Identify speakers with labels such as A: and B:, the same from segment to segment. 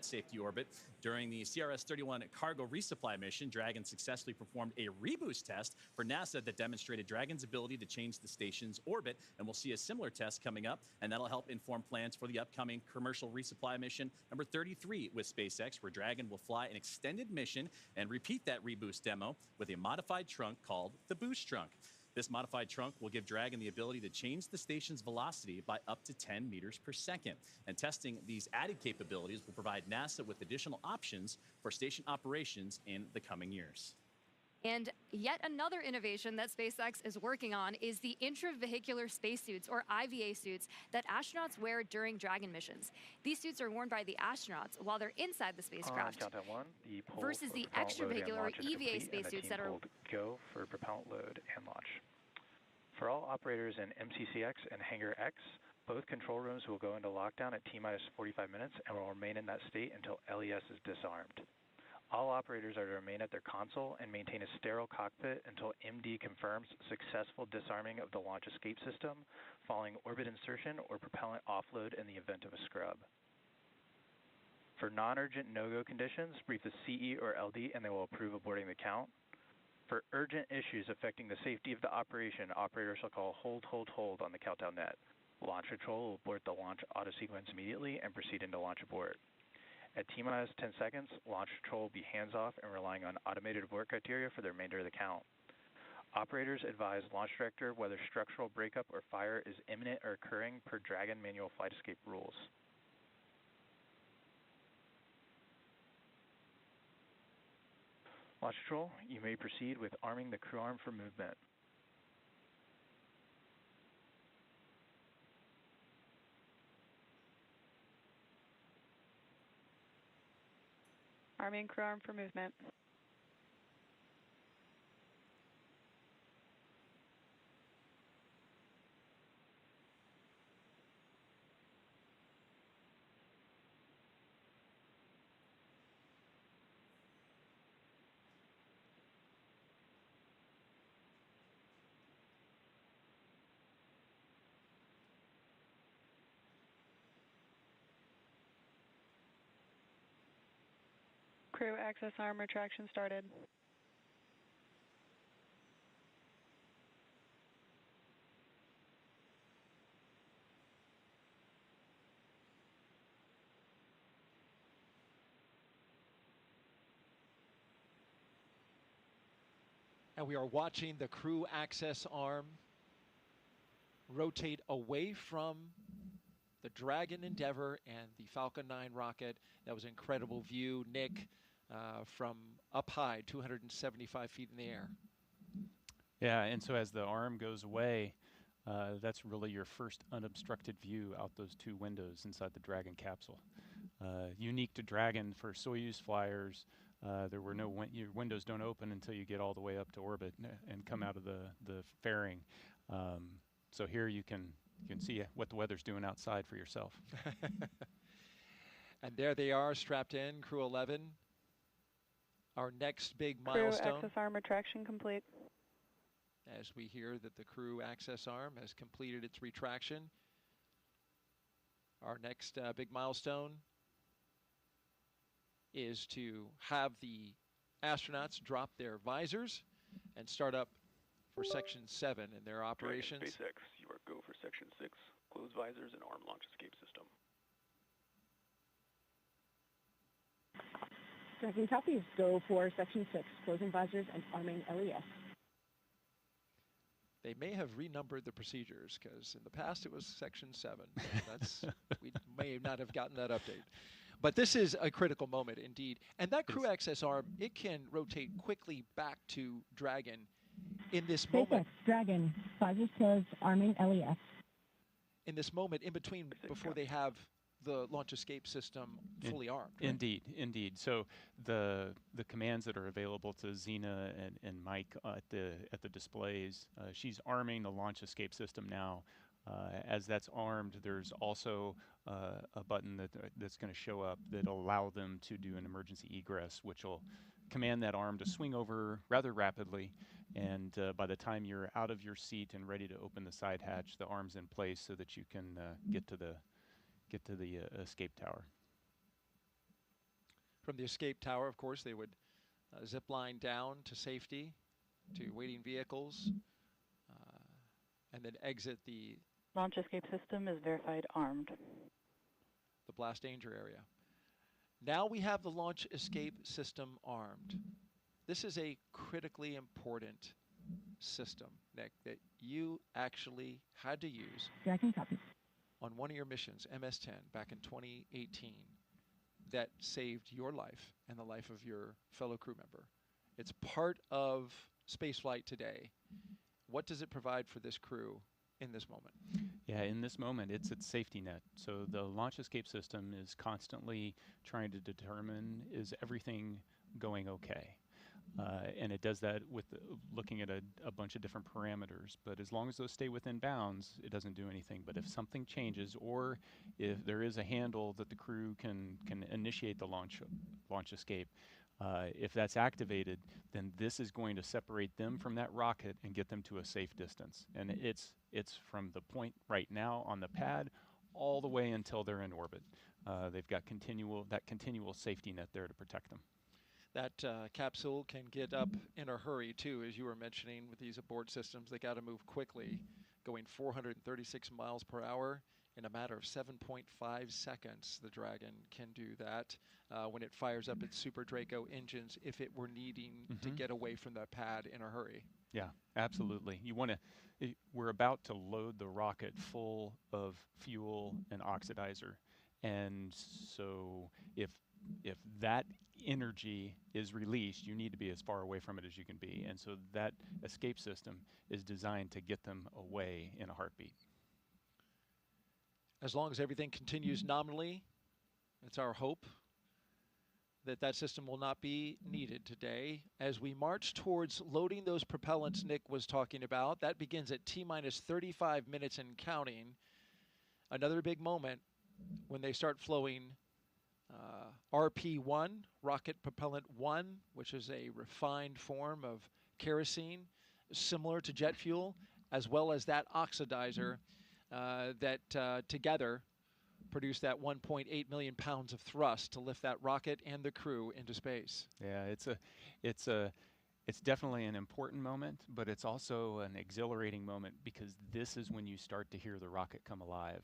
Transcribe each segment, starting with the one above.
A: that safety orbit. During the CRS-31 cargo resupply mission, Dragon successfully performed a reboost test for NASA that demonstrated Dragon's ability to change the station's orbit, and we'll see a similar test coming up, and that'll help inform plans for the upcoming commercial resupply mission number 33 with SpaceX, where Dragon will fly an extended mission and repeat that reboost demo with a modified trunk called the Boost Trunk. This modified trunk will give Dragon the ability to change the station's velocity by up to 10 meters per second. And testing these added capabilities will provide NASA with additional options for station operations in the coming years.
B: And yet another innovation that SpaceX is working on is the intravehicular spacesuits, or IVA suits, that astronauts wear during Dragon missions. These suits are worn by the astronauts while they're inside the spacecraft, versus the extravehicular, or EVA spacesuits that are
C: go for propellant load and launch. For all operators in MCCX and Hangar X, both control rooms will go into lockdown at T-minus 45 minutes and will remain in that state until LES is disarmed. All operators are to remain at their console and maintain a sterile cockpit until MD confirms successful disarming of the launch escape system following orbit insertion or propellant offload in the event of a scrub. For non-urgent no-go conditions, brief the CE or LD and they will approve aborting the count. For urgent issues affecting the safety of the operation, operators shall call hold on the countdown net. Launch control will abort the launch auto sequence immediately and proceed into launch abort. At T-minus 10 seconds, launch control will be hands-off and relying on automated abort criteria for the remainder of the count. Operators advise launch director whether structural breakup or fire is imminent or occurring per Dragon manual flight escape rules. Launch control, you may proceed with arming the crew arm for movement.
D: Arming crew arm for movement. Crew access arm retraction started.
E: And we are watching the crew access arm rotate away from the Dragon Endeavour and the Falcon 9 rocket. That was an incredible view, Nick, from up high, 275 feet in the air.
F: Yeah, and so as the arm goes away, that's really your first unobstructed view out those two windows inside the Dragon capsule. Unique to Dragon for Soyuz flyers, there were no your windows don't open until you get all the way up to orbit and come out of the fairing. So here you can see what the weather's doing outside for yourself.
E: And there they are, strapped in, Crew 11. Our next big milestone.
D: Crew access arm retraction complete.
E: As we hear that the crew access arm has completed its retraction. Our next big milestone is to have the astronauts drop their visors and start up for Section 7 in their operations.
G: Dragon Space X, you are go for Section 6. Close visors and arm launch escape system.
H: Dragon copies, go for Section 6. Closing visors and arming LES.
E: They may have renumbered the procedures because in the past it was Section 7. That's we may not have gotten that update. But this is a critical moment indeed. And that crew access arm, it can rotate quickly back to Dragon in this moment.
H: Dragon, visors closed, arming LES.
E: In this moment, in between, before they have the launch escape system fully armed. Right?
F: Indeed. So the commands that are available to Xena and Mike at the displays, she's arming the launch escape system now. As that's armed, there's also a button that's going to show up that'll allow them to do an emergency egress, which will command that arm to swing over rather rapidly. And by the time you're out of your seat and ready to open the side hatch, the arm's in place so that you can get to the escape tower.
E: From the escape tower, of course, they would zip line down to safety, to waiting vehicles, and then exit the
I: Launch escape system is verified armed.
E: blast danger area. Now we have the launch escape system armed. This is a critically important system, Nick, that you actually had to use
H: Tracking copy.
E: on one of your missions, MS-10, back in 2018, that saved your life and the life of your fellow crew member. It's part of spaceflight today. What does it provide for this crew in this moment?
F: Yeah, in this moment, it's its safety net. So the launch escape system is constantly trying to determine, is everything going okay? And it does that with looking at a bunch of different parameters. But as long as those stay within bounds, it doesn't do anything. But if something changes, or if there is a handle that the crew can initiate the launch escape, if that's activated, then this is going to separate them from that rocket and get them to a safe distance. And it's from the point right now on the pad all the way until they're in orbit. They've got that continual safety net there to protect them.
E: That capsule can get up in a hurry, too, as you were mentioning with these abort systems. They got to move quickly, going 436 miles per hour in a matter of 7.5 seconds. The Dragon can do that when it fires up its Super Draco engines if it were needing to get away from the pad in a hurry.
F: Yeah, absolutely. You want to. We're about to load the rocket full of fuel and oxidizer, and so if that energy is released, you need to be as far away from it as you can be. And so that escape system is designed to get them away in a heartbeat.
E: As long as everything continues nominally, it's our hope that that system will not be needed today. As we march towards loading those propellants Nick was talking about, that begins at T-minus 35 minutes and counting. Another big moment when they start flowing RP1, Rocket Propellant 1, which is a refined form of kerosene, similar to jet fuel, as well as that oxidizer that together produce that 1.8 million pounds of thrust to lift that rocket and the crew into space.
F: Yeah, it's definitely an important moment, but it's also an exhilarating moment because this is when you start to hear the rocket come alive.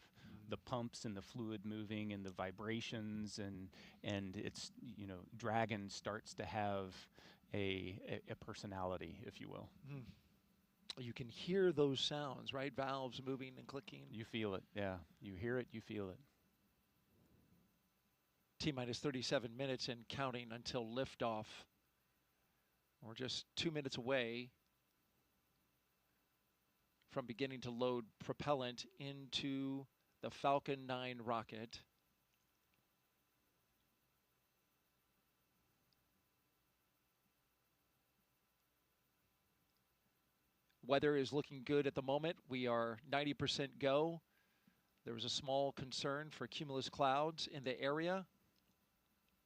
F: The pumps and the fluid moving and the vibrations and it's, Dragon starts to have a personality, if you will.
E: You can hear those sounds, right? Valves moving and clicking.
F: You feel it, yeah. You hear it, you feel it.
E: T-minus 37 minutes and counting until liftoff. We're just 2 minutes away from beginning to load propellant into the Falcon 9 rocket. Weather is looking good at the moment. We are 90% go. There was a small concern for cumulus clouds in the area.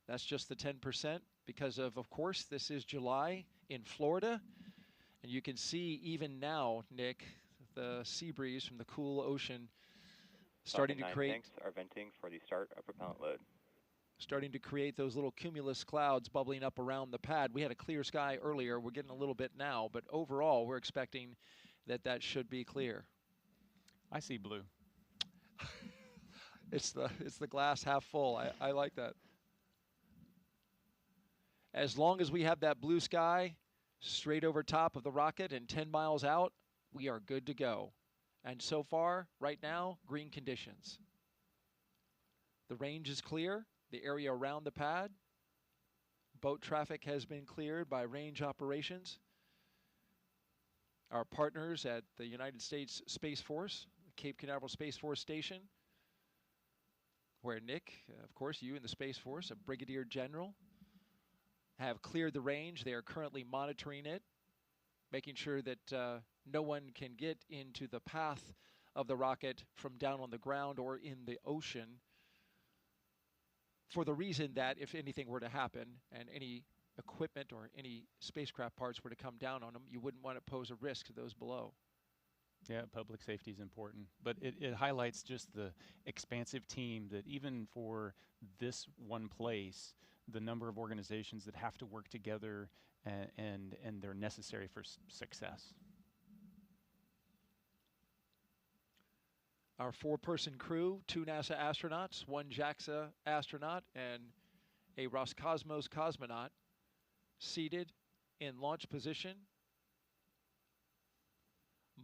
E: That's just the 10% because of course, this is July in Florida. And you can see even now, Nick, the sea breeze from the cool ocean starting to create.
J: Tanks are venting for the start of propellant load.
E: Starting to create those little cumulus clouds bubbling up around the pad. We had a clear sky earlier. We're getting a little bit now, but overall, we're expecting that should be clear.
F: I see blue.
E: It's the glass half full. I like that. As long as we have that blue sky straight over top of the rocket and 10 miles out, we are good to go. And so far, right now, green conditions. The range is clear. The area around the pad. Boat traffic has been cleared by range operations. Our partners at the United States Space Force, Cape Canaveral Space Force Station, where Nick, of course, you in the Space Force, a Brigadier General, have cleared the range. They are currently monitoring it, making sure that no one can get into the path of the rocket from down on the ground or in the ocean, for the reason that if anything were to happen and any equipment or any spacecraft parts were to come down on them, you wouldn't want to pose a risk to those below.
F: Yeah, public safety is important, but it highlights just the expansive team that even for this one place, the number of organizations that have to work together, and they're necessary for success.
E: Our 4-person crew, 2 NASA astronauts, 1 JAXA astronaut, and a Roscosmos cosmonaut, seated in launch position,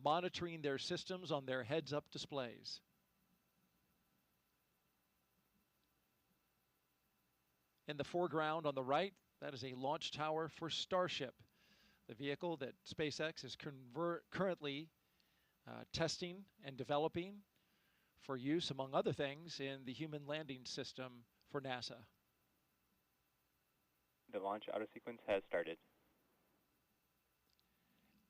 E: monitoring their systems on their heads-up displays. In the foreground on the right, that is a launch tower for Starship, the vehicle that SpaceX is currently testing and developing for use, among other things, in the human landing system for NASA.
J: The launch auto sequence has started.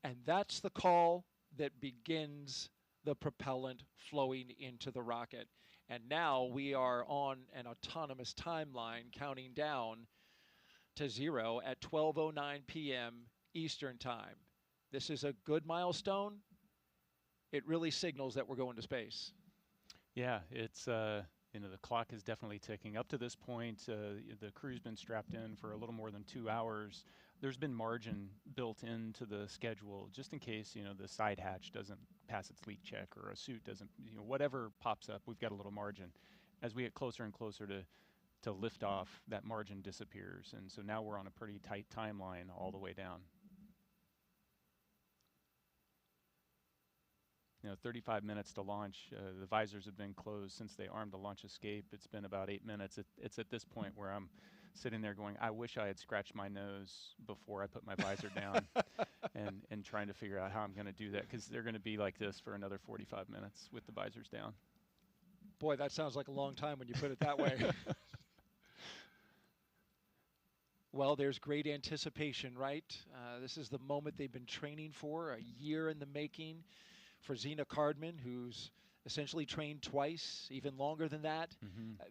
E: And that's the call that begins the propellant flowing into the rocket. And now we are on an autonomous timeline counting down to 0 at 12:09 p.m. Eastern Time. This is a good milestone. It really signals that we're going to space.
F: Yeah, it's you know, the clock is definitely ticking. Up to this point, the crew's been strapped in for a little more than 2 hours. There's been margin built into the schedule just in case, you know, the side hatch doesn't pass its leak check or a suit doesn't, you know, whatever pops up, we've got a little margin. As we get closer and closer to liftoff, that margin disappears. And so now we're on a pretty tight timeline all the way down. You know, 35 minutes to launch. The visors have been closed since they armed the launch escape. It's been about 8 minutes. It's at this point where I'm sitting there going, I wish I had scratched my nose before I put my visor down, and trying to figure out how I'm going to do that, because they're going to be like this for another 45 minutes with the visors down.
E: Boy, that sounds like a long time when you put it that way. Well, there's great anticipation, right? This is the moment they've been training for, a year in the making. For Zena Cardman, who's essentially trained twice, even longer than that.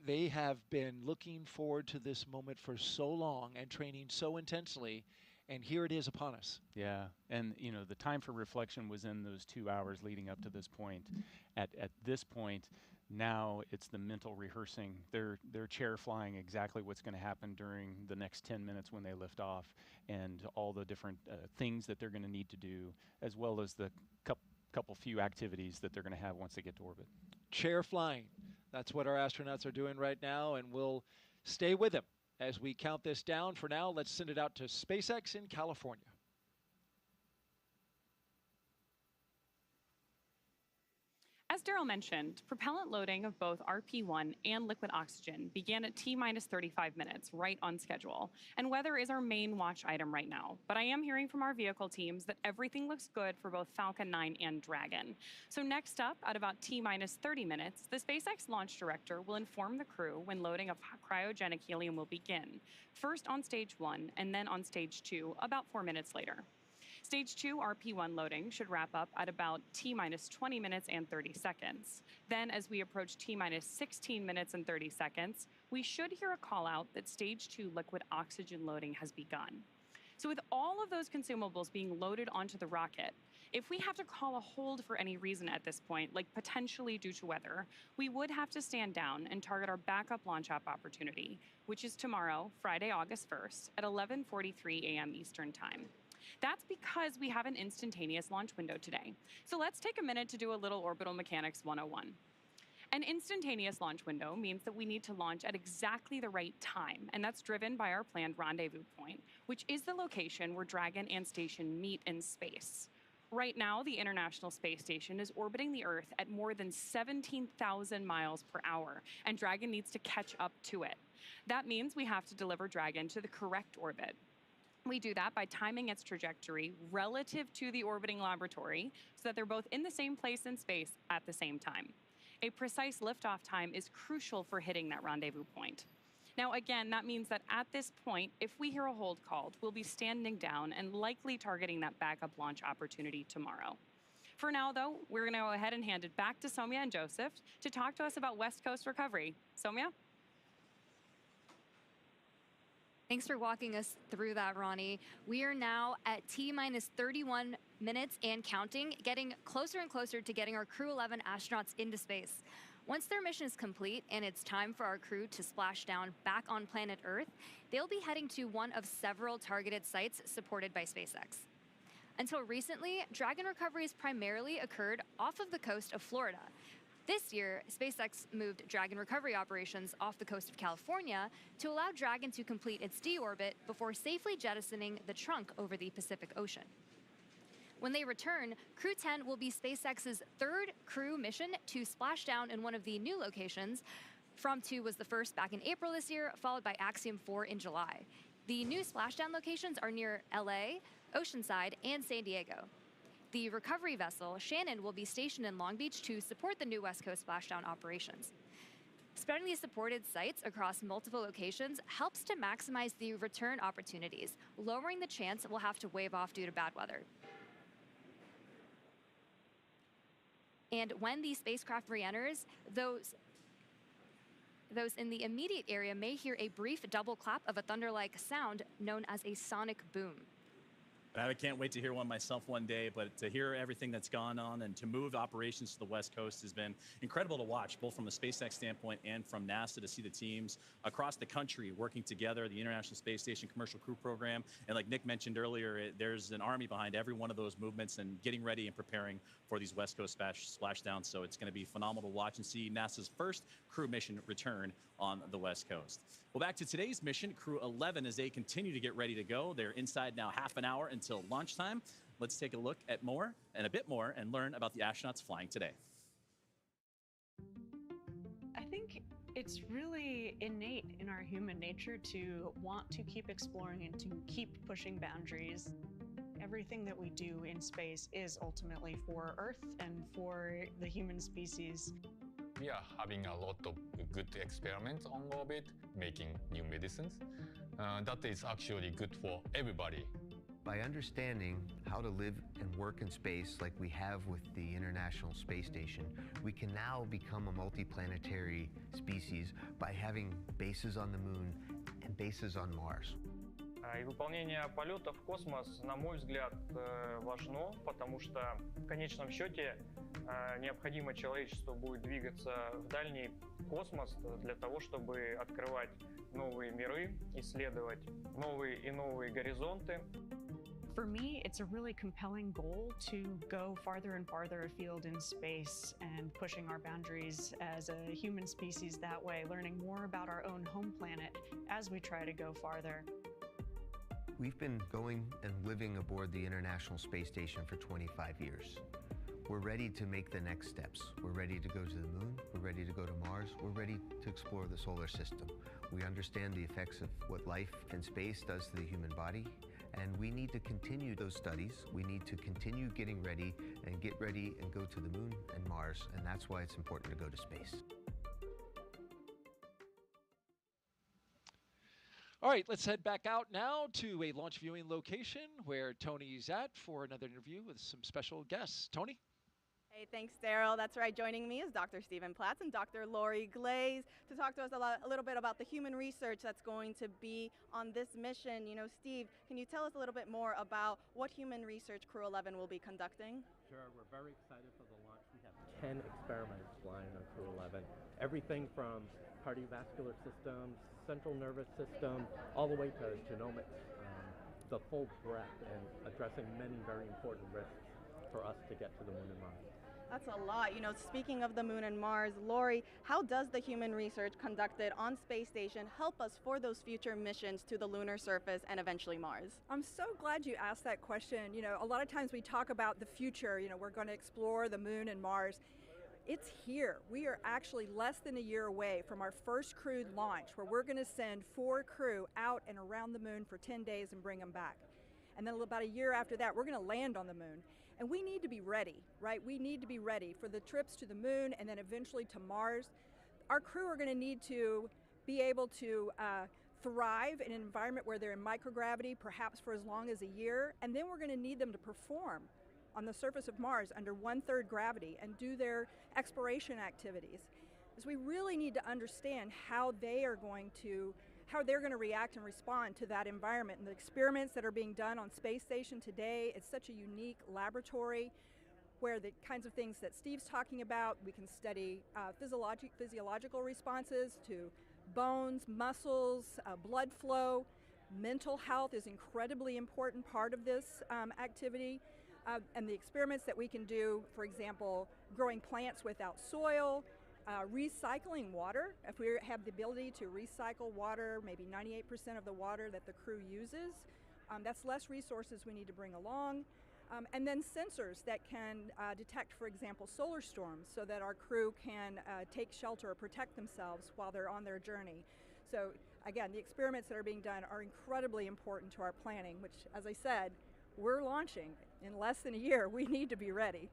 E: They have been looking forward to this moment for so long and training so intensely, and here it is upon us.
F: Yeah, and you know, the time for reflection was in those 2 hours leading up to this point. At this point, now it's the mental rehearsing. They're chair flying exactly what's going to happen during the next 10 minutes when they lift off, and all the different things that they're going to need to do, as well as the couple few activities that they're going to have once they get to orbit.
E: Chair flying. That's what our astronauts are doing right now, and we'll stay with them as we count this down. For now, let's send it out to SpaceX in California.
K: As Daryl mentioned, propellant loading of both RP-1 and liquid oxygen began at T-minus 35 minutes, right on schedule. And weather is our main watch item right now. But I am hearing from our vehicle teams that everything looks good for both Falcon 9 and Dragon. So next up, at about T-minus 30 minutes, the SpaceX launch director will inform the crew when loading of cryogenic helium will begin. First on stage 1 and then on stage 2 about 4 minutes later. Stage 2 RP-1 loading should wrap up at about T-minus 20 minutes and 30 seconds. Then, as we approach T-minus 16 minutes and 30 seconds, we should hear a call out that Stage 2 liquid oxygen loading has begun. So with all of those consumables being loaded onto the rocket, if we have to call a hold for any reason at this point, like potentially due to weather, we would have to stand down and target our backup launch opportunity, which is tomorrow, Friday, August 1st, at 11:43 a.m. Eastern Time. That's because we have an instantaneous launch window today. So let's take a minute to do a little orbital mechanics 101. An instantaneous launch window means that we need to launch at exactly the right time, and that's driven by our planned rendezvous point, which is the location where Dragon and Station meet in space. Right now, the International Space Station is orbiting the Earth at more than 17,000 miles per hour, and Dragon needs to catch up to it. That means we have to deliver Dragon to the correct orbit. We do that by timing its trajectory relative to the orbiting laboratory so that they're both in the same place in space at the same time. A precise liftoff time is crucial for hitting that rendezvous point. Now, again, that means that at this point, if we hear a hold called, we'll be standing down and likely targeting that backup launch opportunity tomorrow. For now, though, we're going to go ahead and hand it back to Soumya and Joseph to talk to us about West Coast recovery. Soumya?
B: Thanks for walking us through that, Ronnie. We are now at T-minus 31 minutes and counting, getting closer and closer to getting our Crew 11 astronauts into space. Once their mission is complete and it's time for our crew to splash down back on planet Earth, they'll be heading to one of several targeted sites supported by SpaceX. Until recently, Dragon recoveries primarily occurred off of the coast of Florida. This year, SpaceX moved Dragon recovery operations off the coast of California to allow Dragon to complete its deorbit before safely jettisoning the trunk over the Pacific Ocean. When they return, Crew 10 will be SpaceX's third crew mission to splash down in one of the new locations. From 2 was the first back in April this year, followed by Axiom 4 in July. The new splashdown locations are near LA, Oceanside, and San Diego. The recovery vessel, Shannon, will be stationed in Long Beach to support the new West Coast splashdown operations. Spreading these supported sites across multiple locations helps to maximize the return opportunities, lowering the chance we'll have to wave off due to bad weather. And when the spacecraft re-enters, those in the immediate area may hear a brief double clap of a thunder-like sound known as a sonic boom.
A: I can't wait to hear one myself one day, but to hear everything that's gone on and to move operations to the West Coast has been incredible to watch, both from a SpaceX standpoint and from NASA, to see the teams across the country working together, the International Space Station Commercial Crew Program. And like Nick mentioned earlier, there's an army behind every one of those movements and getting ready and preparing for these West Coast splashdowns. So it's going to be phenomenal to watch and see NASA's first crew mission return on the West Coast. Well, back to today's mission, Crew 11, as they continue to get ready to go. They're inside now half an hour until launch time. Let's take a look at more and a bit more and learn about the astronauts flying today.
L: I think it's really innate in our human nature to want to keep exploring and to keep pushing boundaries. Everything that we do in space is ultimately for Earth and for the human species.
M: We are having a lot of good experiments on orbit, making new medicines. That is actually good for everybody.
N: By understanding how to live and work in space like we have with the International Space Station, we can now become a multiplanetary species by having bases on the Moon and bases on Mars.
O: И выполнение полета в космос, на мой взгляд, важно, потому что в конечном счете необходимо человечеству будет двигаться в дальний космос для того, чтобы открывать новые миры, исследовать новые и новые горизонты.
L: For me, it's a really compelling goal to go farther and farther afield in space and pushing our boundaries as a human species that way, learning more about our own home planet as we try to go farther.
N: We've been going and living aboard the International Space Station for 25 years. We're ready to make the next steps. We're ready to go to the Moon. We're ready to go to Mars. We're ready to explore the solar system. We understand the effects of what life in space does to the human body, and we need to continue those studies. We need to continue getting ready and get ready and go to the Moon and Mars, and that's why it's important to go to space.
E: All right, let's head back out now to a launch viewing location where Tony's at for another interview with some special guests. Tony?
P: Hey, thanks, Daryl. That's right. Joining me is Dr. Stephen Platts and Dr. Lori Glaze to talk to us a little bit about the human research that's going to be on this mission. You know, Steve, can you tell us a little bit more about what human research Crew 11 will be conducting?
Q: Sure. We're very excited for the launch. We have 10 experiments flying on Crew 11. Everything from cardiovascular systems, central nervous system, all the way to genomics, the full breadth, and addressing many very important risks for us to get to the Moon and Mars.
P: That's a lot. You know, speaking of the Moon and Mars, Lori, how does the human research conducted on Space Station help us for those future missions to the lunar surface and eventually Mars?
R: I'm so glad you asked that question. You know, a lot of times we talk about the future, you know, we're going to explore the Moon and Mars. It's here. We are actually less than a year away from our first crewed launch, where we're going to send 4 crew out and around the Moon for 10 days and bring them back. And then about a year after that, we're going to land on the Moon. And we need to be ready, right? We need to be ready for the trips to the Moon and then eventually to Mars. Our crew are going to need to be able to thrive in an environment where they're in microgravity, perhaps for as long as a year. And then we're going to need them to perform on the surface of Mars under 1/3 gravity and do their exploration activities. Because we really need to understand how they're going to react and respond to that environment. And the experiments that are being done on Space Station today, it's such a unique laboratory where the kinds of things that Steve's talking about, we can study physiological responses to bones, muscles, blood flow. Mental health is incredibly important part of this activity. And the experiments that we can do, for example, growing plants without soil, recycling water. If we have the ability to recycle water, maybe 98% of the water that the crew uses, that's less resources we need to bring along. And then sensors that can detect, for example, solar storms so that our crew can take shelter or protect themselves while they're on their journey. So again, the experiments that are being done are incredibly important to our planning, which, as I said, we're launching in less than a year. We need to be ready.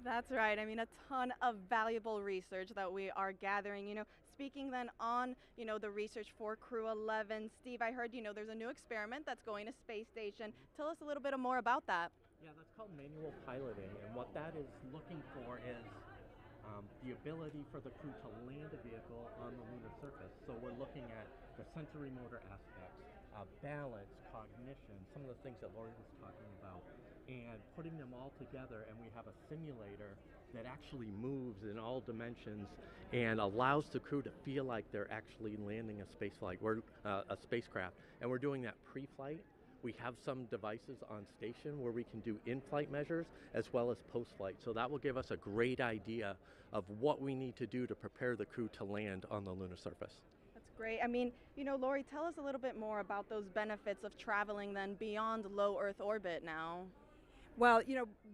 P: That's right. I mean, a ton of valuable research that we are gathering. Speaking then on, the research for Crew 11, Steve, I heard, there's a new experiment that's going to space station. Tell us a little bit more about that.
Q: Yeah, that's called manual piloting, and what that is looking for is the ability for the crew to land a vehicle on the lunar surface. So we're looking at the sensory motor aspects, balance, cognition, some of the things that Lori was talking about, and putting them all together, and we have a simulator that actually moves in all dimensions and allows the crew to feel like they're actually landing a a spacecraft. And we're doing that pre-flight. We have some devices on station where we can do in-flight measures as well as post-flight. So that will give us a great idea of what we need to do to prepare the crew to land on the lunar surface.
P: That's great. I mean, Lori, tell us a little bit more about those benefits of traveling then beyond low Earth orbit now.
R: Well,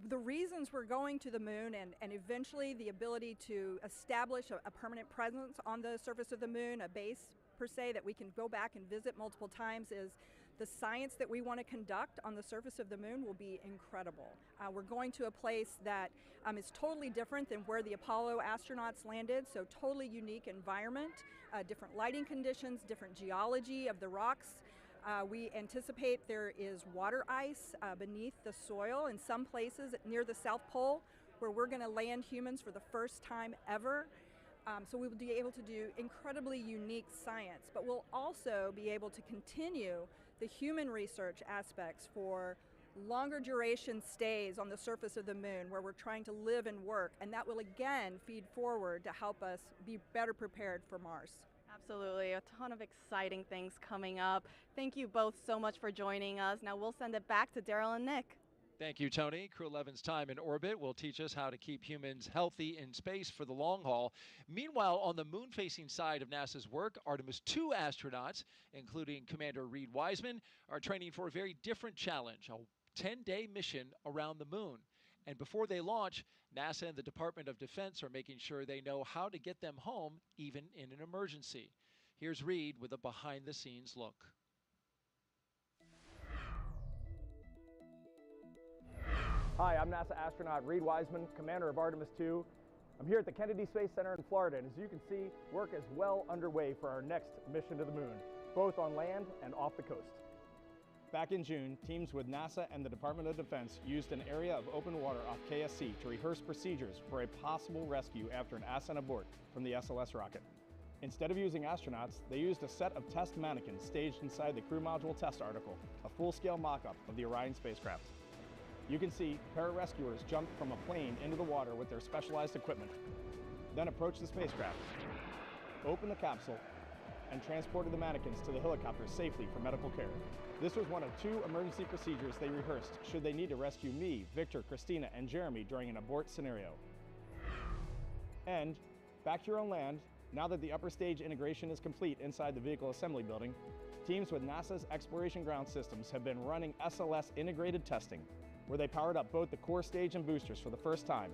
R: the reasons we're going to the moon and eventually the ability to establish a permanent presence on the surface of the moon, a base per se that we can go back and visit multiple times, is the science that we want to conduct on the surface of the moon will be incredible. We're going to a place that is totally different than where the Apollo astronauts landed, so totally unique environment, different lighting conditions, different geology of the rocks. We anticipate there is water ice beneath the soil in some places near the South Pole where we're going to land humans for the first time ever. So we will be able to do incredibly unique science, but we'll also be able to continue the human research aspects for longer duration stays on the surface of the moon where we're trying to live and work, and that will again feed forward to help us be better prepared for Mars.
P: Absolutely, a ton of exciting things coming up. Thank you both so much for joining us. Now we'll send it back to Daryl and Nick.
E: Thank you, Tony. Crew 11's time in orbit will teach us how to keep humans healthy in space for the long haul. Meanwhile, on the moon-facing side of NASA's work, Artemis II astronauts, including Commander Reed Wiseman, are training for a very different challenge, a 10-day mission around the moon. And before they launch, NASA and the Department of Defense are making sure they know how to get them home, even in an emergency. Here's Reed with a behind-the-scenes look.
S: Hi, I'm NASA astronaut Reed Wiseman, commander of Artemis II. I'm here at the Kennedy Space Center in Florida, and as you can see, work is well underway for our next mission to the moon, both on land and off the coast. Back in June, teams with NASA and the Department of Defense used an area of open water off KSC to rehearse procedures for a possible rescue after an ascent abort from the SLS rocket. Instead of using astronauts, they used a set of test mannequins staged inside the crew module test article, a full-scale mock-up of the Orion spacecraft. You can see pararescuers jumped from a plane into the water with their specialized equipment, then approached the spacecraft, opened the capsule, and transported the mannequins to the helicopter safely for medical care. This was one of 2 emergency procedures they rehearsed should they need to rescue me, Victor, Christina, and Jeremy during an abort scenario. And back here on land, now that the upper stage integration is complete inside the vehicle assembly building, teams with NASA's Exploration Ground Systems have been running SLS integrated testing, where they powered up both the core stage and boosters for the first time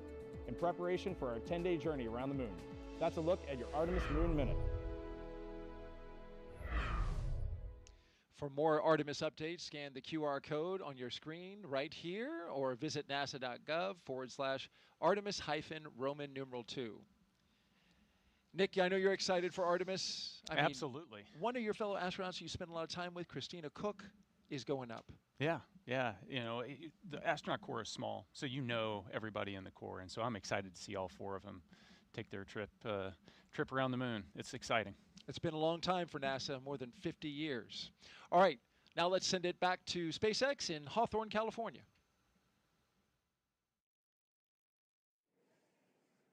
S: in preparation for our 10-day journey around the moon. That's a look at your Artemis Moon Minute.
E: For more Artemis updates, scan the QR code on your screen right here or visit nasa.gov/Artemis-Roman numeral 2. Nick, I know you're excited for Artemis.
F: Absolutely.
E: One of your fellow astronauts you spend a lot of time with, Christina Cook, is going up.
F: Yeah. The astronaut corps is small, so everybody in the corps, and so I'm excited to see all 4 of them take their trip around the moon. It's exciting.
E: It's been a long time for NASA, more than 50 years. All right, now let's send it back to SpaceX in Hawthorne, California.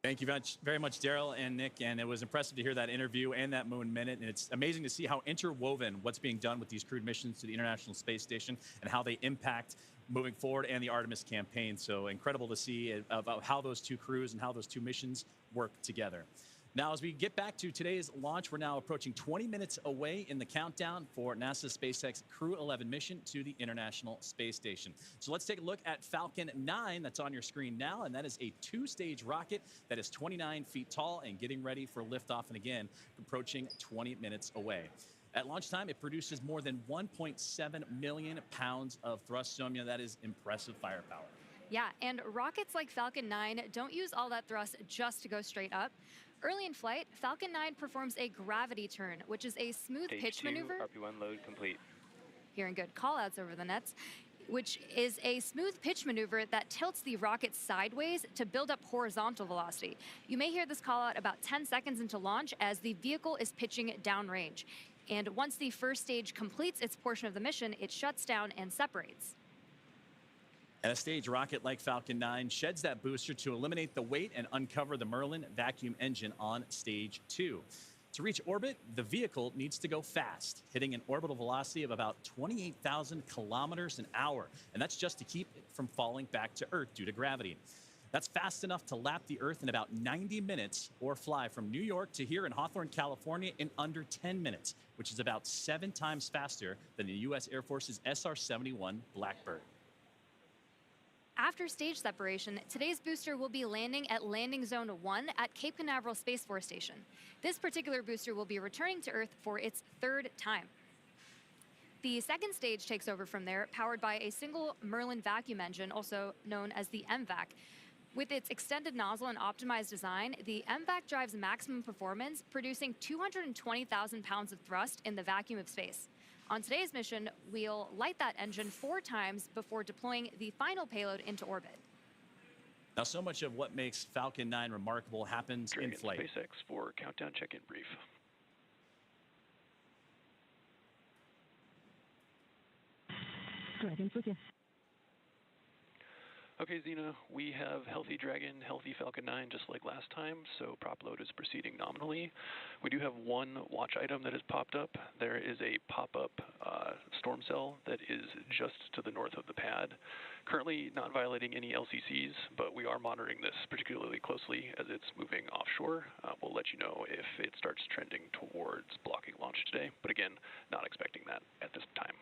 A: Thank you very much, Daryl and Nick. And it was impressive to hear that interview and that Moon Minute. And it's amazing to see how interwoven what's being done with these crewed missions to the International Space Station and how they impact moving forward and the Artemis campaign. So incredible to see about how those two crews and how those two missions work together. Now, as we get back to today's launch, we're now approaching 20 minutes away in the countdown for NASA's SpaceX Crew 11 mission to the International Space Station. So let's take a look at Falcon 9 that's on your screen now, and that is a two-stage rocket that is 29 feet tall and getting ready for liftoff, and again, approaching 20 minutes away. At launch time, it produces more than 1.7 million pounds of thrust. Soumya, that is impressive firepower.
B: Yeah, and rockets like Falcon 9 don't use all that thrust just to go straight up. Early in flight, Falcon 9 performs a gravity turn, which is a smooth
J: Stage
B: pitch
J: 2,
B: maneuver.
J: RP1 load complete.
B: Hearing good call-outs over the nets, which is a smooth pitch maneuver that tilts the rocket sideways to build up horizontal velocity. You may hear this call-out about 10 seconds into launch as the vehicle is pitching downrange. And once the first stage completes its portion of the mission, it shuts down and separates.
A: And a stage rocket like Falcon 9 sheds that booster to eliminate the weight and uncover the Merlin vacuum engine on stage 2. To reach orbit, the vehicle needs to go fast, hitting an orbital velocity of about 28,000 kilometers an hour. And that's just to keep it from falling back to Earth due to gravity. That's fast enough to lap the Earth in about 90 minutes or fly from New York to here in Hawthorne, California in under 10 minutes, which is about 7 times faster than the U.S. Air Force's SR-71 Blackbird.
B: After stage separation, today's booster will be landing at Landing Zone 1 at Cape Canaveral Space Force Station. This particular booster will be returning to Earth for its third time. The second stage takes over from there, powered by a single Merlin vacuum engine, also known as the MVAC. With its extended nozzle and optimized design, the MVAC drives maximum performance, producing 220,000 pounds of thrust in the vacuum of space. On today's mission, we'll light that engine 4 times before deploying the final payload into orbit.
A: Now, so much of what makes Falcon 9 remarkable happens in flight.
G: SpaceX for countdown check-in brief.
H: Dragon's with you.
G: Okay, Xena, we have healthy Dragon, healthy Falcon 9, just like last time, so prop load is proceeding nominally. We do have one watch item that has popped up. There is a pop-up storm cell that is just to the north of the pad. Currently not violating any LCCs, but we are monitoring this particularly closely as it's moving offshore. We'll let you know if it starts trending towards blocking launch today, but again, not expecting that at this time.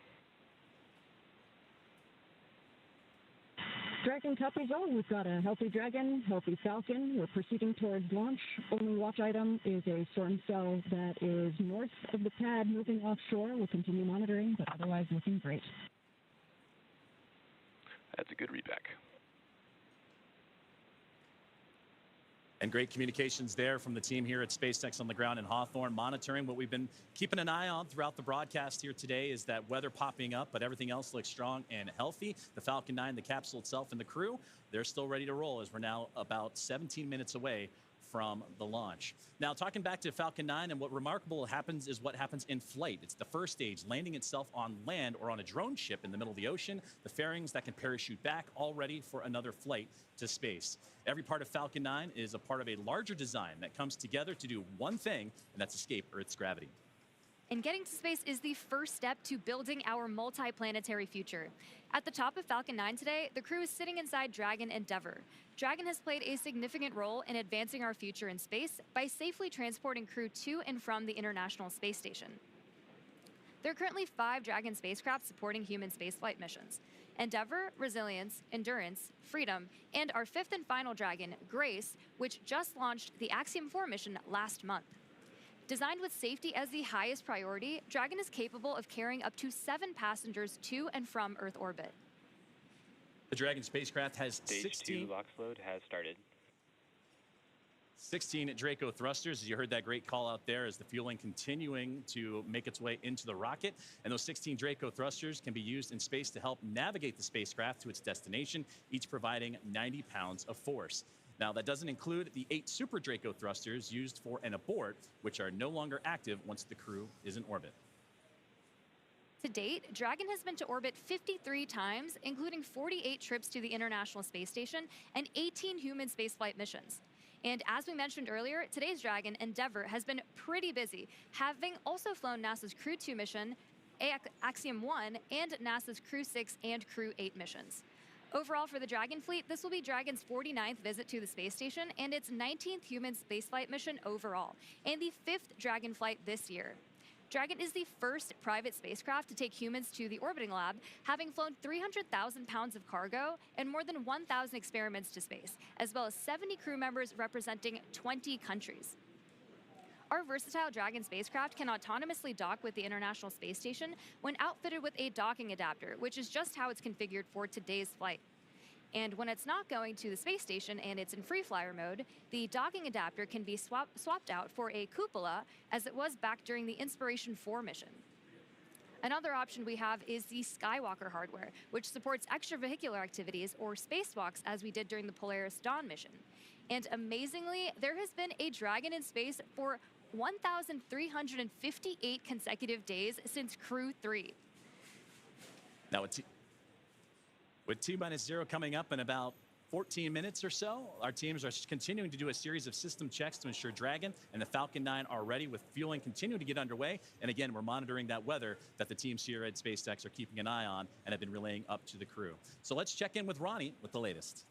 H: Dragon copies all. We've got a healthy Dragon, healthy Falcon. We're proceeding towards launch. Only watch item is a storm cell that is north of the pad moving offshore. We'll continue monitoring, but otherwise looking great.
G: That's a good readback.
A: And great communications there from the team here at SpaceX on the ground in Hawthorne, monitoring. What we've been keeping an eye on throughout the broadcast here today is that weather popping up, but everything else looks strong and healthy. The Falcon 9, the capsule itself, and the crew, they're still ready to roll as we're now about 17 minutes away from the launch. Now, talking back to Falcon 9, and what remarkable happens is what happens in flight. It's the first stage, landing itself on land or on a drone ship in the middle of the ocean, the fairings that can parachute back, all ready for another flight to space. Every part of Falcon 9 is a part of a larger design that comes together to do one thing, and that's escape Earth's gravity.
B: And getting to space is the first step to building our multi-planetary future. At the top of Falcon 9 today, the crew is sitting inside Dragon Endeavour. Dragon has played a significant role in advancing our future in space by safely transporting crew to and from the International Space Station. There are currently 5 Dragon spacecraft supporting human spaceflight missions: Endeavour, Resilience, Endurance, Freedom, and our 5th and final Dragon, Grace, which just launched the Axiom 4 mission last month. Designed with safety as the highest priority, Dragon is capable of carrying up to 7 passengers to and from Earth orbit.
A: The Dragon spacecraft has
J: Stage 2 LOX load has started.
A: 16 Draco thrusters. As you heard that great call out there, as the fueling continuing to make its way into the rocket. And those 16 Draco thrusters can be used in space to help navigate the spacecraft to its destination, each providing 90 pounds of force. Now, that doesn't include the 8 Super Draco thrusters used for an abort, which are no longer active once the crew is in orbit.
B: To date, Dragon has been to orbit 53 times, including 48 trips to the International Space Station and 18 human spaceflight missions. And as we mentioned earlier, today's Dragon, Endeavour, has been pretty busy, having also flown NASA's Crew 2 mission, Axiom 1, and NASA's Crew 6 and Crew 8 missions. Overall, for the Dragon fleet, this will be Dragon's 49th visit to the space station and its 19th human spaceflight mission overall, and the 5th Dragon flight this year. Dragon is the first private spacecraft to take humans to the orbiting lab, having flown 300,000 pounds of cargo and more than 1,000 experiments to space, as well as 70 crew members representing 20 countries. Our versatile Dragon spacecraft can autonomously dock with the International Space Station when outfitted with a docking adapter, which is just how it's configured for today's flight. And when it's not going to the space station and it's in free flyer mode, the docking adapter can be swapped out for a cupola, as it was back during the Inspiration 4 mission. Another option we have is the Skywalker hardware, which supports extravehicular activities or spacewalks, as we did during the Polaris Dawn mission. And amazingly, there has been a Dragon in space for 1,358 consecutive days since Crew 3.
A: Now, with T-0 coming up in about 14 minutes or so, our teams are continuing to do a series of system checks to ensure Dragon and the Falcon 9 are ready, with fueling continuing to get underway. And again, we're monitoring that weather that the teams here at SpaceX are keeping an eye on and have been relaying up to the crew. So let's check in with Ronnie with the latest.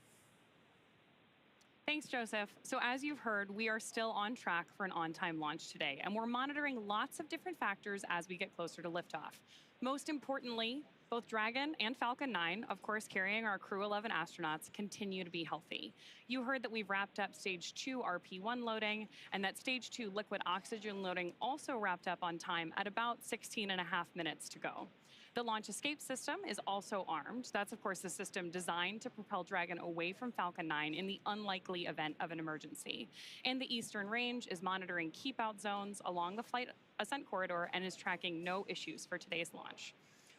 K: Thanks, Joseph. So as you've heard, we are still on track for an on-time launch today, and we're monitoring lots of different factors as we get closer to liftoff. Most importantly, both Dragon and Falcon 9, of course carrying our Crew 11 astronauts, continue to be healthy. You heard that we've wrapped up Stage 2 RP1 loading, and that Stage 2 liquid oxygen loading also wrapped up on time at about 16.5 minutes to go. The launch escape system is also armed. That's, of course, the system designed to propel Dragon away from Falcon 9 in the unlikely event of an emergency. And the Eastern Range is monitoring keep-out zones along the flight ascent corridor and is tracking no issues for today's launch.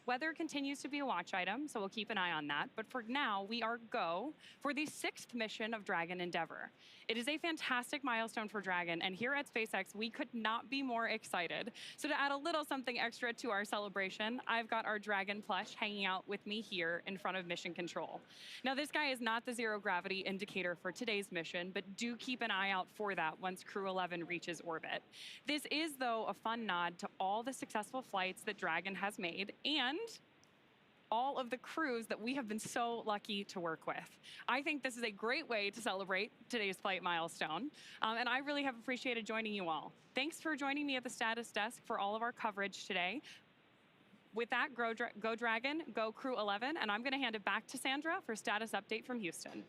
K: Weather continues to be a watch item, so we'll keep an eye on that. But for now, we are go for the 6th mission of Dragon Endeavour. It is a fantastic milestone for Dragon, and here at SpaceX, we could not be more excited. So to add a little something extra to our celebration, I've got our Dragon plush hanging out with me here in front of Mission Control. Now, this guy is not the zero gravity indicator for today's mission, but do keep an eye out for that once Crew 11 reaches orbit. This is, though, a fun nod to all the successful flights that Dragon has made, and all of the crews that we have been so lucky to work with. I think this is a great way to celebrate today's flight milestone, and I really have appreciated joining you all. Thanks for joining me at the status desk for all of our coverage today. With that, go Dragon, go Crew 11, and I'm gonna hand it back to Sandra for status update from Houston.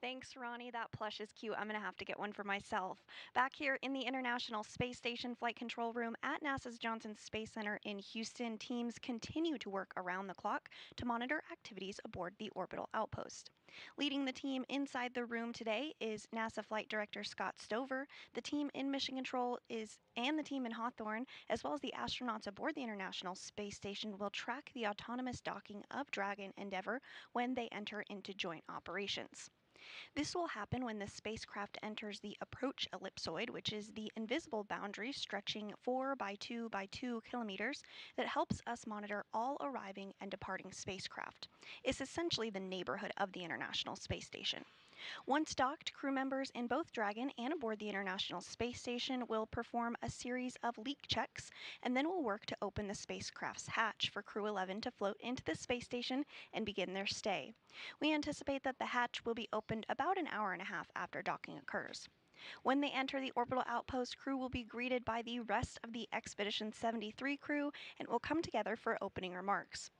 T: Thanks, Ronnie. That plush is cute. I'm going to have to get one for myself. Back here in the International Space Station Flight Control Room at NASA's Johnson Space Center in Houston, teams continue to work around the clock to monitor activities aboard the orbital outpost. Leading the team inside the room today is NASA Flight Director Scott Stover. The team in Mission Control and the team in Hawthorne, as well as the astronauts aboard the International Space Station, will track the autonomous docking of Dragon Endeavour when they enter into joint operations. This will happen when the spacecraft enters the approach ellipsoid, which is the invisible boundary stretching 4 by 2 by 2 kilometers that helps us monitor all arriving and departing spacecraft. It's essentially the neighborhood of the International Space Station. Once docked, crew members in both Dragon and aboard the International Space Station will perform a series of leak checks, and then will work to open the spacecraft's hatch for Crew 11 to float into the space station and begin their stay. We anticipate that the hatch will be opened about an hour and a half after docking occurs. When they enter the orbital outpost, crew will be greeted by the rest of the Expedition 73 crew and will come together for opening remarks.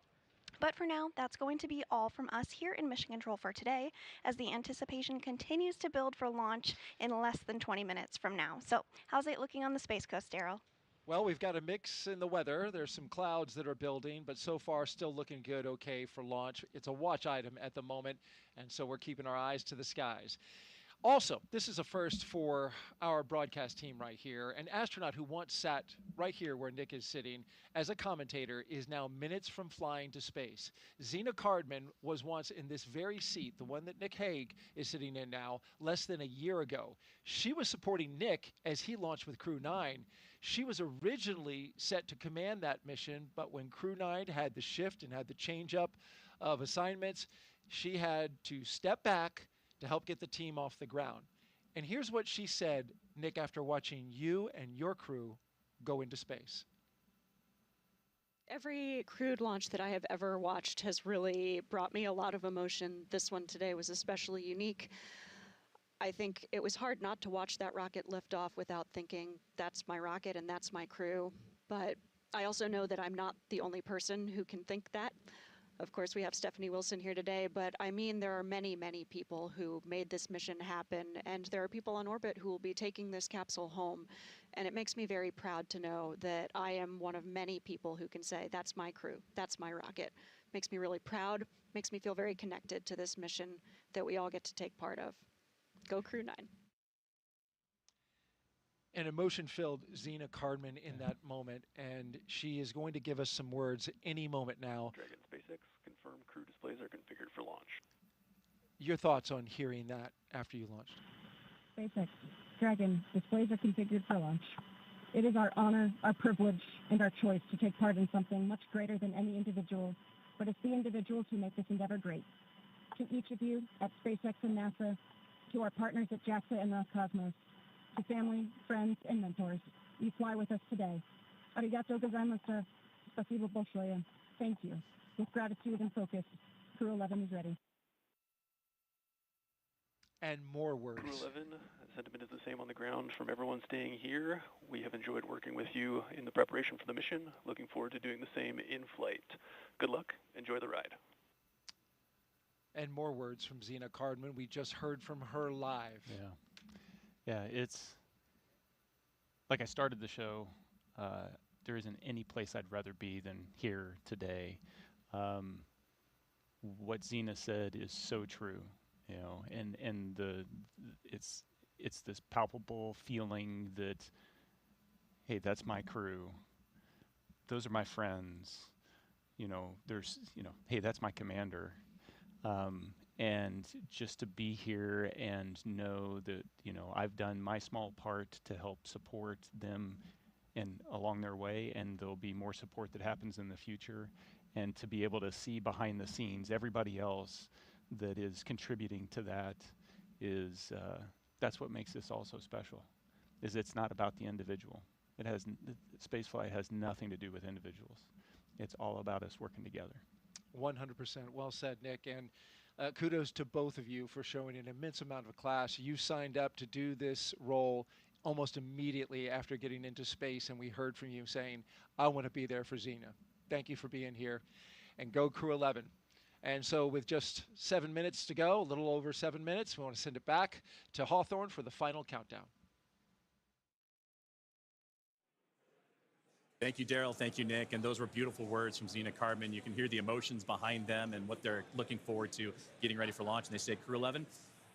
T: But for now, that's going to be all from us here in Mission Control for today, as the anticipation continues to build for launch in less than 20 minutes from now. So how's it looking on the Space Coast, Daryl?
E: Well, we've got a mix in the weather. There's some clouds that are building, but so far still looking good, okay for launch. It's a watch item at the moment, and so we're keeping our eyes to the skies. Also, this is a first for our broadcast team right here. An astronaut who once sat right here where Nick is sitting as a commentator is now minutes from flying to space. Zena Cardman was once in this very seat, the one that Nick Hague is sitting in now, less than a year ago. She was supporting Nick as he launched with Crew 9. She was originally set to command that mission, but when Crew 9 had the shift and had the change up of assignments, she had to step back to help get the team off the ground. And here's what she said, Nick, after watching you and your crew go into space.
L: Every crewed launch that I have ever watched has really brought me a lot of emotion. This one today was especially unique. I think it was hard not to watch that rocket lift off without thinking, that's my rocket and that's my crew. But I also know that I'm not the only person who can think that. Of course, we have Stephanie Wilson here today, but I mean, there are many, many people who made this mission happen, and there are people on orbit who will be taking this capsule home. And it makes me very proud to know that I am one of many people who can say, that's my crew, that's my rocket. Makes me really proud, makes me feel very connected to this mission that we all get to take part of. Go Crew 9.
E: An emotion-filled Zena Cardman in that moment, and she is going to give us some words any moment now.
G: Dragon Space X, confirmed crew displays are configured for launch.
E: Your thoughts on hearing that after you launched?
H: SpaceX, Dragon, displays are configured for launch. It is our honor, our privilege, and our choice to take part in something much greater than any individual, but it's the individuals who make this endeavor great. To each of you at SpaceX and NASA, to our partners at JAXA and Roscosmos, to family, friends, and mentors, you fly with us today. Arigato gozaimasu. Spasibo большое. Thank you. With gratitude and focus, Crew 11 is ready.
E: And more words.
G: Crew 11, sentiment is the same on the ground from everyone staying here. We have enjoyed working with you in the preparation for the mission. Looking forward to doing the same in flight. Good luck. Enjoy the ride.
E: And more words from Zena Cardman. We just heard from her live.
F: Yeah. Yeah, it's like I started the show. There isn't any place I'd rather be than here today. What Zena said is so true, you know, and it's this palpable feeling that, hey, that's my crew. Those are my friends. You know, hey, that's my commander. And just to be here and know that, you know, I've done my small part to help support them along their way, and there'll be more support that happens in the future. And to be able to see behind the scenes everybody else that is contributing to that is, that's what makes this all so special, is it's not about the individual. Spaceflight has nothing to do with individuals. It's all about us working together.
E: 100%. Well said, Nick. And kudos to both of you for showing an immense amount of class. You signed up to do this role almost immediately after getting into space, and we heard from you saying, I want to be there for Zena. Thank you for being here. And go Crew 11. And so with just 7 minutes to go, a little over 7 minutes, we want to send it back to Hawthorne for the final countdown.
A: Thank you, Daryl. Thank you, Nick. And those were beautiful words from Zena Cardman. You can hear the emotions behind them and what they're looking forward to getting ready for launch. And they say Crew 11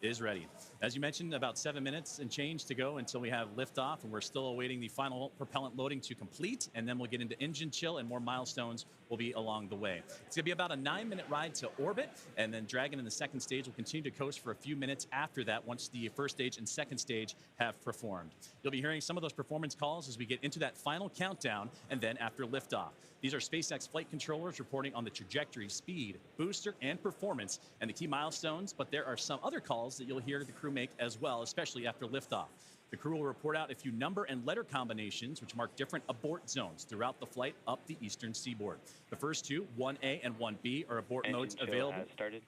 A: is ready. As you mentioned, about 7 minutes and change to go until we have liftoff, and we're still awaiting the final propellant loading to complete, and then we'll get into engine chill, and more milestones will be along the way. It's going to be about a 9-minute ride to orbit, and then Dragon in the second stage will continue to coast for a few minutes after that once the first stage and second stage have performed. You'll be hearing some of those performance calls as we get into that final countdown, and then after liftoff. These are SpaceX flight controllers reporting on the trajectory, speed, booster, and performance, and the key milestones, but there are some other calls that you'll hear the crew make as well, especially after liftoff. The crew will report out a few number and letter combinations which mark different abort zones throughout the flight up the eastern seaboard. The first two, 1A and 1B, are abort modes available.
J: Has started.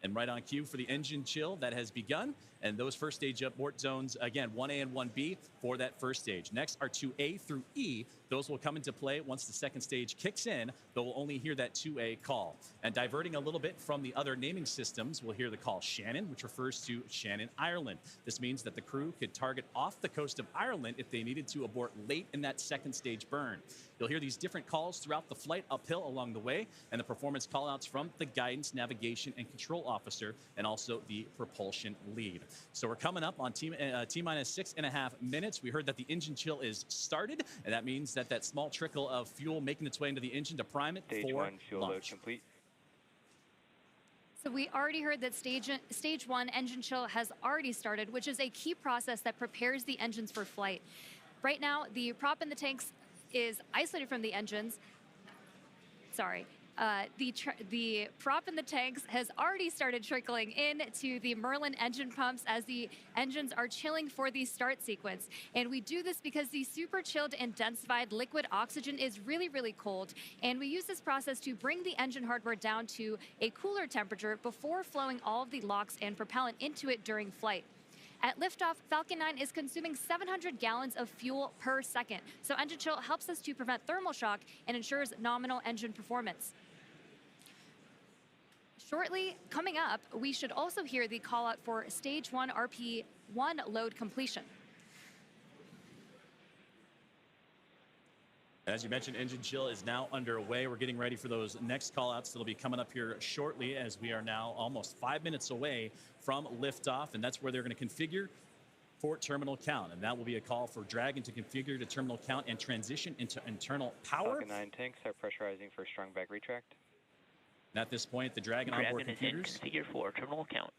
A: And right on cue for the engine chill that has begun. And those first stage abort zones, again, 1A and 1B for that first stage. Next are 2A through E. Those will come into play once the second stage kicks in, though we'll only hear that 2A call. And diverting a little bit from the other naming systems, we'll hear the call Shannon, which refers to Shannon, Ireland. This means that the crew could target off the coast of Ireland if they needed to abort late in that second stage burn. You'll hear these different calls throughout the flight uphill along the way, and the performance callouts from the guidance, navigation, and control officer, and also the propulsion lead. So we're coming up on T-minus 6.5 minutes. We heard that the engine chill is started, and that means that that small trickle of fuel making its way into the engine to prime it
J: Stage
A: for
J: 1 fuel load
A: launch.
J: complete.
B: So we already heard that stage 1 engine chill has already started, which is a key process that prepares the engines for flight. Right now, the prop in the tanks is isolated from the engines. Sorry. The prop in the tanks has already started trickling in to the Merlin engine pumps as the engines are chilling for the start sequence. And we do this because the super chilled and densified liquid oxygen is really, really cold. And we use this process to bring the engine hardware down to a cooler temperature before flowing all of the LOX and propellant into it during flight. At liftoff, Falcon 9 is consuming 700 gallons of fuel per second. So engine chill helps us to prevent thermal shock and ensures nominal engine performance. Shortly, coming up, we should also hear the call out for stage 1 RP1 load completion.
A: As you mentioned, engine chill is now underway. We're getting ready for those next call-outs that'll be coming up here shortly, as we are now almost 5 minutes away from liftoff, and that's where they're going to configure for terminal count. And that will be a call for Dragon to configure to terminal count and transition into internal power.
J: Falcon 9 tanks are pressurizing for strong back retract.
A: And at this point, the Dragon onboard computers
U: configured for terminal count.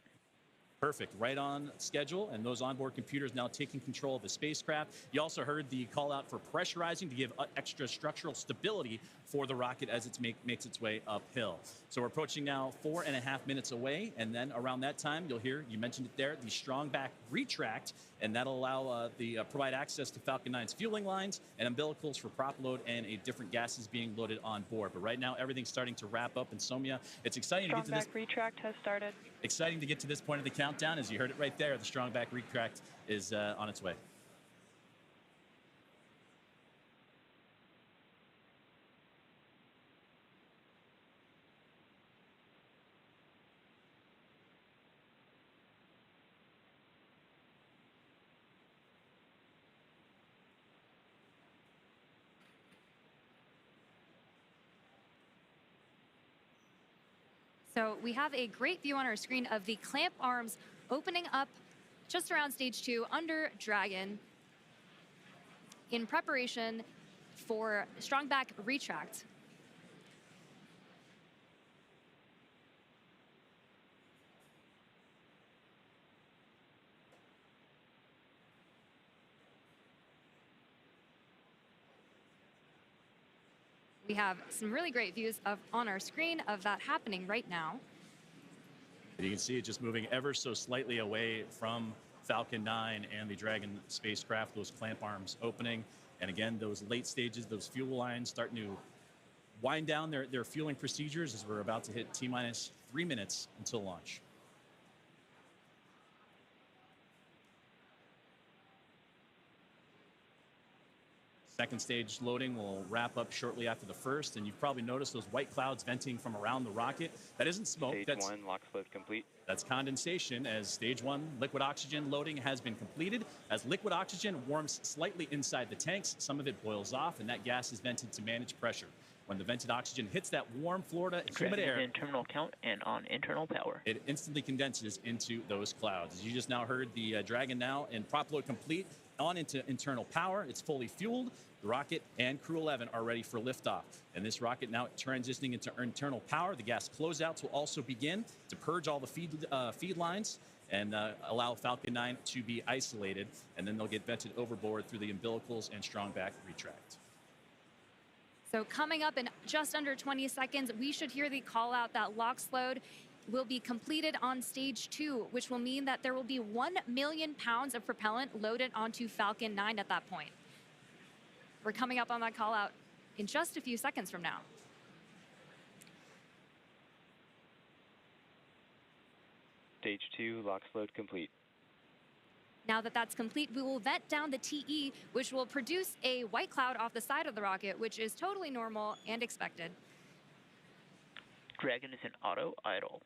A: Perfect, right on schedule, and those onboard computers now taking control of the spacecraft. You also heard the call out for pressurizing to give extra structural stability for the rocket as it makes its way uphill. So we're approaching now 4.5 minutes away, and then around that time, you'll hear, you mentioned it there, the strong back retract, and that'll allow provide access to Falcon 9's fueling lines and umbilicals for prop load and different gases being loaded on board. But right now, everything's starting to wrap up, and Somya, it's exciting to get to this.
D: Strong back retract has started.
A: Exciting to get to this point of the countdown. As you heard it right there, the strong back retract is on its way.
B: So we have a great view on our screen of the clamp arms opening up just around stage 2 under Dragon in preparation for strong back retract. We have some really great views on our screen of that happening right now.
A: And you can see it just moving ever so slightly away from Falcon 9 and the Dragon spacecraft, those clamp arms opening. And again, those late stages, those fuel lines starting to wind down their fueling procedures as we're about to hit T-minus 3 minutes until launch. Second stage loading will wrap up shortly after the first, and you've probably noticed those white clouds venting from around the rocket. That isn't smoke.
J: Stage 1 LOX load complete.
A: That's condensation, as stage 1 liquid oxygen loading has been completed. As liquid oxygen warms slightly inside the tanks, some of it boils off, and that gas is vented to manage pressure. When the vented oxygen hits that warm Florida humid air,
U: in terminal count and on internal power,
A: it instantly condenses into those clouds. As you just now heard, the Dragon now in prop load complete, on into internal power. It's fully fueled. The rocket and Crew 11 are ready for liftoff. And this rocket now transitioning into internal power. The gas closeouts will also begin to purge all the feed lines and allow Falcon 9 to be isolated. And then they'll get vented overboard through the umbilicals and strong back retract.
B: So coming up in just under 20 seconds, we should hear the call out that LOX load will be completed on stage 2, which will mean that there will be 1 million pounds of propellant loaded onto Falcon 9 at that point. We're coming up on that call out in just a few seconds from now.
J: Stage 2 LOX load complete.
B: Now that that's complete, we will vent down the TE, which will produce a white cloud off the side of the rocket, which is totally normal and expected.
U: Dragon is in auto idle.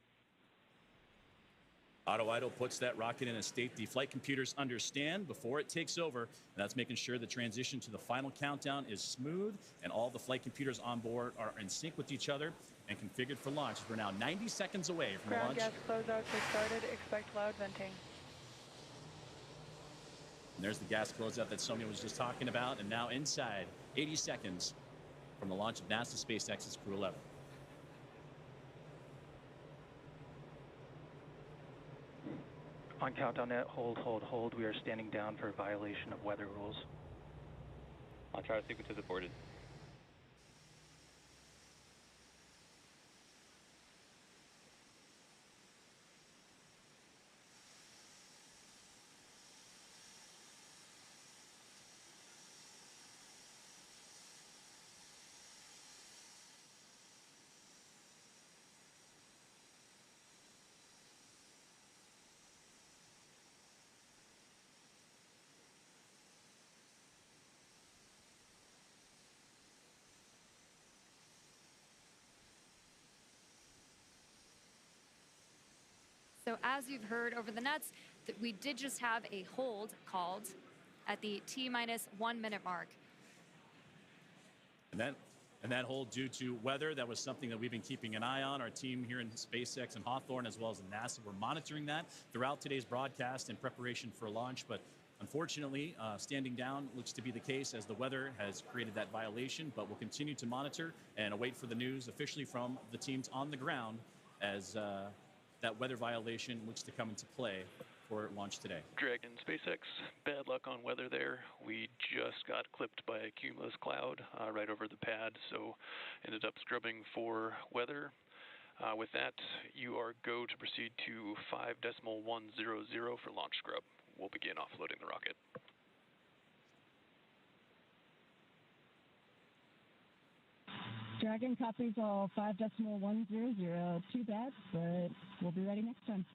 A: Auto idle puts that rocket in a state the flight computers understand before it takes over. And that's making sure the transition to the final countdown is smooth and all the flight computers on board are in sync with each other and configured for launch. We're now 90 seconds away from
D: Ground
A: launch.
D: gas closeouts have started. Expect loud venting.
A: And there's the gas closeout that Somya was just talking about. And now inside 80 seconds from the launch of NASA Space X's Crew 11.
C: On countdown, hold. We are standing down for violation of weather rules.
J: Launch auto sequence is aborted.
B: So as you've heard over the nets, we did just have a hold called at the T-minus 1 minute mark.
A: And that hold due to weather, that was something that we've been keeping an eye on. Our team here in SpaceX and Hawthorne, as well as in NASA, we're monitoring that throughout today's broadcast in preparation for launch. But unfortunately, standing down looks to be the case as the weather has created that violation. But we'll continue to monitor and await for the news officially from the teams on the ground as that weather violation looks to come into play for launch today.
G: Dragon SpaceX, bad luck on weather there. We just got clipped by a cumulus cloud right over the pad, so ended up scrubbing for weather. With that, you are go to proceed to 5.100 for launch scrub. We'll begin offloading the rocket.
H: Dragon copies all 5.100. Too bad, but we'll be ready next time.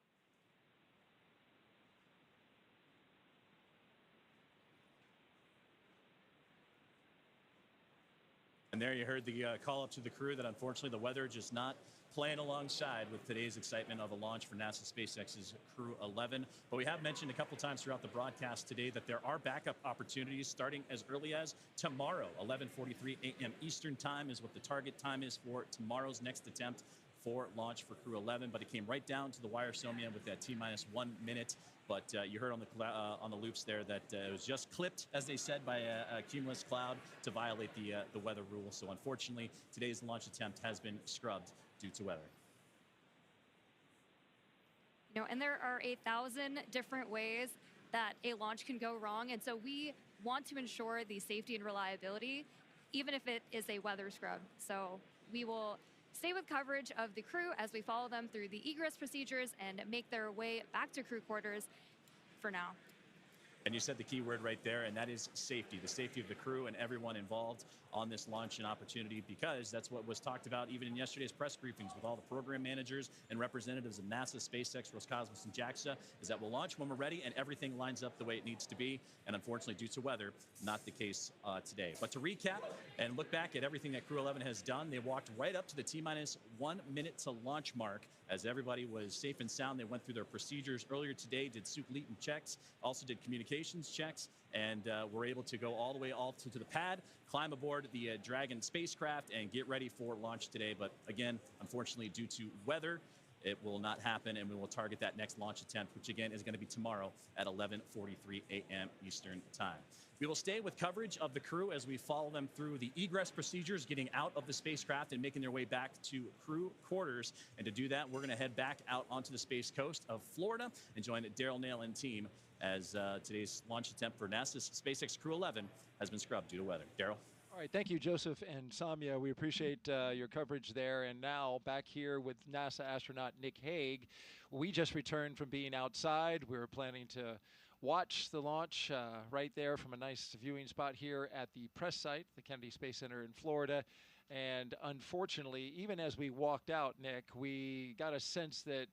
A: And there you heard the call up to the crew that unfortunately the weather just not playing alongside with today's excitement of a launch for NASA SpaceX's Crew 11. But we have mentioned a couple times throughout the broadcast today that there are backup opportunities starting as early as tomorrow. 11:43 a.m. Eastern time is what the target time is for tomorrow's next attempt for launch for Crew 11. But it came right down to the wire, Somia, with that T-minus 1 minute. But you heard on the loops there that it was just clipped, as they said, by a cumulus cloud to violate the weather rule. So unfortunately, today's launch attempt has been scrubbed due to weather.
B: You know, and there are 1,000 different ways that a launch can go wrong, and so we want to ensure the safety and reliability, even if it is a weather scrub. So we will stay with coverage of the crew as we follow them through the egress procedures and make their way back to crew quarters for now.
A: And you said the key word right there, and that is safety. The safety of the crew and everyone involved on this launch and opportunity, because that's what was talked about even in yesterday's press briefings with all the program managers and representatives of NASA, SpaceX, Roscosmos, and JAXA, is that we'll launch when we're ready and everything lines up the way it needs to be. And unfortunately, due to weather, not the case today. But to recap and look back at everything that Crew 11 has done, they walked right up to the T-minus 1 minute to launch mark as everybody was safe and sound. They went through their procedures earlier today, did Sukhleton checks, also did communications checks, and were able to go all the way to the pad, climb aboard the Dragon spacecraft, and get ready for launch today. But again, unfortunately, due to weather, it will not happen, and we will target that next launch attempt, which again is going to be tomorrow at 11:43 a.m. Eastern time. We will stay with coverage of the crew as we follow them through the egress procedures, getting out of the spacecraft and making their way back to crew quarters. And to do that, we're going to head back out onto the Space Coast of Florida and join Daryl Nail and team as today's launch attempt for NASA's SpaceX Crew 11 has been scrubbed due to weather. Daryl?
E: All right, thank you, Joseph and Samia. We appreciate your coverage there. And now back here with NASA astronaut Nick Hague. We just returned from being outside. We were planning to watch the launch right there from a nice viewing spot here at the press site, the Kennedy Space Center in Florida. And unfortunately, even as we walked out, Nick, we got a sense that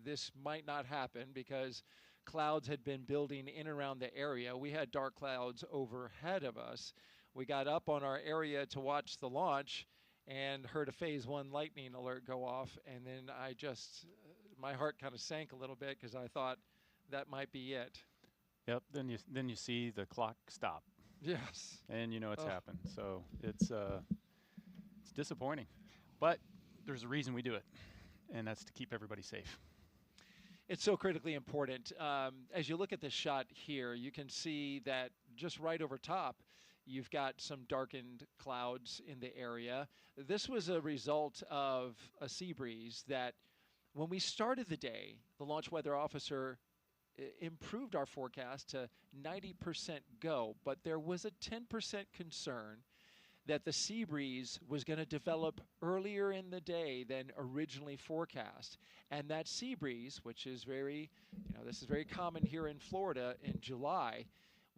E: this might not happen because clouds had been building in and around the area. We had dark clouds overhead of us. We got up on our area to watch the launch and heard a Phase 1 lightning alert go off. And then I just, my heart kind of sank a little bit because I thought that might be it.
F: Yep, then you see the clock stop.
E: Yes.
F: And you know it's happened. So it's disappointing. But there's a reason we do it, and that's to keep everybody safe.
E: It's so critically important. As you look at this shot here, you can see that just right over top, you've got some darkened clouds in the area. This was a result of a sea breeze that when we started the day, the launch weather officer improved our forecast to 90% go, but there was a 10% concern that the sea breeze was going to develop earlier in the day than originally forecast. And that sea breeze, which is very, this is very common here in Florida in July,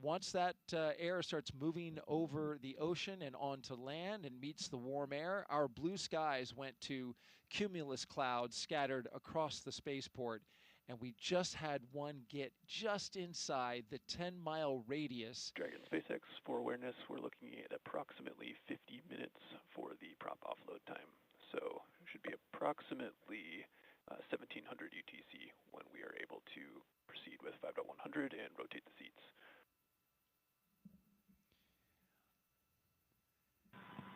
E: once that air starts moving over the ocean and onto land and meets the warm air, our blue skies went to cumulus clouds scattered across the spaceport. And we just had one get just inside the 10-mile radius.
G: Dragon SpaceX, for awareness, we're looking at approximately 50 minutes for the prop offload time. So it should be approximately 1700 UTC when 100 and rotate the seats.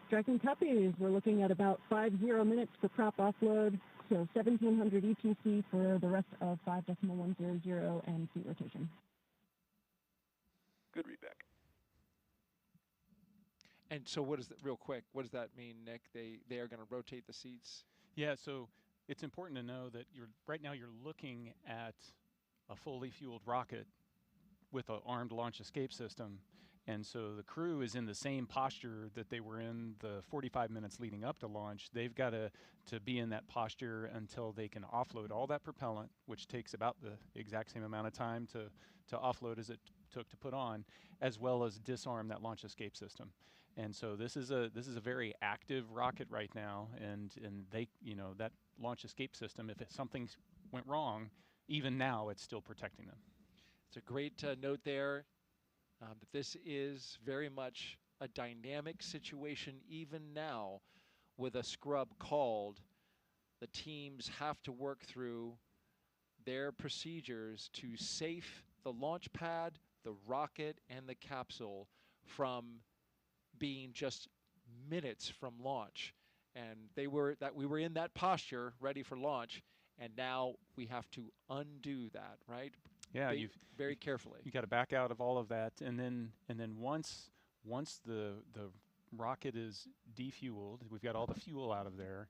H: Dragon copies, we're looking at about 50 minutes for prop offload, so 1700 ETC for the rest of 5.100 and seat rotation.
G: Good readback.
E: And so what does that, real quick, what does that mean, Nick? They are going to rotate the seats?
F: Yeah, so it's important to know that right now you're looking at a fully fueled rocket with an armed launch escape system. And so the crew is in the same posture that they were in the 45 minutes leading up to launch. They've got to be in that posture until they can offload all that propellant, which takes about the exact same amount of time to offload as it took to put on, as well as disarm that launch escape system. And so this is a very active rocket right now, and they, that launch escape system, if something went wrong, even now it's still protecting them.
E: It's a great note there. But this is very much a dynamic situation even now with a scrub called. The teams have to work through their procedures to safe the launch pad, the rocket, and the capsule from being just minutes from launch. And we were in that posture ready for launch, and now we have to undo that, right?
F: Yeah,
E: very carefully.
F: You got to back out of all of that, and then once the rocket is defueled, we've got all the fuel out of there.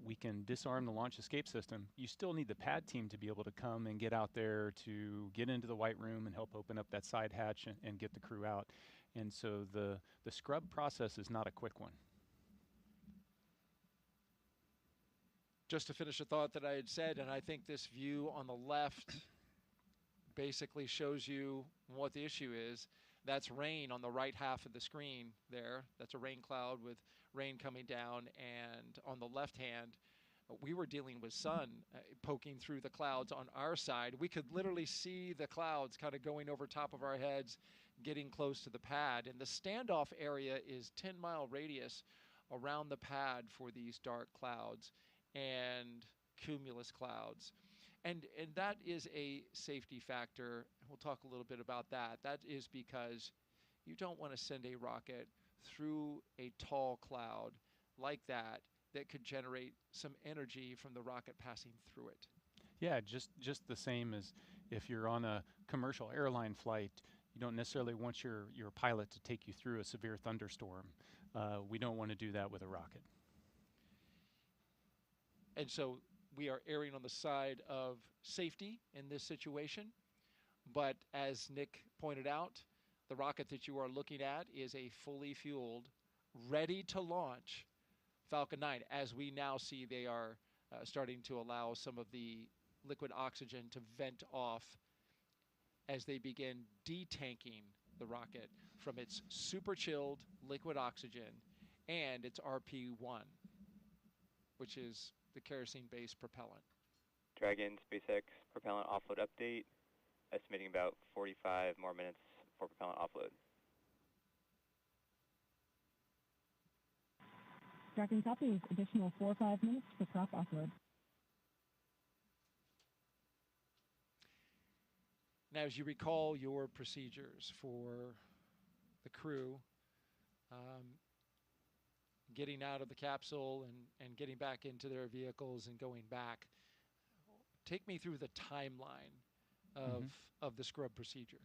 F: We can disarm the launch escape system. You still need the pad team to be able to come and get out there to get into the white room and help open up that side hatch and get the crew out. And so the scrub process is not a quick one.
E: Just to finish a thought that I had said, and I think this view on the left basically shows you what the issue is. That's rain on the right half of the screen there. That's a rain cloud with rain coming down. And on the left hand, we were dealing with sun poking through the clouds on our side. We could literally see the clouds kind of going over top of our heads, getting close to the pad. And the standoff area is 10-mile radius around the pad for these dark clouds and cumulus clouds. And that is a safety factor. We'll talk a little bit about that. That is because you don't want to send a rocket through a tall cloud like that could generate some energy from the rocket passing through it.
F: Yeah, just the same as if you're on a commercial airline flight, you don't necessarily want your pilot to take you through a severe thunderstorm. We don't want to do that with a rocket.
E: And so we are erring on the side of safety in this situation. But as Nick pointed out, the rocket that you are looking at is a fully fueled, ready to launch Falcon 9. As we now see, they are starting to allow some of the liquid oxygen to vent off as they begin detanking the rocket from its super chilled liquid oxygen and its RP1, which is the kerosene-based propellant.
J: Dragon Space X propellant offload update, estimating about 45 more minutes for propellant offload.
H: Dragon copies, additional 4 or 5 minutes for prop offload.
E: Now, as you recall your procedures for the crew, getting out of the capsule and getting back into their vehicles and going back, take me through the timeline of the scrub procedure.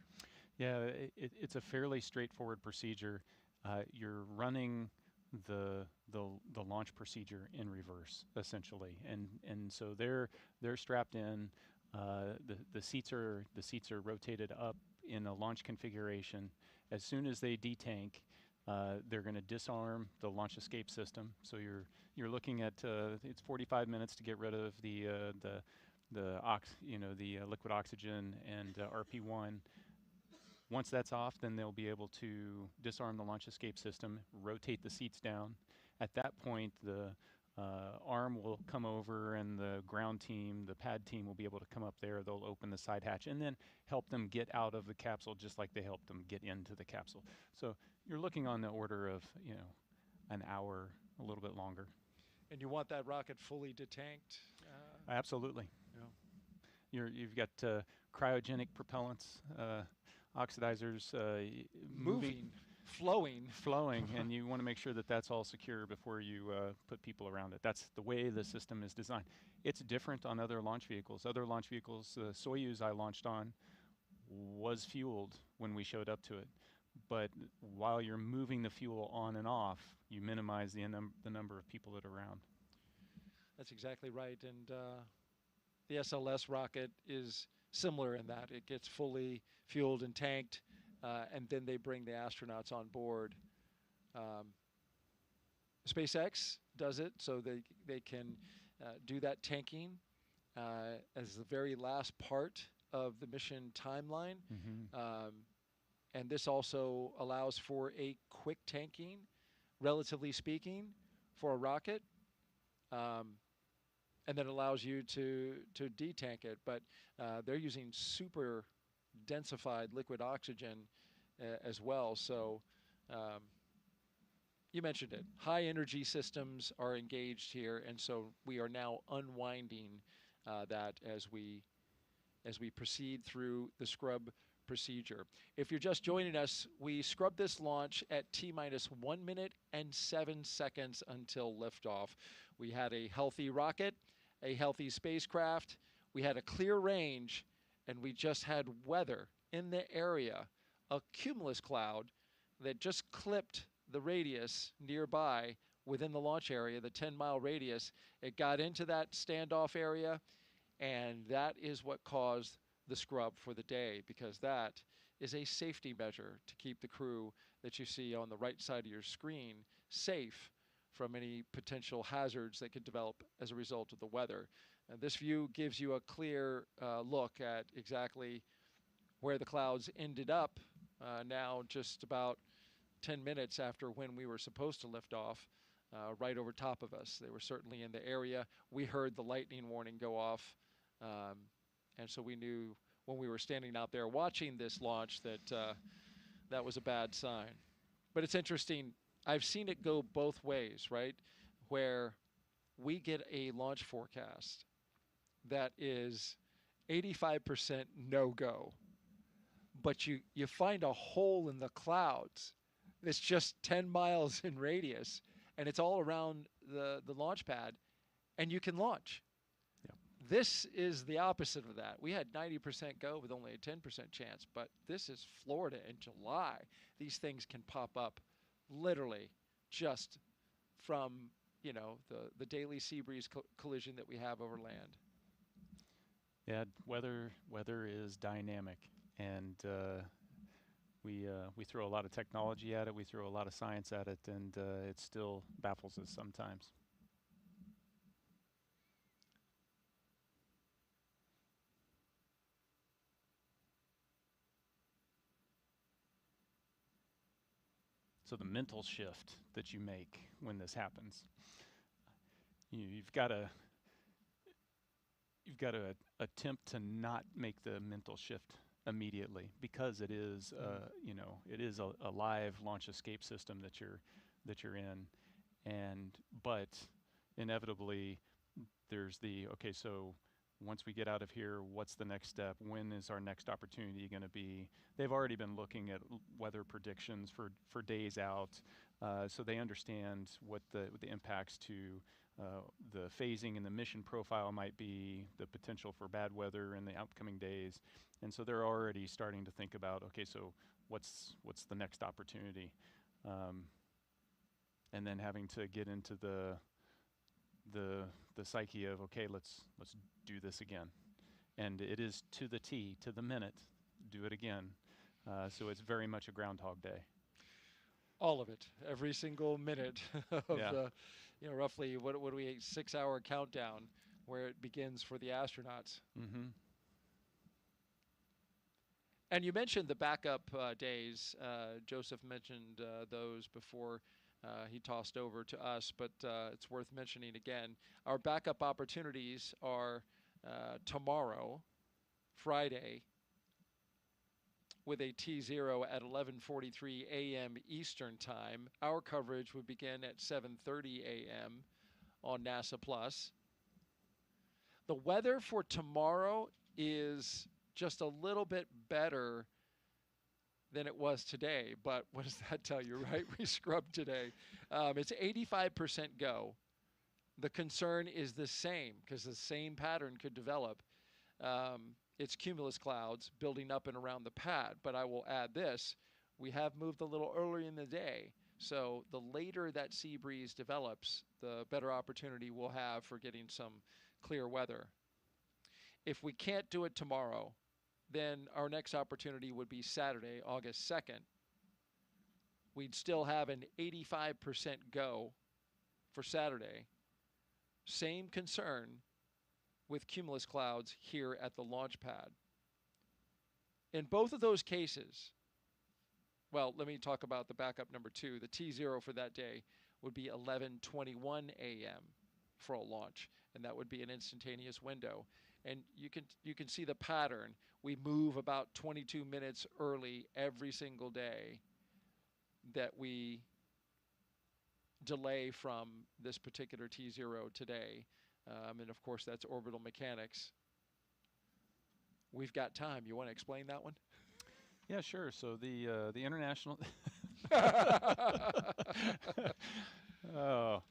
F: Yeah, it's a fairly straightforward procedure. You're running the launch procedure in reverse, essentially, and so they're strapped in. The seats are rotated up in a launch configuration. As soon as they detank, they're going to disarm the launch escape system. So you're looking at it's 45 minutes to get rid of the liquid oxygen and RP1. Once that's off, then they'll be able to disarm the launch escape system, rotate the seats down. At that point, the arm will come over and the ground team, the pad team will be able to come up there. They'll open the side hatch and then help them get out of the capsule just like they helped them get into the capsule. So you're looking on the order of, an hour, a little bit longer.
E: And you want that rocket fully detanked?
F: Absolutely.
E: Yeah.
F: You've got cryogenic propellants, oxidizers,
E: Moving, flowing.
F: flowing, and you want to make sure that that's all secure before you put people around it. That's the way the system is designed. It's different on other launch vehicles. Other launch vehicles, Soyuz I launched on, was fueled when we showed up to it. But while you're moving the fuel on and off, you minimize the number of people that are around.
E: That's exactly right. And the SLS rocket is similar in that it gets fully fueled and tanked, and then they bring the astronauts on board. SpaceX does it so they can do that tanking as the very last part of the mission timeline. And this also allows for a quick tanking, relatively speaking, for a rocket. And then allows you to detank it. But they're using super densified liquid oxygen as well. So you mentioned it. High energy systems are engaged here, and so we are now unwinding that as we proceed through the scrub procedure. If you're just joining us, we scrubbed this launch at T-minus 1 minute and 7 seconds until liftoff. We had a healthy rocket, a healthy spacecraft, we had a clear range, and we just had weather in the area, a cumulus cloud that just clipped the radius nearby within the launch area, the 10-mile radius. It got into that standoff area, and that is what caused the scrub for the day, because that is a safety measure to keep the crew that you see on the right side of your screen safe from any potential hazards that could develop as a result of the weather. And this view gives you a clear look at exactly where the clouds ended up now just about 10 minutes after when we were supposed to lift off, right over top of us. They were certainly in the area. We heard the lightning warning go off, and so we knew when we were standing out there watching this launch that that was a bad sign. But it's interesting. I've seen it go both ways, right? Where we get a launch forecast that is 85% no-go, but you find a hole in the clouds that's just 10 miles in radius, and it's all around the launch pad, and you can launch. This is the opposite of that. We had 90% go with only a 10% chance, but this is Florida in July. These things can pop up literally just from, you know, the daily sea breeze collision that we have over land.
F: Yeah, weather is dynamic, and we throw a lot of technology at it, we throw a lot of science at it, and it still baffles us sometimes. So the mental shift that you make when this happens, you've got to attempt to not make the mental shift immediately, because it is you know, it is a live launch escape system that you're in, but inevitably there's the okay, so once we get out of here, what's the next step? When is our next opportunity going to be? They've already been looking at weather predictions for days out, so they understand what the impacts to the phasing and the mission profile might be, the potential for bad weather in the upcoming days, and so they're already starting to think about, okay, so what's the next opportunity, and then having to get into the psyche of, okay, let's do this again, and it is to the T, to the minute, do it again. So it's very much a Groundhog Day.
E: All of it, every single minute of the, you know, roughly what do we 6-hour countdown where it begins for the astronauts. And you mentioned the backup days. Joseph mentioned those before he tossed over to us, but it's worth mentioning again. Our backup opportunities are tomorrow, Friday, with a T0 at 11:43 a.m. Eastern Time. Our coverage would begin at 7:30 a.m. on NASA Plus. The weather for tomorrow is just a little bit better than it was today. But what does that tell you, right? We scrubbed today. It's 85% go. The concern is the same, because the same pattern could develop. It's cumulus clouds building up and around the pad. But I will add this. We have moved a little earlier in the day. So the later that sea breeze develops, the better opportunity we'll have for getting some clear weather. If we can't do it tomorrow, then our next opportunity would be Saturday, August 2nd. We'd still have an 85% go for Saturday. Same concern with cumulus clouds here at the launch pad. In both of those cases, well, let me talk about the backup number 2. The T0 for that day would be 11:21 a.m. for a launch, and that would be an instantaneous window. And you can see the pattern. We move about 22 minutes early every single day that we delay from this particular T0 today. And of course, that's orbital mechanics. We've got time. You want to explain that one?
F: Yeah, sure. So the international. Oh,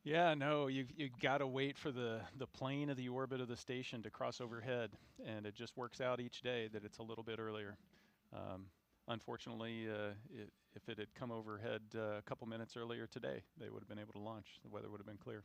F: yeah. No, you got to wait for the plane of the orbit of the station to cross overhead, and it just works out each day that it's a little bit earlier. Unfortunately, if it had come overhead a couple minutes earlier today, they would have been able to launch. The weather would have been clear.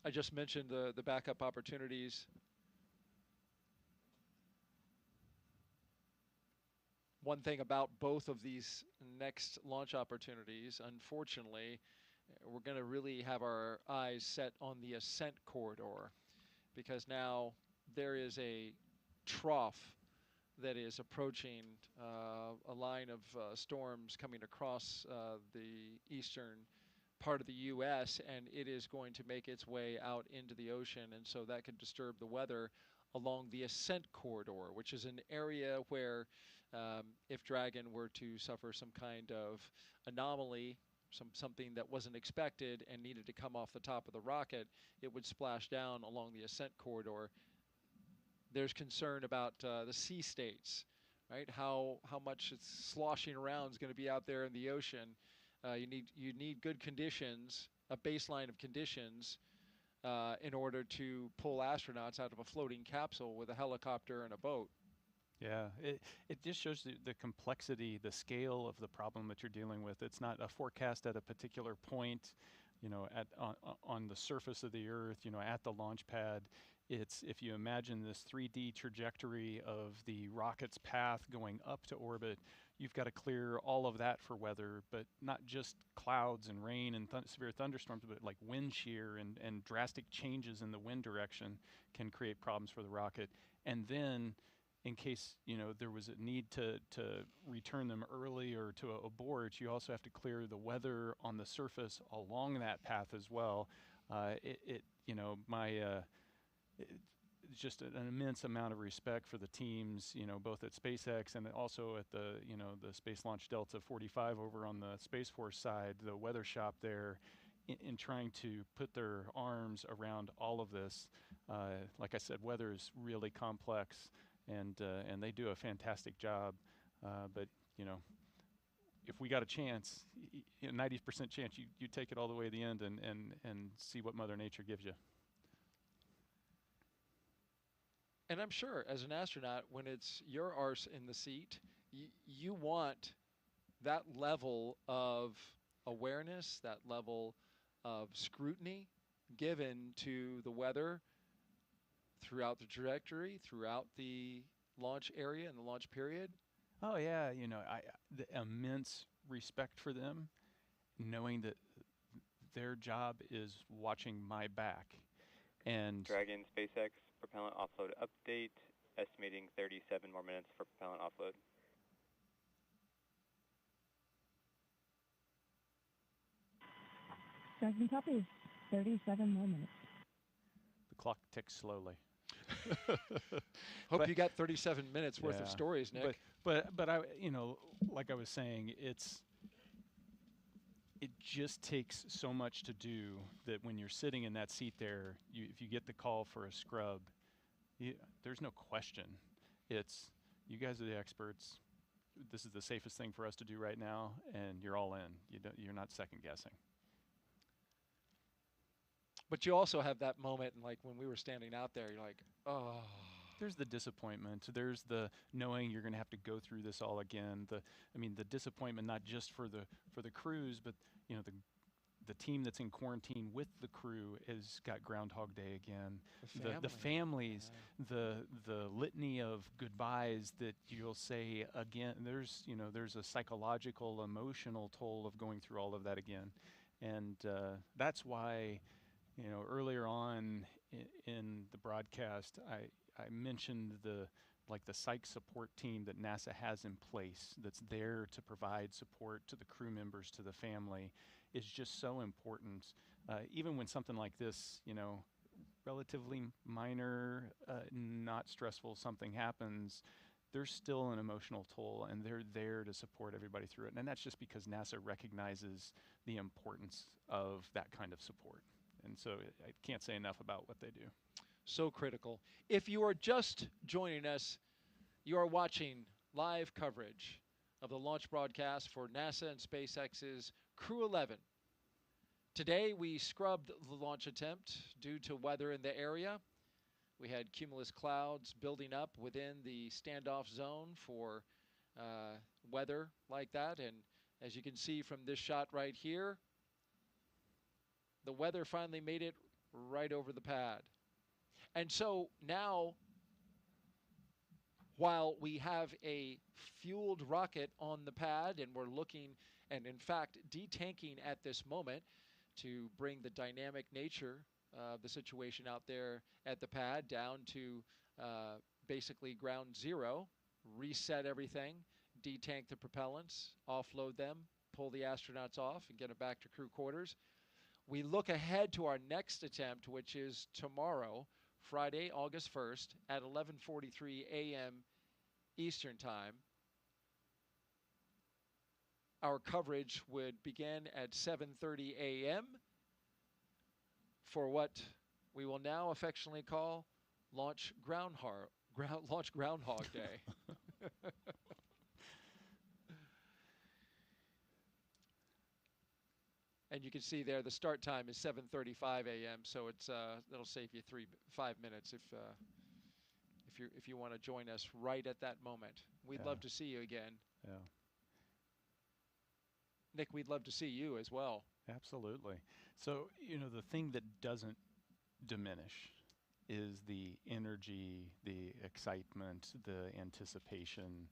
E: I just mentioned the backup opportunities. One thing about both of these next launch opportunities, unfortunately, we're going to really have our eyes set on the ascent corridor, because now there is a trough that is approaching a line of storms coming across the eastern part of the U.S., and it is going to make its way out into the ocean, and so that could disturb the weather along the ascent corridor, which is an area where if Dragon were to suffer some kind of anomaly, something that wasn't expected and needed to come off the top of the rocket, it would splash down along the ascent corridor. There's concern about the sea states, right? How much it's sloshing around is going to be out there in the ocean. You need good conditions, a baseline of conditions, in order to pull astronauts out of a floating capsule with a helicopter and a boat.
F: Yeah, it just shows the complexity, the scale of the problem that you're dealing with. It's not a forecast at a particular point, on the surface of the Earth, at the launch pad. It's, if you imagine this 3D trajectory of the rocket's path going up to orbit, you've got to clear all of that for weather, but not just clouds and rain and severe thunderstorms, but like wind shear and drastic changes in the wind direction can create problems for the rocket. And then, in case there was a need to return them early or to abort, you also have to clear the weather on the surface along that path as well. It's just an immense amount of respect for the teams, both at SpaceX and also at the Space Launch Delta 45 over on the Space Force side, the weather shop there, in trying to put their arms around all of this. Like I said, weather is really complex, and they do a fantastic job. But if we got a chance, 90% chance, you take it all the way to the end and see what Mother Nature gives you.
E: And I'm sure, as an astronaut, when it's your arse in the seat, you want that level of awareness, that level of scrutiny given to the weather throughout the trajectory, throughout the launch area and the launch period?
F: Oh yeah, the immense respect for them, knowing that their job is watching my back. And
J: Dragon Space X propellant offload update, estimating 37 more minutes for propellant offload.
H: Dragon copies. 37 more minutes.
F: the clock ticks slowly.
E: Hope you got 37 minutes worth of stories, Nick.
F: But I, like I was saying, it just takes so much to do that when you're sitting in that seat there, if you get the call for a scrub, there's no question. It's, you guys are the experts. This is the safest thing for us to do right now, and you're all in. You're not second guessing.
E: But you also have that moment, like when we were standing out there, you're like, oh.
F: There's the disappointment. There's the knowing you're going to have to go through this all again. The disappointment not just for the crews, but the team that's in quarantine with the crew has got Groundhog Day again. The families, the litany of goodbyes that you'll say again. There's a psychological, emotional toll of going through all of that again, and that's why. Earlier on in the broadcast, I mentioned the psych support team that NASA has in place that's there to provide support to the crew members, to the family, is just so important. Even when something like this, relatively minor, not stressful something happens, there's still an emotional toll, and they're there to support everybody through it. And that's just because NASA recognizes the importance of that kind of support. And so I can't say enough about what they do.
E: So critical. If you are just joining us, you are watching live coverage of the launch broadcast for NASA and SpaceX's Crew 11. Today we scrubbed the launch attempt due to weather in the area. We had cumulus clouds building up within the standoff zone for weather like that. And as you can see from this shot right here, the weather finally made it right over the pad. And so now, while we have a fueled rocket on the pad and we're looking and in fact detanking at this moment to bring the dynamic nature of the situation out there at the pad down to basically ground zero, reset everything, detank the propellants, offload them, pull the astronauts off and get them back to crew quarters. We look ahead to our next attempt, which is tomorrow, Friday, August 1st at 11:43 a.m. Eastern Time. Our coverage would begin at 7:30 a.m. for what we will now affectionately call Launch Groundhog Day. And you can see there the start time is 7:35 a.m. So it's that'll save you 5 minutes if you want to join us right at that moment. We'd love to see you again.
F: Yeah.
E: Nick, we'd love to see you as well.
F: Absolutely. So the thing that doesn't diminish is the energy, the excitement, the anticipation.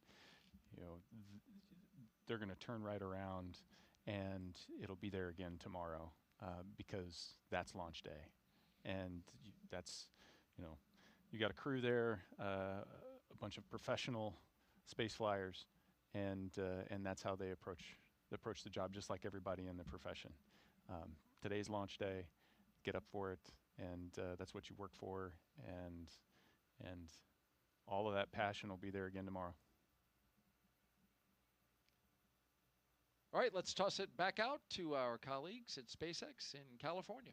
F: They're going to turn right around. And it'll be there again tomorrow because that's launch day. And that's, you got a crew there, a bunch of professional space flyers, and that's how they approach the job, just like everybody in the profession. Today's launch day, get up for it, and that's what you work for, and all of that passion will be there again tomorrow.
E: All right, let's toss it back out to our colleagues at SpaceX in California.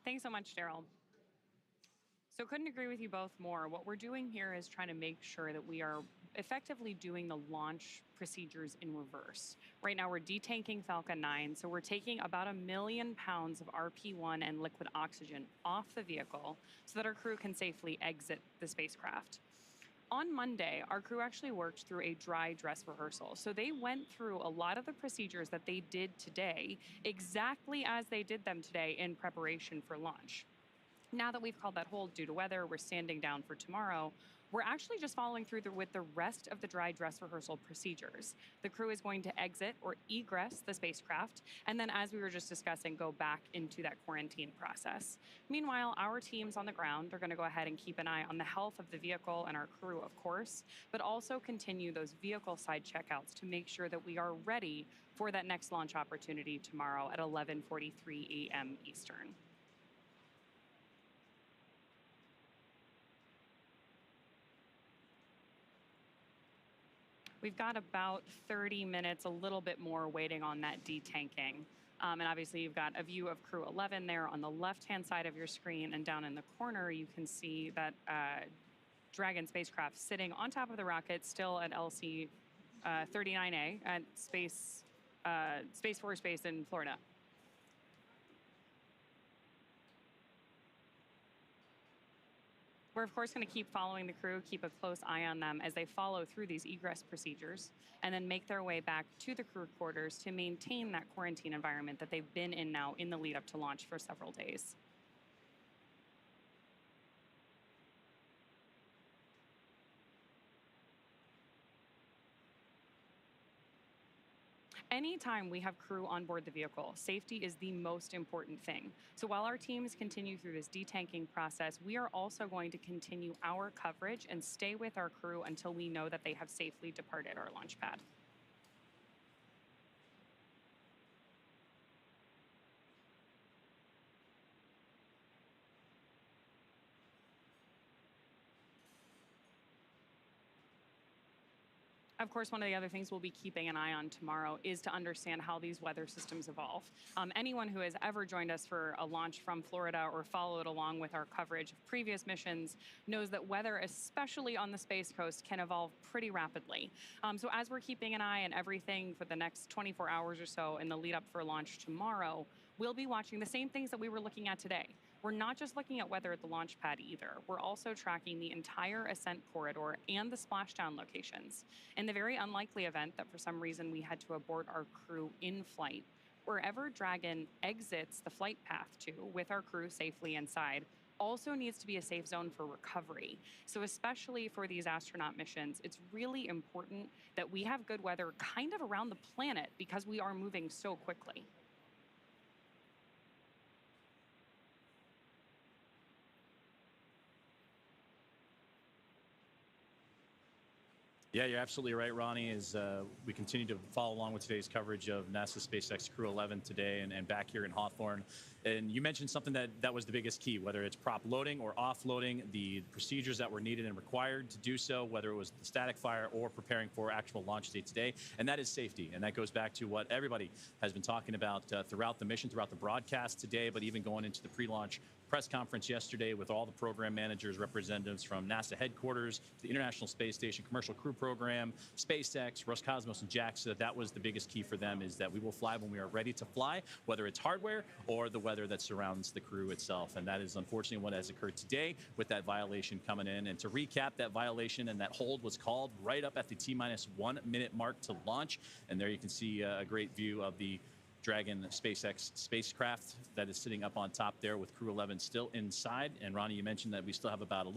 K: Thanks so much, Daryl. So couldn't agree with you both more. What we're doing here is trying to make sure that we are effectively doing the launch procedures in reverse. Right now, we're detanking Falcon 9, so we're taking about 1 million pounds of RP1 and liquid oxygen off the vehicle so that our crew can safely exit the spacecraft. On Monday, our crew actually worked through a dry dress rehearsal. So they went through a lot of the procedures that they did today exactly as they did them today in preparation for launch. Now that we've called that hold due to weather, we're standing down for tomorrow. We're actually just following through with the rest of the dry dress rehearsal procedures. The crew is going to exit or egress the spacecraft, and then, as we were just discussing, go back into that quarantine process. Meanwhile, our teams on the ground are going to go ahead and keep an eye on the health of the vehicle and our crew, of course, but also continue those vehicle side checkouts to make sure that we are ready for that next launch opportunity tomorrow at 11:43 a.m. Eastern. We've got about 30 minutes, a little bit more, waiting on that detanking. And obviously, you've got a view of Crew 11 there on the left-hand side of your screen, and down in the corner, you can see that Dragon spacecraft sitting on top of the rocket, still at LC 39A at Space Force Base in Florida. We're, of course, going to keep following the crew, keep a close eye on them as they follow through these egress procedures and then make their way back to the crew quarters to maintain that quarantine environment that they've been in now in the lead up to launch for several days. Anytime we have crew on board the vehicle, safety is the most important thing. So while our teams continue through this detanking process, we are also going to continue our coverage and stay with our crew until we know that they have safely departed our launch pad. Of course, one of the other things we'll be keeping an eye on tomorrow is to understand how these weather systems evolve. Anyone who has ever joined us for a launch from Florida or followed along with our coverage of previous missions knows that weather, especially on the Space Coast, can evolve pretty rapidly. So as we're keeping an eye on everything for the next 24 hours or so in the lead up for launch tomorrow, we'll be watching the same things that we were looking at today. We're not just looking at weather at the launch pad either. We're also tracking the entire ascent corridor and the splashdown locations. In the very unlikely event that for some reason we had to abort our crew in flight, wherever Dragon exits the flight path to with our crew safely inside also needs to be a safe zone for recovery. So especially for these astronaut missions, it's really important that we have good weather kind of around the planet because we are moving so quickly.
A: Yeah, you're absolutely right, Ronnie, as we continue to follow along with today's coverage of NASA Space X Crew 11 today and back here in Hawthorne. And you mentioned something that was the biggest key, whether it's prop loading or offloading, the procedures that were needed and required to do so, whether it was the static fire or preparing for actual launch date today. And that is safety. And that goes back to what everybody has been talking about throughout the mission, throughout the broadcast today, but even going into the pre-launch press conference yesterday with all the program managers, representatives from NASA headquarters, the International Space Station Commercial Crew Program, SpaceX, Roscosmos, and JAXA. That was the biggest key for them, is that we will fly when we are ready to fly, whether it's hardware or the weather that surrounds the crew itself. And that is unfortunately what has occurred today with that violation coming in. And to recap, that violation and that hold was called right up at the T-1 minute mark to launch. And there you can see a great view of the Dragon Space X spacecraft that is sitting up on top there with Crew 11 still inside. And Ronnie, you mentioned that we still have about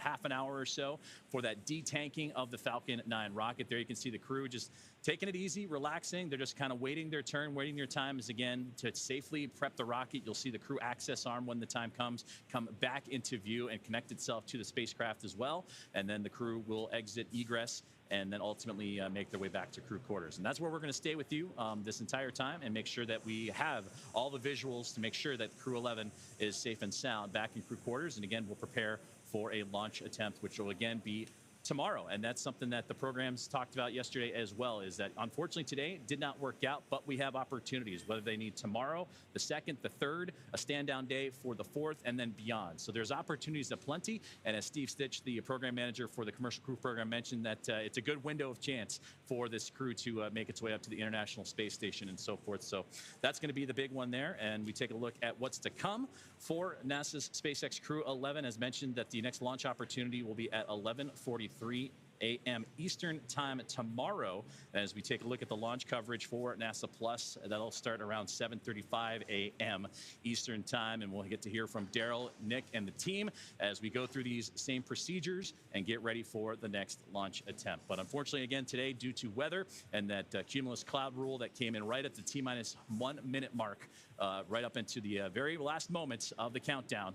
A: half an hour or so for that detanking of the Falcon 9 rocket. There you can see the crew just taking it easy, relaxing. They're just kind of waiting their turn, waiting their time is again to safely prep the rocket. You'll see the crew access arm when the time comes come back into view and connect itself to the spacecraft as well. And then the crew will exit egress and then ultimately make their way back to crew quarters. And that's where we're going to stay with you this entire time and make sure that we have all the visuals to make sure that Crew 11 is safe and sound back in crew quarters. And again, we'll prepare for a launch attempt, which will again be tomorrow. And that's something that the programs talked about yesterday as well, is that unfortunately today did not work out, but we have opportunities, whether they need tomorrow, the 2nd, the 3rd, a stand down day for the 4th, and then beyond. So there's opportunities aplenty. And as Steve Stitch, the program manager for the commercial crew program, mentioned, that it's a good window of chance for this crew to make its way up to the International Space Station and so forth. So that's going to be the big one there. And we take a look at what's to come for NASA's SpaceX Crew 11. As mentioned, that the next launch opportunity will be at 11:43 a.m. Eastern time tomorrow. As we take a look at the launch coverage for NASA Plus, that'll start around 7:35 a.m. Eastern time, and we'll get to hear from Daryl, Nick, and the team as we go through these same procedures and get ready for the next launch attempt. But unfortunately, again, today, due to weather and that cumulus cloud rule that came in right at the T-minus 1 minute mark, right up into the very last moments of the countdown,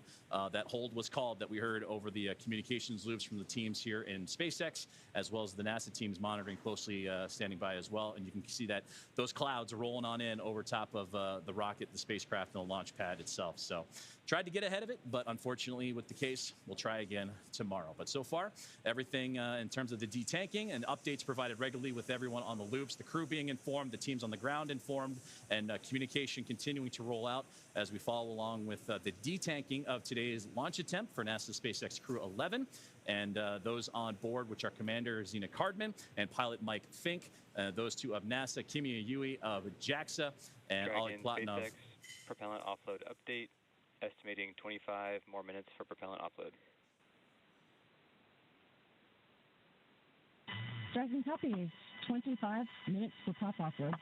A: that hold was called that we heard over the communications loops from the teams here in SpaceX, as well as the NASA teams monitoring closely, standing by as well. And you can see that those clouds are rolling on in over top of the rocket, the spacecraft, and the launch pad itself. So tried to get ahead of it, but unfortunately with the case, we'll try again tomorrow. But so far, everything in terms of the detanking and updates provided regularly with everyone on the loops, the crew being informed, the teams on the ground informed, and communication continuing to roll out as we follow along with the detanking of today's launch attempt for NASA SpaceX Crew 11. And those on board, which are Commander Zena Cardman and Pilot Mike Fink, those two of NASA, Kimia Yui of JAXA, and Oleg Platonov.
J: SpaceX propellant offload update, estimating 25 more minutes for propellant offload.
H: Dragon copy. 25 minutes for prop offload.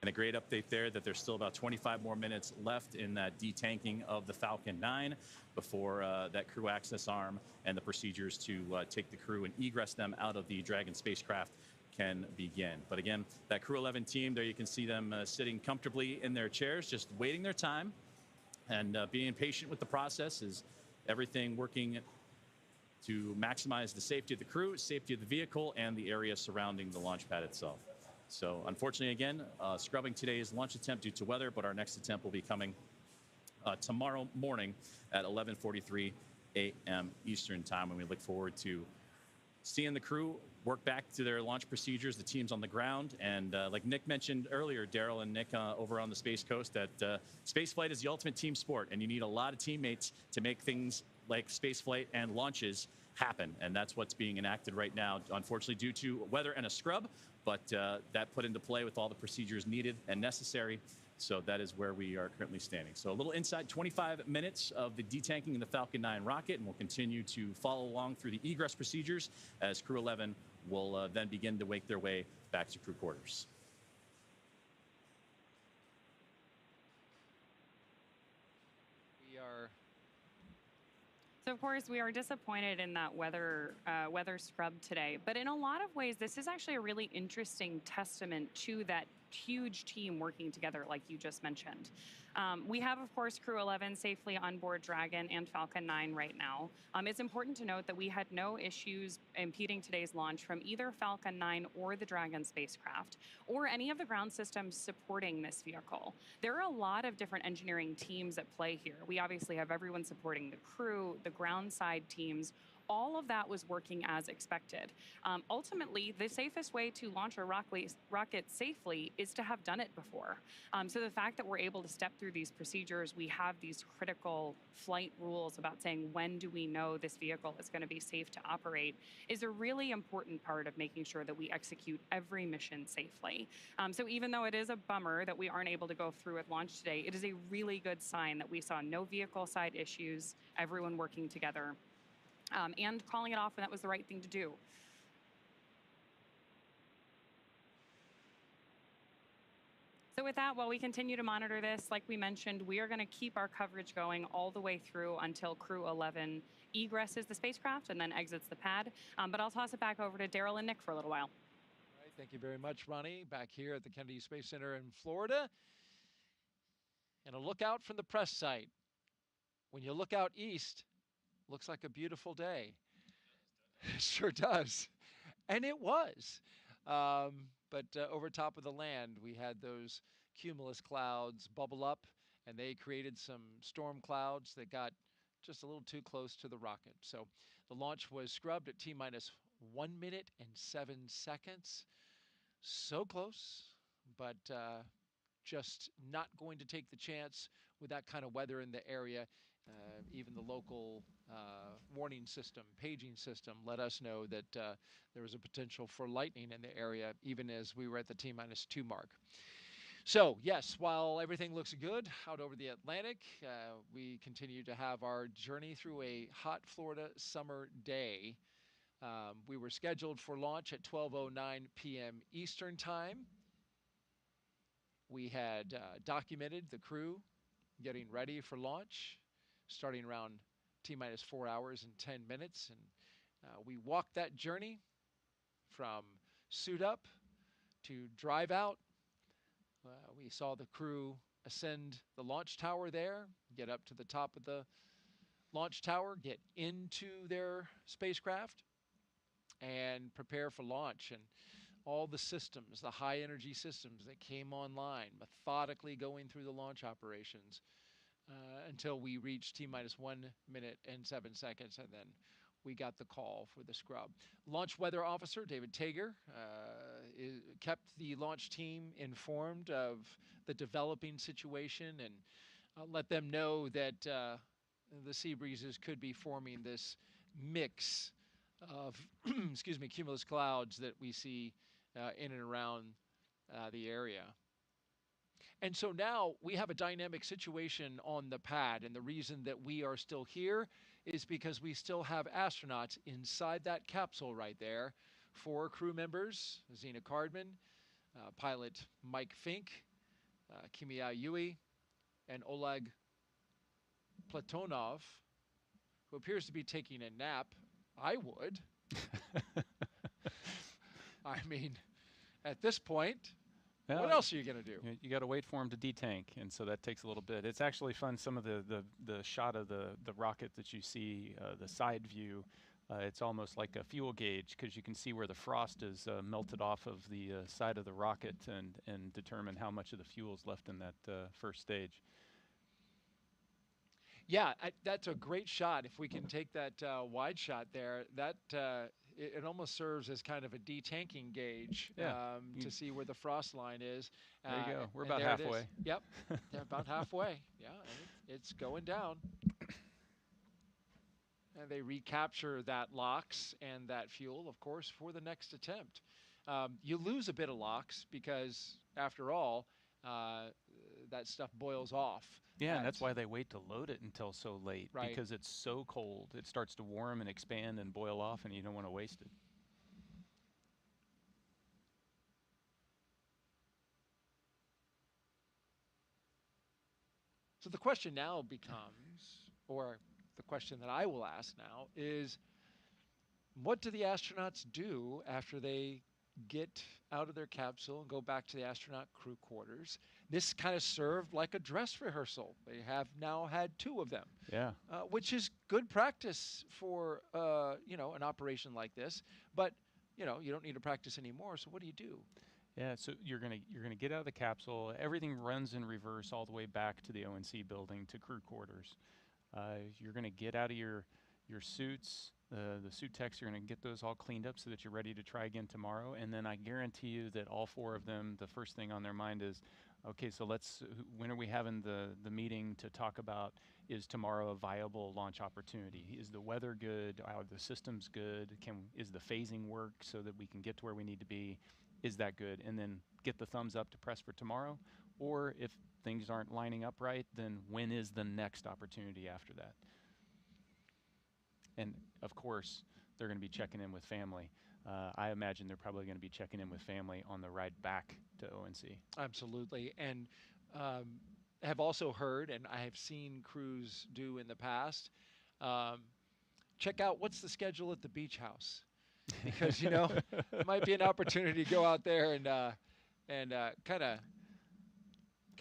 A: And a great update there that there's still about 25 more minutes left in that detanking of the Falcon 9 before that crew access arm and the procedures to take the crew and egress them out of the Dragon spacecraft can begin. But again, that Crew 11 team, there you can see them sitting comfortably in their chairs, just waiting their time and being patient with the process, is everything working to maximize the safety of the crew, safety of the vehicle, and the area surrounding the launch pad itself. So unfortunately, again, scrubbing today's launch attempt due to weather, but our next attempt will be coming tomorrow morning at 11:43 a.m. Eastern time, when we look forward to seeing the crew work back to their launch procedures, the teams on the ground. And like Nick mentioned earlier, Daryl and Nick over on the Space Coast, that spaceflight is the ultimate team sport, and you need a lot of teammates to make things like spaceflight and launches happen. And that's what's being enacted right now, unfortunately, due to weather and a scrub, but that put into play with all the procedures needed and necessary. So that is where we are currently standing. So a little inside 25 minutes of the detanking in the Falcon 9 rocket, and we'll continue to follow along through the egress procedures as Crew 11 will then begin to make their way back to crew quarters.
E: We are.
K: So of course we are disappointed in that weather scrub today, but in a lot of ways this is actually a really interesting testament to that huge team working together, like you just mentioned. We have, of course, Crew 11 safely on board Dragon and Falcon 9 right now. It's important to note that we had no issues impeding today's launch from either Falcon 9 or the Dragon spacecraft, or any of the ground systems supporting this vehicle. There are a lot of different engineering teams at play here. We obviously have everyone supporting the crew, the ground side teams. All of that was working as expected. Ultimately, the safest way to launch a rocket safely is to have done it before. So the fact that we're able to step through these procedures, we have these critical flight rules about saying when do we know this vehicle is going to be safe to operate, is a really important part of making sure that we execute every mission safely. So even though it is a bummer that we aren't able to go through with launch today, it is a really good sign that we saw no vehicle side issues, everyone working together. And calling it off when that was the right thing to do. So with that, while we continue to monitor this, like we mentioned, we are going to keep our coverage going all the way through until Crew 11 egresses the spacecraft and then exits the pad. But I'll toss it back over to Daryl and Nick for a little while.
E: All right, thank you very much, Ronnie. Back here at the Kennedy Space Center in Florida. And a look out from the press site. When you look out east, looks like a beautiful day. It sure does. And it was. But over top of the land, we had those cumulus clouds bubble up, and they created some storm clouds that got just a little too close to the rocket. So the launch was scrubbed at T-minus 1 minute and 7 seconds. So close, but just not going to take the chance with that kind of weather in the area. Even the local warning system, paging system, let us know that there was a potential for lightning in the area, even as we were at the T-minus 2 mark. So, yes, while everything looks good out over the Atlantic, we continue to have our journey through a hot Florida summer day. We were scheduled for launch at 12:09 p.m. Eastern Time. We had documented the crew getting ready for launch, starting around T-minus 4 hours and 10 minutes. And we walked that journey from suit up to drive out. We saw the crew ascend the launch tower there, get up to the top of the launch tower, get into their spacecraft, and prepare for launch. And all the systems, the high energy systems that came online, methodically going through the launch operations until we reached T-minus 1 minute and 7 seconds, and then we got the call for the scrub. Launch weather officer David Tager kept the launch team informed of the developing situation and let them know that the sea breezes could be forming this mix of excuse me, cumulus clouds that we see in and around the area. And so now we have a dynamic situation on the pad, and the reason that we are still here is because we still have astronauts inside that capsule right there. 4 crew members, Zena Cardman, pilot Mike Fink, Kimia Yui, and Oleg Platonov, who appears to be taking a nap. I would. I mean, at this point, what else are you going to do?
F: You got to wait for them to detank, and so that takes a little bit. It's actually fun. Some of the shot of the rocket that you see, the side view, it's almost like a fuel gauge because you can see where the frost is melted off of the side of the rocket and determine how much of the fuel is left in that first stage.
E: Yeah, that's a great shot. If we can take that wide shot there, that it almost serves as kind of a detanking gauge to see where the frost line is.
F: There you go. We're about halfway.
E: Yep, they're about halfway. Yeah, and it's going down. And they recapture that LOX and that fuel, of course, for the next attempt. You lose a bit of LOX because, after all, that stuff boils off.
F: Yeah, and that's why they wait to load it until so late,
E: right,
F: because it's so cold. It starts to warm and expand and boil off, and you don't want to waste it.
E: So the question now becomes, or the question that I will ask now is, what do the astronauts do after they get out of their capsule and go back to the astronaut crew quarters? This kind of served like a dress rehearsal. They have now had 2 of them, which is good practice for an operation like this. But you don't need to practice anymore. So what do you do?
F: Yeah, so you're gonna get out of the capsule. Everything runs in reverse all the way back to the ONC building to crew quarters. You're gonna get out of your suits. The suit techs are going to get those all cleaned up so that you're ready to try again tomorrow. And then I guarantee you that all 4 of them, the first thing on their mind is, okay, so when are we having the meeting to talk about, is tomorrow a viable launch opportunity? Is the weather good? Are the systems good? Is the phasing work so that we can get to where we need to be? Is that good? And then get the thumbs up to press for tomorrow. Or if things aren't lining up right, then when is the next opportunity after that? And of course, they're going to be checking in with family. I imagine they're probably going to be checking in with family on the ride back to ONC.
E: Absolutely. And have also heard, and I have seen crews do in the past, check out what's the schedule at the beach house. Because, it might be an opportunity to go out there and kind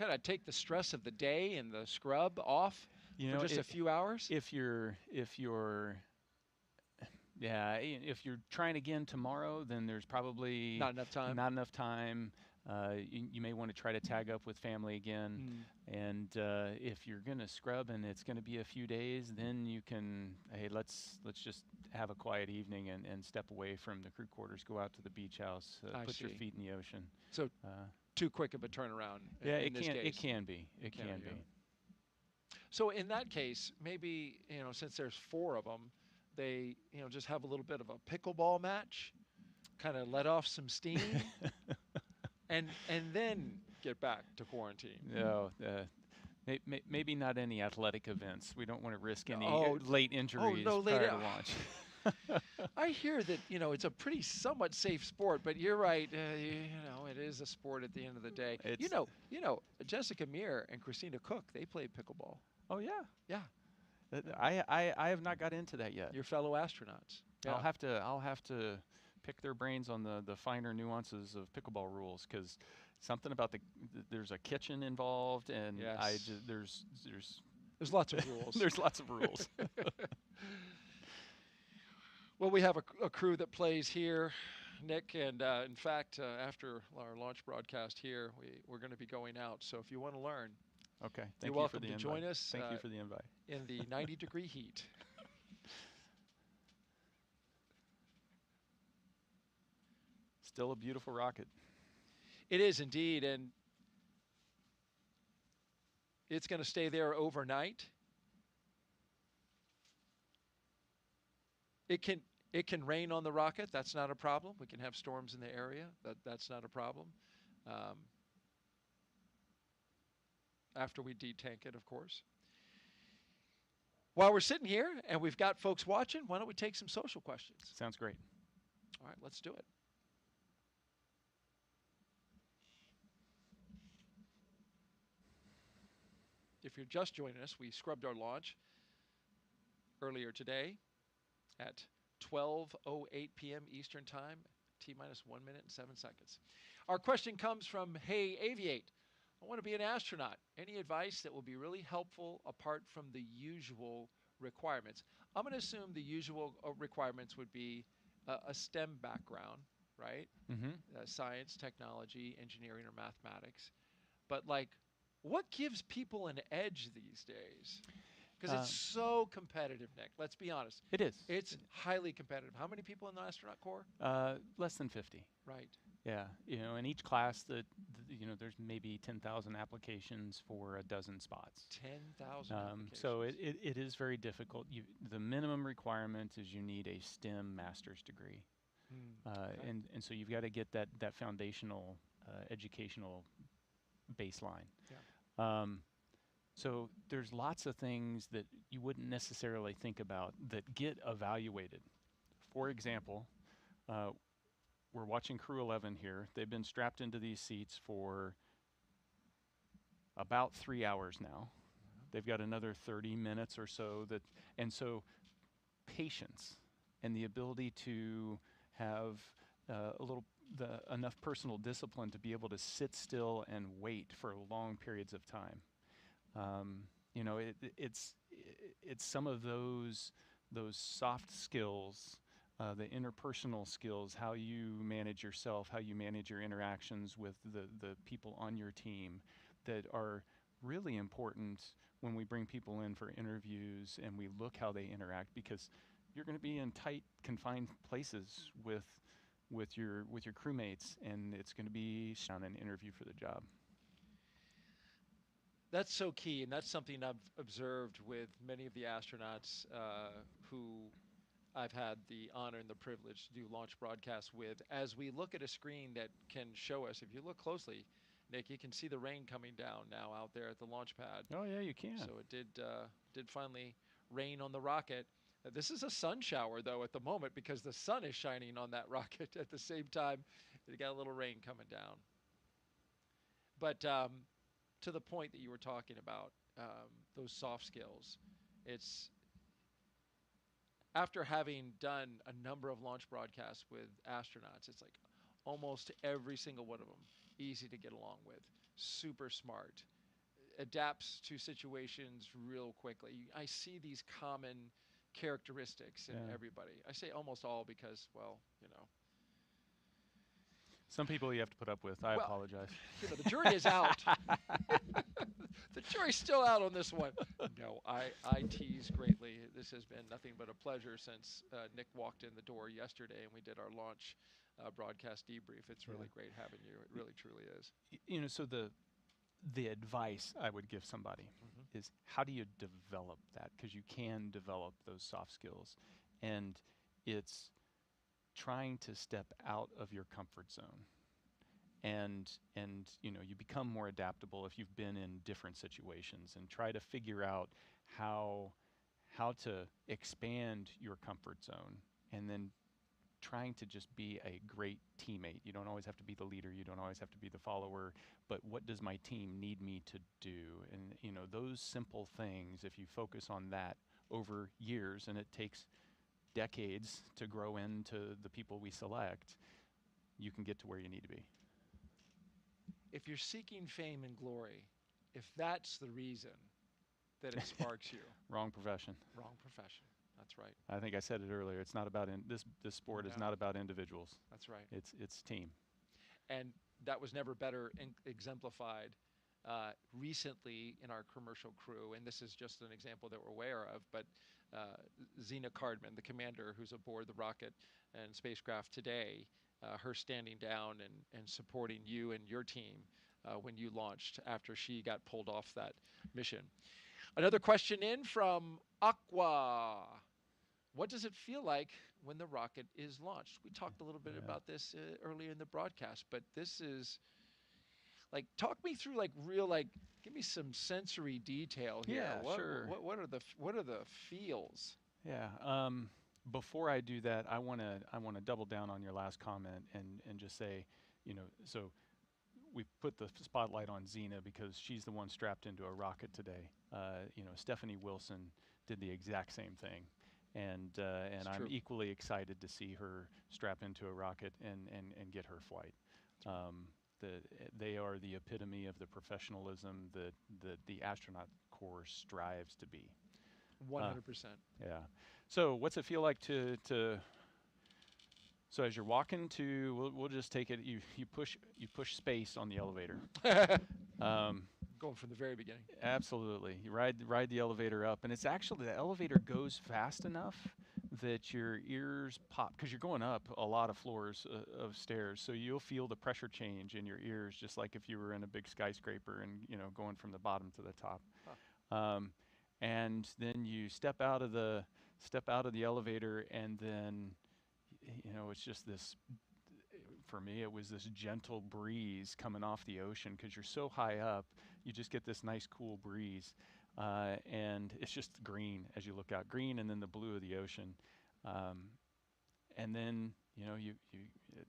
E: of take the stress of the day and the scrub off. For just a few hours?
F: If you're trying again tomorrow, then there's probably
E: not enough time.
F: you may want to try to tag up with family again. And if you're going to scrub and it's going to be a few days, then you can, hey, let's just have a quiet evening and step away from the crew quarters, go out to the beach house, put your feet in the ocean.
E: So too quick of a turnaround.
F: Yeah,
E: in this case.
F: It can be. It can be.
E: So in that case, maybe, since there's 4 of them, they, just have a little bit of a pickleball match, kind of let off some steam, and then get back to quarantine.
F: No, maybe not any athletic events. We don't want to risk any late injuries
E: later.
F: prior to launch.
E: I hear that, it's a pretty somewhat safe sport, but you're right. It is a sport at the end of the day. Jessica Meir and Christina Cook, they play pickleball.
F: Oh, yeah.
E: Yeah.
F: I have not got into that yet.
E: Your fellow astronauts.
F: Yeah. I'll have to pick their brains on the finer nuances of pickleball rules, because something about there's a kitchen involved, and there's
E: lots of rules.
F: There's lots of rules.
E: Well, we have a crew that plays here, Nick, and in fact, after our launch broadcast here, we're going to be going out. So if you want to learn,
F: you're
E: welcome to join us.
F: Thank you for the invite.
E: In the 90-degree heat.
F: Still a beautiful rocket.
E: It is indeed, and it's going to stay there overnight. It can rain on the rocket. That's not a problem. We can have storms in the area. That's not a problem. After we detank it, of course. While we're sitting here and we've got folks watching, why don't we take some social questions?
F: Sounds great.
E: All right, let's do it. If you're just joining us, we scrubbed our launch earlier today at 12:08 p.m. Eastern Time, T-minus 1 minute and 7 seconds. Our question comes from Hey Aviate. I want to be an astronaut. Any advice that will be really helpful apart from the usual requirements? I'm going to assume the usual requirements would be a STEM background, right? Science, technology, engineering, or mathematics. But what gives people an edge these days? Because it's so competitive, Nick. Let's be honest.
F: It is.
E: It's highly competitive. How many people in the astronaut corps?
F: Less than 50.
E: Right.
F: Yeah. In each class, there's maybe 10,000 applications for a dozen spots.
E: 10,000 applications.
F: So it is very difficult. The minimum requirement is you need a STEM master's degree. And so you've got to get that foundational educational baseline.
E: Yeah.
F: So there's lots of things that you wouldn't necessarily think about that get evaluated. For example, we're watching Crew 11 here. They've been strapped into these seats for about 3 hours now. They've got another 30 minutes or so. And so patience and the ability to have enough personal discipline to be able to sit still and wait for long periods of time. It's some of those soft skills, the interpersonal skills, how you manage yourself, how you manage your interactions with the people on your team, that are really important when we bring people in for interviews and we look how they interact, because you're going to be in tight, confined places with your crewmates, and it's going to be on an interview for the job.
E: That's so key, and that's something I've observed with many of the astronauts who I've had the honor and the privilege to do launch broadcasts with. As we look at a screen that can show us, if you look closely, Nick, you can see the rain coming down now out there at the launch pad.
F: Oh yeah, you can.
E: So it did finally rain on the rocket. This is a sun shower though at the moment, because the sun is shining on that rocket at the same time. It got a little rain coming down. But to the point that you were talking about, those soft skills, it's after having done a number of launch broadcasts with astronauts, it's like almost every single one of them easy to get along with, super smart, adapts to situations real quickly. I see these common characteristics in everybody. I say almost all because, well,
F: Some people you have to put up with. I apologize.
E: You know, the jury is out. The jury's still out on this one. No, I tease greatly. This has been nothing but a pleasure since Nick walked in the door yesterday and we did our launch broadcast debrief. It's really great having you. It really, truly is.
F: You know, so the advice I would give somebody is how do you develop that? Because you can develop those soft skills. And it's trying to step out of your comfort zone. And you know, you become more adaptable if you've been in different situations, and try to figure out how to expand your comfort zone, and then trying to just be a great teammate. You don't always have to be the leader, you don't always have to be the follower, but what does my team need me to do? And you know, those simple things, if you focus on that over years, and it takes decades to grow into the people we select, you can get to where you need to be.
E: If you're seeking fame and glory, if that's the reason that it sparks you.
F: Wrong profession.
E: Wrong profession. That's right.
F: I think I said it earlier. It's not about this sport is not about individuals.
E: That's right.
F: It's team.
E: And that was never better exemplified recently in our commercial crew. And this is just an example that we're aware of. But Zena Cardman, the commander who's aboard the rocket and spacecraft today, her standing down and supporting you and your team when you launched after she got pulled off that mission. Another question in from Aqua. What does it feel like when the rocket is launched? We talked a little bit about this earlier in the broadcast, but this is like, talk me through give me some sensory detail here.
F: Yeah, sure.
E: What are the feels?
F: Yeah. Before I do that, I want to double down on your last comment and just say, you know, so we put the spotlight on Zena because she's the one strapped into a rocket today. You know, Stephanie Wilson did the exact same thing, and I'm equally excited to see her strap into a rocket and get her flight. They are the epitome of the professionalism that the astronaut corps strives to be.
E: 100%.
F: Yeah. So what's it feel like to so as you're walking to, we'll just take it, you push space on the elevator.
E: Going from the very beginning.
F: Absolutely. You ride the elevator up, and it's actually, the elevator goes fast enough that your ears pop, because you're going up a lot of floors of stairs, so you'll feel the pressure change in your ears, just like if you were in a big skyscraper and, you know, going from the bottom to the top. Huh. And then you step out of the elevator, and then, you know, it's just this, for me, it was this gentle breeze coming off the ocean, because you're so high up, you just get this nice cool breeze. And it's just green as you look out, green, and then the blue of the ocean. And then, you know,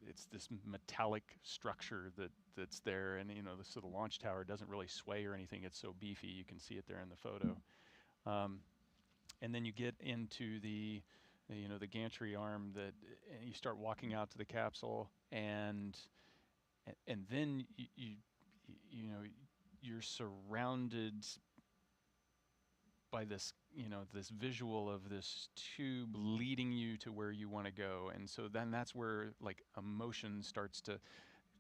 F: it's this metallic structure that's there, and, you know, so the launch tower doesn't really sway or anything. It's so beefy, you can see it there in the photo. And then you get into the gantry arm and you start walking out to the capsule, and then you know, you're surrounded by this, you know, this visual of this tube leading you to where you want to go. And so then that's where, like, emotion starts to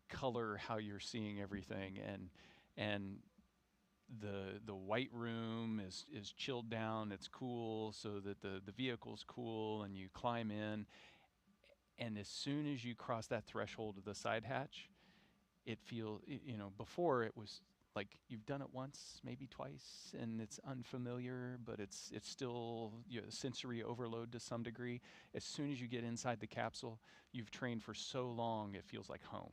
F: color how you're seeing everything, and the white room is chilled down, it's cool, so that the vehicle's cool, and you climb in, and as soon as you cross that threshold of the side hatch, it feels, you know, before it was like you've done it once, maybe twice, and it's unfamiliar, but it's still, you know, sensory overload to some degree. As soon as you get inside the capsule, you've trained for so long, it feels like home.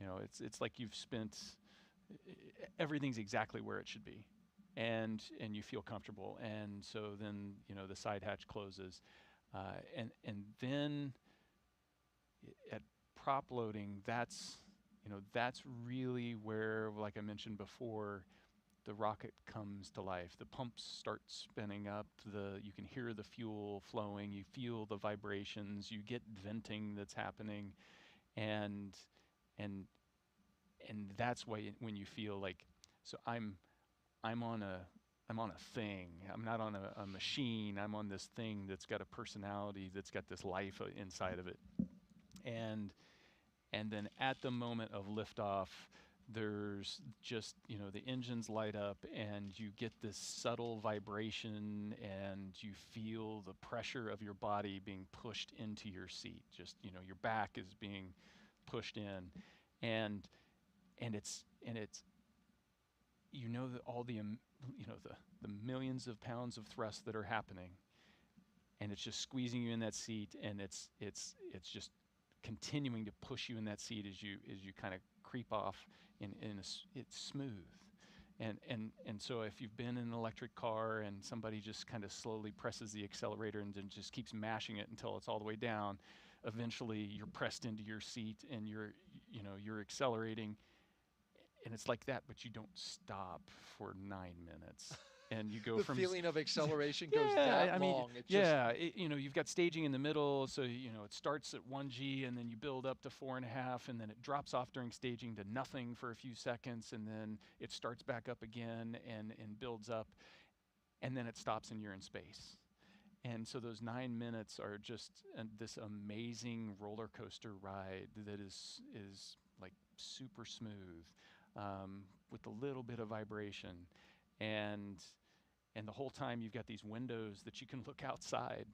F: You know, it's like you've spent, everything's exactly where it should be, and you feel comfortable. And so then, you know, the side hatch closes, and then at prop loading, that's really where, like I mentioned before, the rocket comes to life. The pumps start spinning up, you can hear the fuel flowing, you feel the vibrations, you get venting that's happening, and that's why when you feel like, so I'm on a thing. I'm not on a machine. I'm on this thing that's got a personality, that's got this life inside of it. And And then at the moment of liftoff, there's just, the engines light up and you get this subtle vibration and you feel the pressure of your body being pushed into your seat. Just, your back is being pushed in. And it's that all the the millions of pounds of thrust that are happening, and it's just squeezing you in that seat, and it's just continuing to push you in that seat as you kind of creep off it's smooth. And so if you've been in an electric car and somebody just kind of slowly presses the accelerator and then just keeps mashing it until it's all the way down, eventually you're pressed into your seat and you're accelerating, and it's like that, but you don't stop for 9 minutes. And you go
E: the
F: from
E: feeling of acceleration goes that long.
F: You've got staging in the middle, so it starts at 1G, and then you build up to 4.5, and then it drops off during staging to nothing for a few seconds, and then it starts back up again and builds up, and then it stops and you're in space. And so those 9 minutes are just this amazing roller coaster ride that is like super smooth, with a little bit of vibration. And the whole time you've got these windows that you can look outside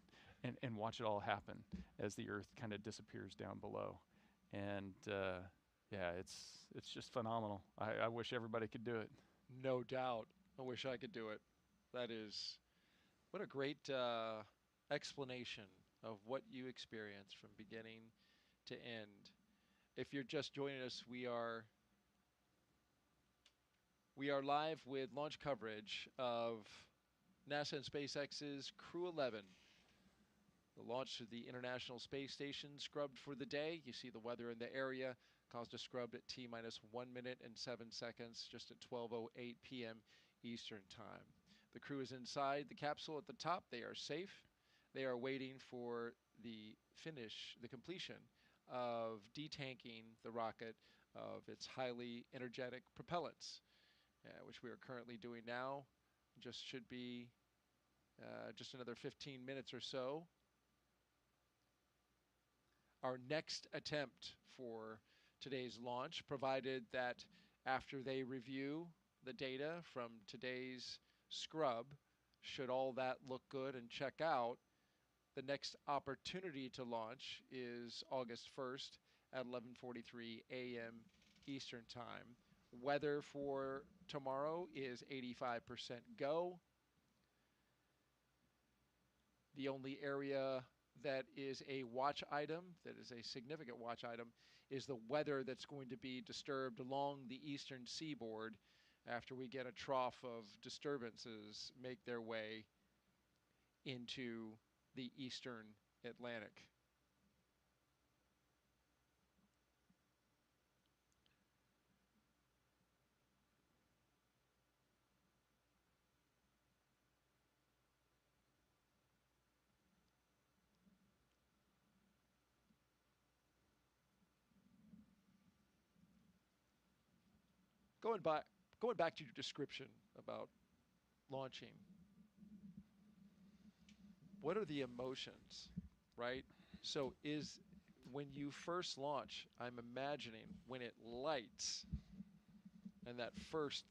F: and watch it all happen as the Earth kind of disappears down below. And it's just phenomenal. I wish everybody could do it.
E: No doubt. I wish I could do it. That is, what a great explanation of what you experience from beginning to end. If you're just joining us, we are live with launch coverage of NASA and SpaceX's Crew 11. The launch to the International Space Station scrubbed for the day. You see the weather in the area caused a scrub at T-minus 1 minute and 7 seconds, just at 12:08 p.m. Eastern Time. The crew is inside the capsule at the top. They are safe. They are waiting for the completion of detanking the rocket of its highly energetic propellants, which we are currently doing now. Just should be just another 15 minutes or so. Our next attempt for today's launch, provided that after they review the data from today's scrub, should all that look good and check out, the next opportunity to launch is August 1st at 11:43 a.m. Eastern Time. Weather for tomorrow is 85% go. The only area that is a watch item, that is a significant watch item, is the weather that's going to be disturbed along the eastern seaboard after we get a trough of disturbances make their way into the eastern Atlantic. Going back to your description about launching, what are the emotions, right? So when you first launch, I'm imagining when it lights and that first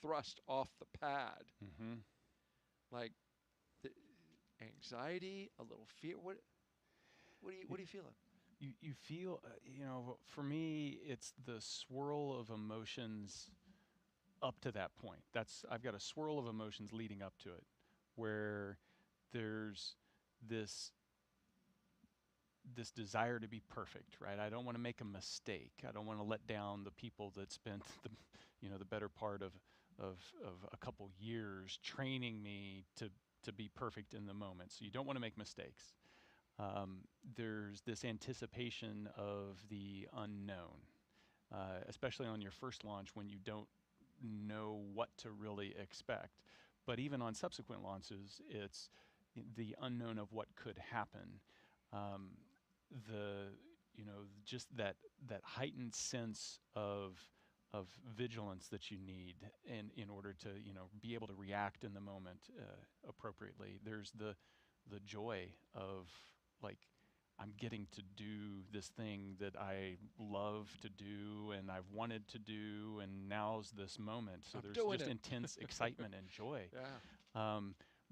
E: thrust off the pad, like the anxiety, a little fear. What are you feeling?
F: You feel, for me, it's the swirl of emotions up to that point. I've got a swirl of emotions leading up to it, where there's this desire to be perfect, right? I don't want to make a mistake. I don't want to let down the people that spent the better part of a couple years training me to be perfect in the moment. So you don't want to make mistakes. There's this anticipation of the unknown, especially on your first launch when you don't know what to really expect. But even on subsequent launches, it's the unknown of what could happen. Just that heightened sense of vigilance that you need in order to be able to react in the moment appropriately. There's the joy of, like, I'm getting to do this thing that I love to do and I've wanted to do, and now's this moment. So there's just intense excitement and joy.
E: Yeah.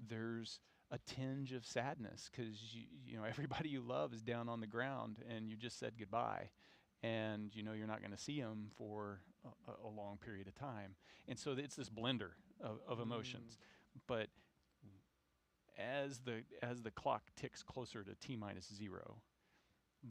F: There's a tinge of sadness because you know everybody you love is down on the ground and you just said goodbye, and you know you're not going to see them for a long period of time, and so it's this blender of emotions. But as the clock ticks closer to T-0,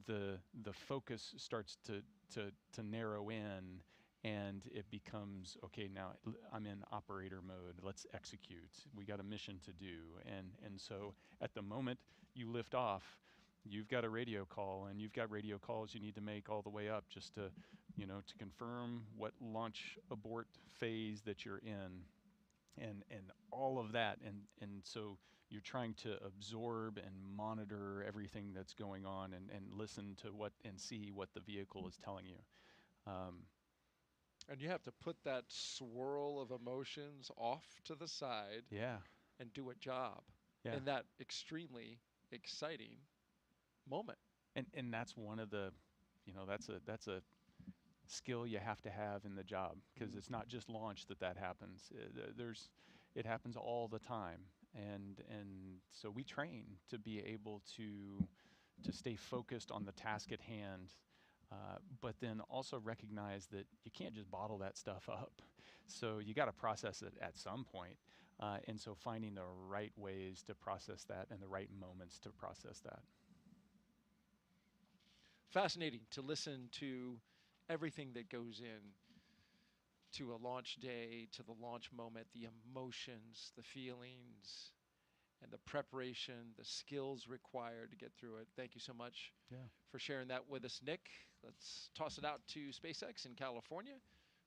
F: the focus starts to narrow in, and it becomes, okay, now I'm in operator mode. Let's execute. We got a mission to do, and so at the moment you lift off, you've got a radio call, and you've got radio calls you need to make all the way up just to, you know, to confirm what launch abort phase that you're in, and all of that, and so you're trying to absorb and monitor everything that's going on, and listen to what and see what the vehicle is telling you.
E: And you have to put that swirl of emotions off to the side, and do a job in that extremely exciting moment.
F: And that's one of the, you know, that's a skill you have to have in the job, because it's not just launch that happens. It happens all the time, and so we train to be able to stay focused on the task at hand, but then also recognize that you can't just bottle that stuff up. So you got to process it at some point, and so finding the right ways to process that and the right moments to process that.
E: Fascinating to listen to everything that goes in to a launch day, to the launch moment, the emotions, the feelings, and the preparation, the skills required to get through it. Thank you so much for sharing that with us, Nick. Let's toss it out to SpaceX in California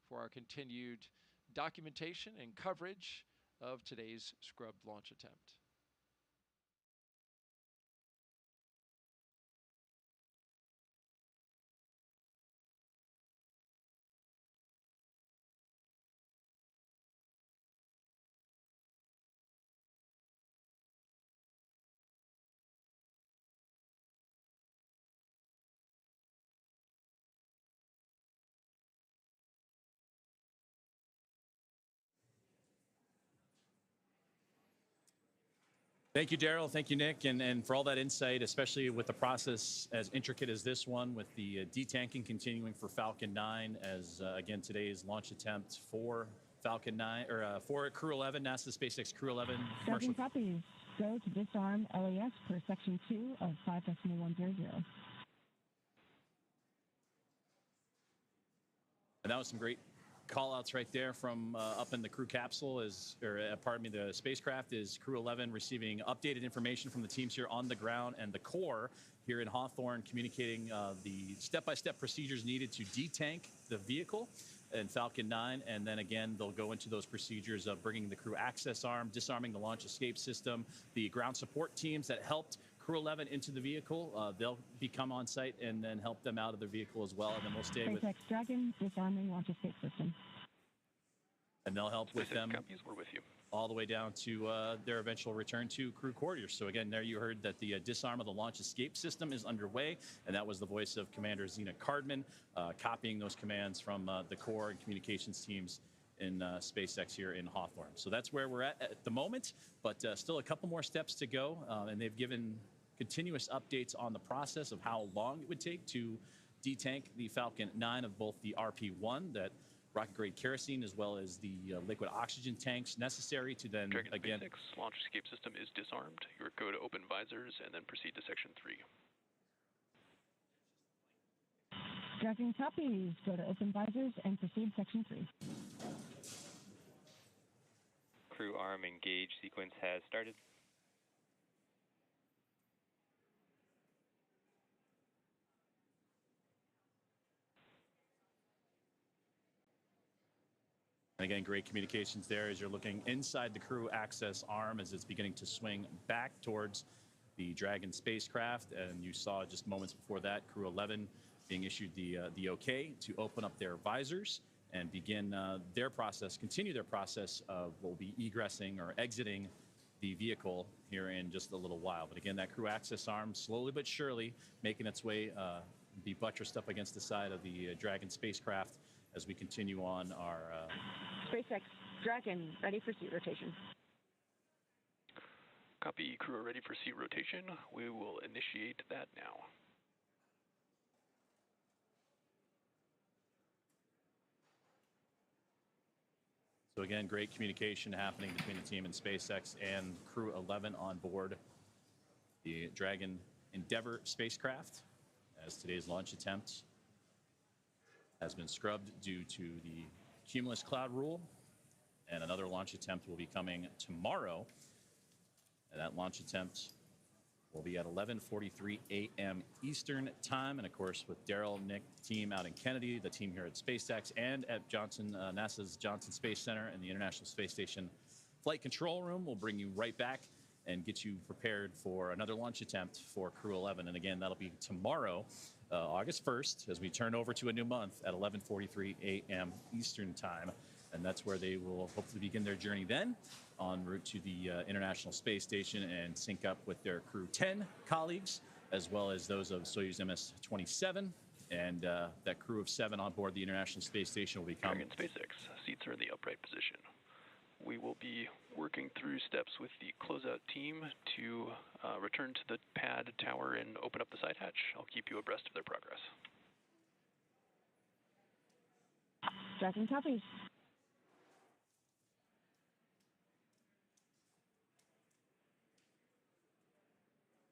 E: for our continued documentation and coverage of today's scrubbed launch attempt.
A: Thank you, Daryl. Thank you, Nick, and for all that insight, especially with the process as intricate as this one, with the detanking continuing for Falcon 9, as again today's launch attempt for Falcon 9 or for Crew 11, NASA SpaceX Crew 11.
H: Tracking copies. Go to disarm LAS per section 2 of 5.100.
A: And that was some great call-outs right there from up in the crew capsule, the spacecraft, is Crew 11 receiving updated information from the teams here on the ground, and the core here in Hawthorne communicating the step-by-step procedures needed to detank the vehicle in Falcon 9, and then again they'll go into those procedures of bringing the crew access arm, disarming the launch escape system, the ground support teams that helped Crew 11 into the vehicle. They'll become on site and then help them out of the vehicle as well, and then we'll stay with
H: SpaceX Dragon disarming launch escape system.
A: And they'll help with them
G: we're with you.
A: all the way down to their eventual return to crew quarters. So again, there you heard that the disarm of the launch escape system is underway, and that was the voice of Commander Zena Cardman copying those commands from the core and communications teams in SpaceX here in Hawthorne. So that's where we're at the moment, but still a couple more steps to go, and they've given continuous updates on the process of how long it would take to detank the Falcon 9 of both the RP-1, that rocket-grade kerosene, as well as the liquid oxygen tanks necessary to then,
G: Dragon
A: again...
G: Space X launch escape system is disarmed. You would go to open visors and then proceed to section 3.
H: Tracking copies. Go to open visors and proceed section 3.
J: Crew arm engage sequence has started.
A: And again, great communications there as you're looking inside the crew access arm as it's beginning to swing back towards the Dragon spacecraft. And you saw just moments before that, Crew 11 being issued the okay to open up their visors and begin their process, continue their process of will be egressing or exiting the vehicle here in just a little while. But again, that crew access arm slowly but surely making its way, be buttressed up against the side of the Dragon spacecraft as we continue on our...
H: SpaceX Dragon, ready for seat rotation.
G: Copy, crew are ready for seat rotation. We will initiate that now.
A: So again, great communication happening between the team in SpaceX and Crew 11 on board the Dragon Endeavour spacecraft, as today's launch attempt has been scrubbed due to the cumulus cloud rule, and another launch attempt will be coming tomorrow. And that launch attempt will be at 11:43 a.m. Eastern time. And of course, with Daryl, Nick, team out in Kennedy, the team here at SpaceX, and at NASA's Johnson Space Center and the International Space Station Flight Control Room, we'll bring you right back and get you prepared for another launch attempt for Crew 11. And again, that'll be tomorrow, August 1st, as we turn over to a new month at 11:43 a.m. Eastern time. And that's where they will hopefully begin their journey then, en route to the International Space Station and sync up with their Crew 10 colleagues, as well as those of Soyuz MS-27. And that crew of 7 on board the International Space Station will become...
G: Dragon SpaceX, seats are in the upright position. We will be working through steps with the closeout team to return to the pad tower and open up the side hatch. I'll keep you abreast of their progress.
H: Dragon copies.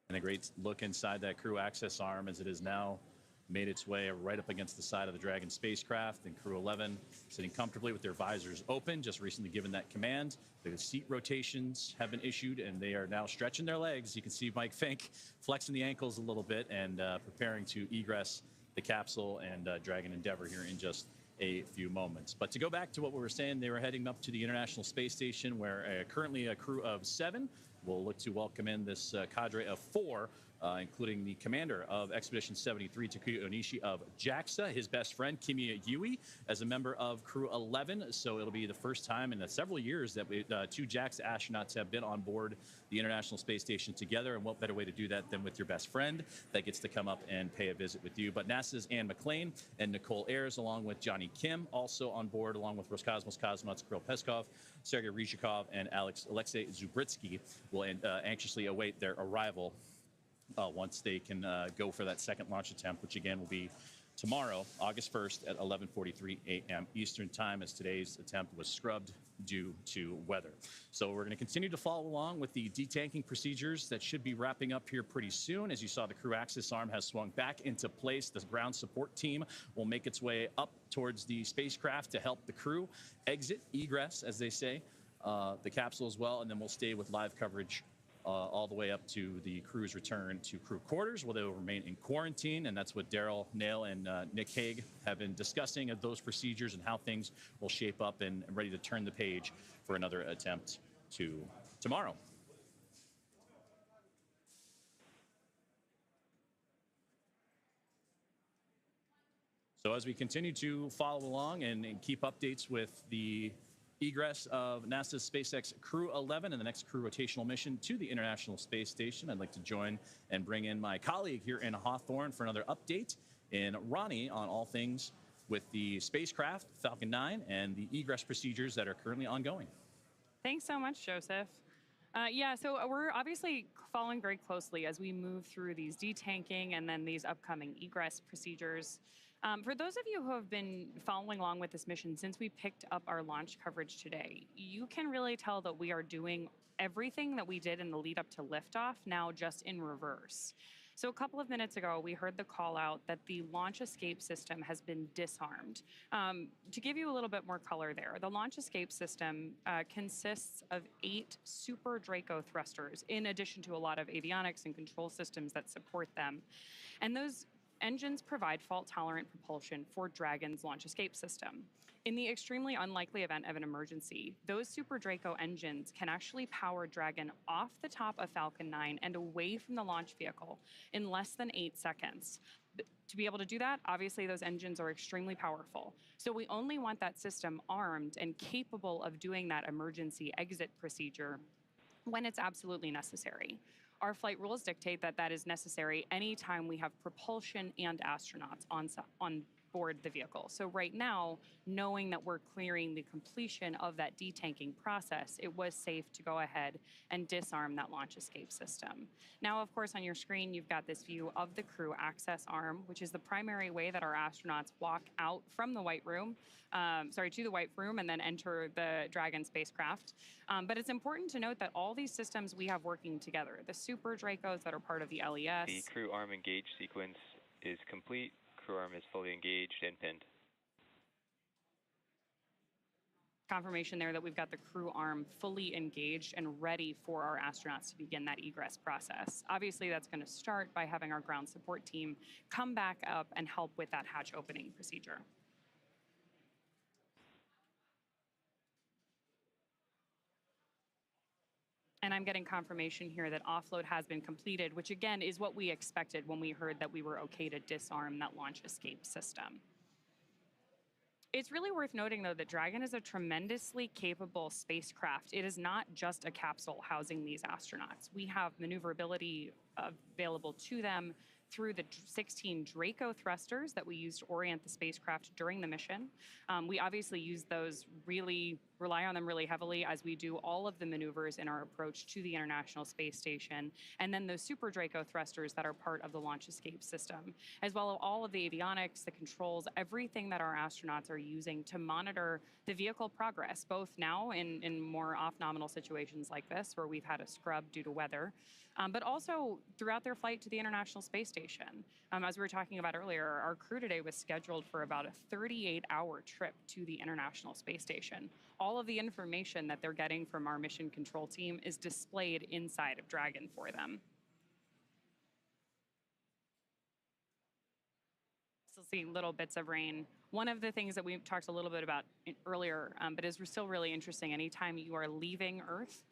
A: And a great look inside that crew access arm as it has now made its way right up against the side of the Dragon spacecraft. And Crew 11 sitting comfortably with their visors open, just recently given that command. The seat rotations have been issued, and they are now stretching their legs. You can see Mike Fink flexing the ankles a little bit and preparing to egress the capsule and Dragon Endeavour here in just a few moments. But to go back to what we were saying, they were heading up to the International Space Station, where currently a crew of 7 will look to welcome in this cadre of 4, including the commander of Expedition 73, Takuya Onishi of JAXA, his best friend, Kimiya Yui, as a member of Crew 11. So it'll be the first time in several years that 2 JAXA astronauts have been on board the International Space Station together. And what better way to do that than with your best friend that gets to come up and pay a visit with you. But NASA's Anne McClain and Nicole Ayers, along with Johnny Kim, also on board, along with Roscosmos cosmonauts Kirill Peskov, Sergei Ryzhikov, and Alexei Zubritsky, will anxiously await their arrival once they can go for that second launch attempt, which again will be tomorrow, August 1st at 11:43 a.m. Eastern time, as today's attempt was scrubbed due to weather. So we're going to continue to follow along with the detanking procedures that should be wrapping up here pretty soon. As you saw, the crew access arm has swung back into place. The ground support team will make its way up towards the spacecraft to help the crew egress, as they say, the capsule as well, and then we'll stay with live coverage all the way up to the crew's return to crew quarters, where they will remain in quarantine. And that's what Daryl Nail and Nick Hague have been discussing of those procedures and how things will shape up and ready to turn the page for another attempt tomorrow. So as we continue to follow along and keep updates with the egress of NASA's SpaceX Crew 11 and the next crew rotational mission to the International Space Station, I'd like to join and bring in my colleague here in Hawthorne for another update, in Ronnie, on all things with the spacecraft Falcon 9 and the egress procedures that are currently ongoing.
K: Thanks so much, Joseph. Yeah, so we're obviously following very closely as we move through these detanking and then these upcoming egress procedures. For those of you who have been following along with this mission since we picked up our launch coverage today, you can really tell that we are doing everything that we did in the lead up to liftoff now just in reverse. So a couple of minutes ago, we heard the call out that the launch escape system has been disarmed. To give you a little bit more color there, the launch escape system consists of 8 Super Draco thrusters, in addition to a lot of avionics and control systems that support them. And those engines provide fault-tolerant propulsion for Dragon's launch escape system. In the extremely unlikely event of an emergency, those Super Draco engines can actually power Dragon off the top of Falcon 9 and away from the launch vehicle in less than 8 seconds. To be able to do that, obviously those engines are extremely powerful. So we only want that system armed and capable of doing that emergency exit procedure when it's absolutely necessary. Our flight rules dictate that that is necessary anytime we have propulsion and astronauts on board the vehicle. So right now, knowing that we're clearing the completion of that detanking process, it was safe to go ahead and disarm that launch escape system. Now, of course, on your screen, you've got this view of the crew access arm, which is the primary way that our astronauts walk out from the White Room, to the White Room and then enter the Dragon spacecraft. But it's important to note that all these systems we have working together, the Super Dracos that are part of the LES.
J: The crew arm engage sequence is complete. Crew arm is fully engaged and pinned.
K: Confirmation there that we've got the crew arm fully engaged and ready for our astronauts to begin that egress process. Obviously, that's going to start by having our ground support team come back up and help with that hatch opening procedure. And I'm getting confirmation here that offload has been completed, which again is what we expected when we heard that we were okay to disarm that launch escape system. It's really worth noting, though, that Dragon is a tremendously capable spacecraft. It is not just a capsule housing these astronauts. We have maneuverability available to them through the 16 Draco thrusters that we use to orient the spacecraft during the mission. We obviously rely on them really heavily as we do all of the maneuvers in our approach to the International Space Station. And then those Super Draco thrusters that are part of the launch escape system, as well as all of the avionics, the controls, everything that our astronauts are using to monitor the vehicle progress, both now in more off-nominal situations like this, where we've had a scrub due to weather, but also throughout their flight to the International Space Station. As we were talking about earlier, our crew today was scheduled for about a 38-hour trip to the International Space Station. All of the information that they're getting from our mission control team is displayed inside of Dragon for them. Still seeing little bits of rain. One of the things that we talked a little bit about earlier, but is still really interesting, anytime you are leaving Earth,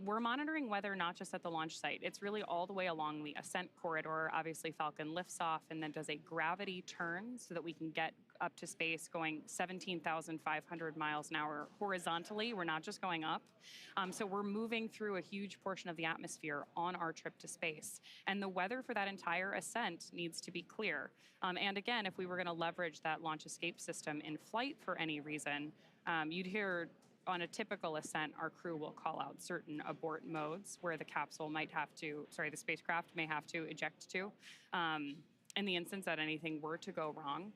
K: we're monitoring weather not just at the launch site. It's really all the way along the ascent corridor. Obviously, Falcon lifts off and then does a gravity turn so that we can get up to space going 17,500 miles an hour horizontally. We're not just going up. So we're moving through a huge portion of the atmosphere on our trip to space. And the weather for that entire ascent needs to be clear. And again, if we were going to leverage that launch escape system in flight for any reason, you'd hear on a typical ascent, our crew will call out certain abort modes where the the spacecraft may have to eject to. In the instance that anything were to go wrong,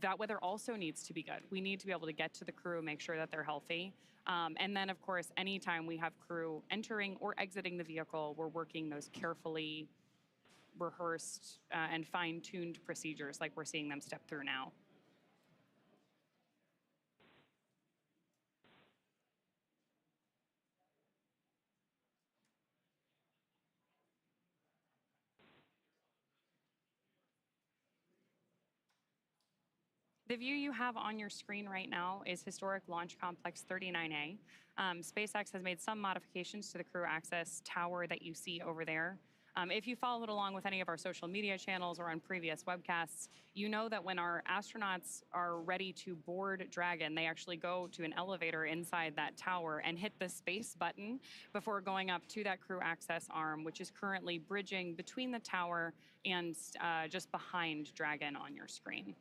K: that weather also needs to be good. We need to be able to get to the crew, make sure that they're healthy. And then, of course, anytime we have crew entering or exiting the vehicle, we're working those carefully rehearsed and fine-tuned procedures like we're seeing them step through now. The view you have on your screen right now is Historic Launch Complex 39A. SpaceX has made some modifications to the crew access tower that you see over there. If you followed along with any of our social media channels or on previous webcasts, you know that when our astronauts are ready to board Dragon, they actually go to an elevator inside that tower and hit the space button before going up to that crew access arm, which is currently bridging between the tower and just behind Dragon on your screen.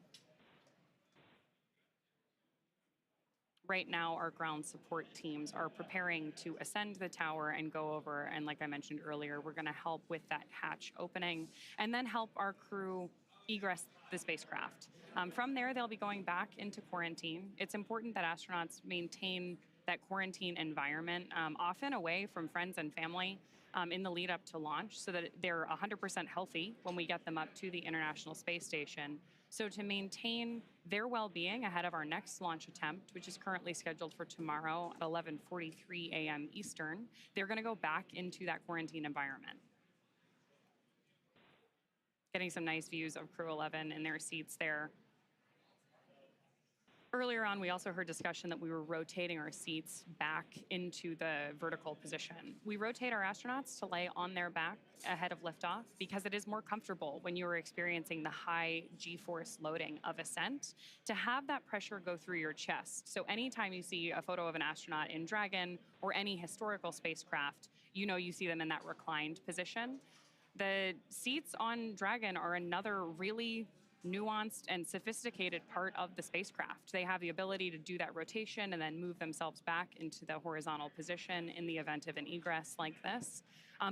K: Right now, our ground support teams are preparing to ascend the tower and go over, and like I mentioned earlier, we're going to help with that hatch opening and then help our crew egress the spacecraft. From there, they'll be going back into quarantine. It's important that astronauts maintain that quarantine environment, often away from friends and family, in the lead up to launch so that they're 100% healthy when we get them up to the International Space Station. So to maintain their well-being ahead of our next launch attempt, which is currently scheduled for tomorrow at 11:43 a.m. Eastern, they're going to go back into that quarantine environment. Getting some nice views of Crew 11 in their seats there. Earlier on, we also heard discussion that we were rotating our seats back into the vertical position. We rotate our astronauts to lay on their back ahead of liftoff because it is more comfortable when you are experiencing the high G-force loading of ascent to have that pressure go through your chest. So anytime you see a photo of an astronaut in Dragon or any historical spacecraft, you see them in that reclined position. The seats on Dragon are another really nuanced and sophisticated part of the spacecraft. They have the ability to do that rotation and then move themselves back into the horizontal position in the event of an egress like this.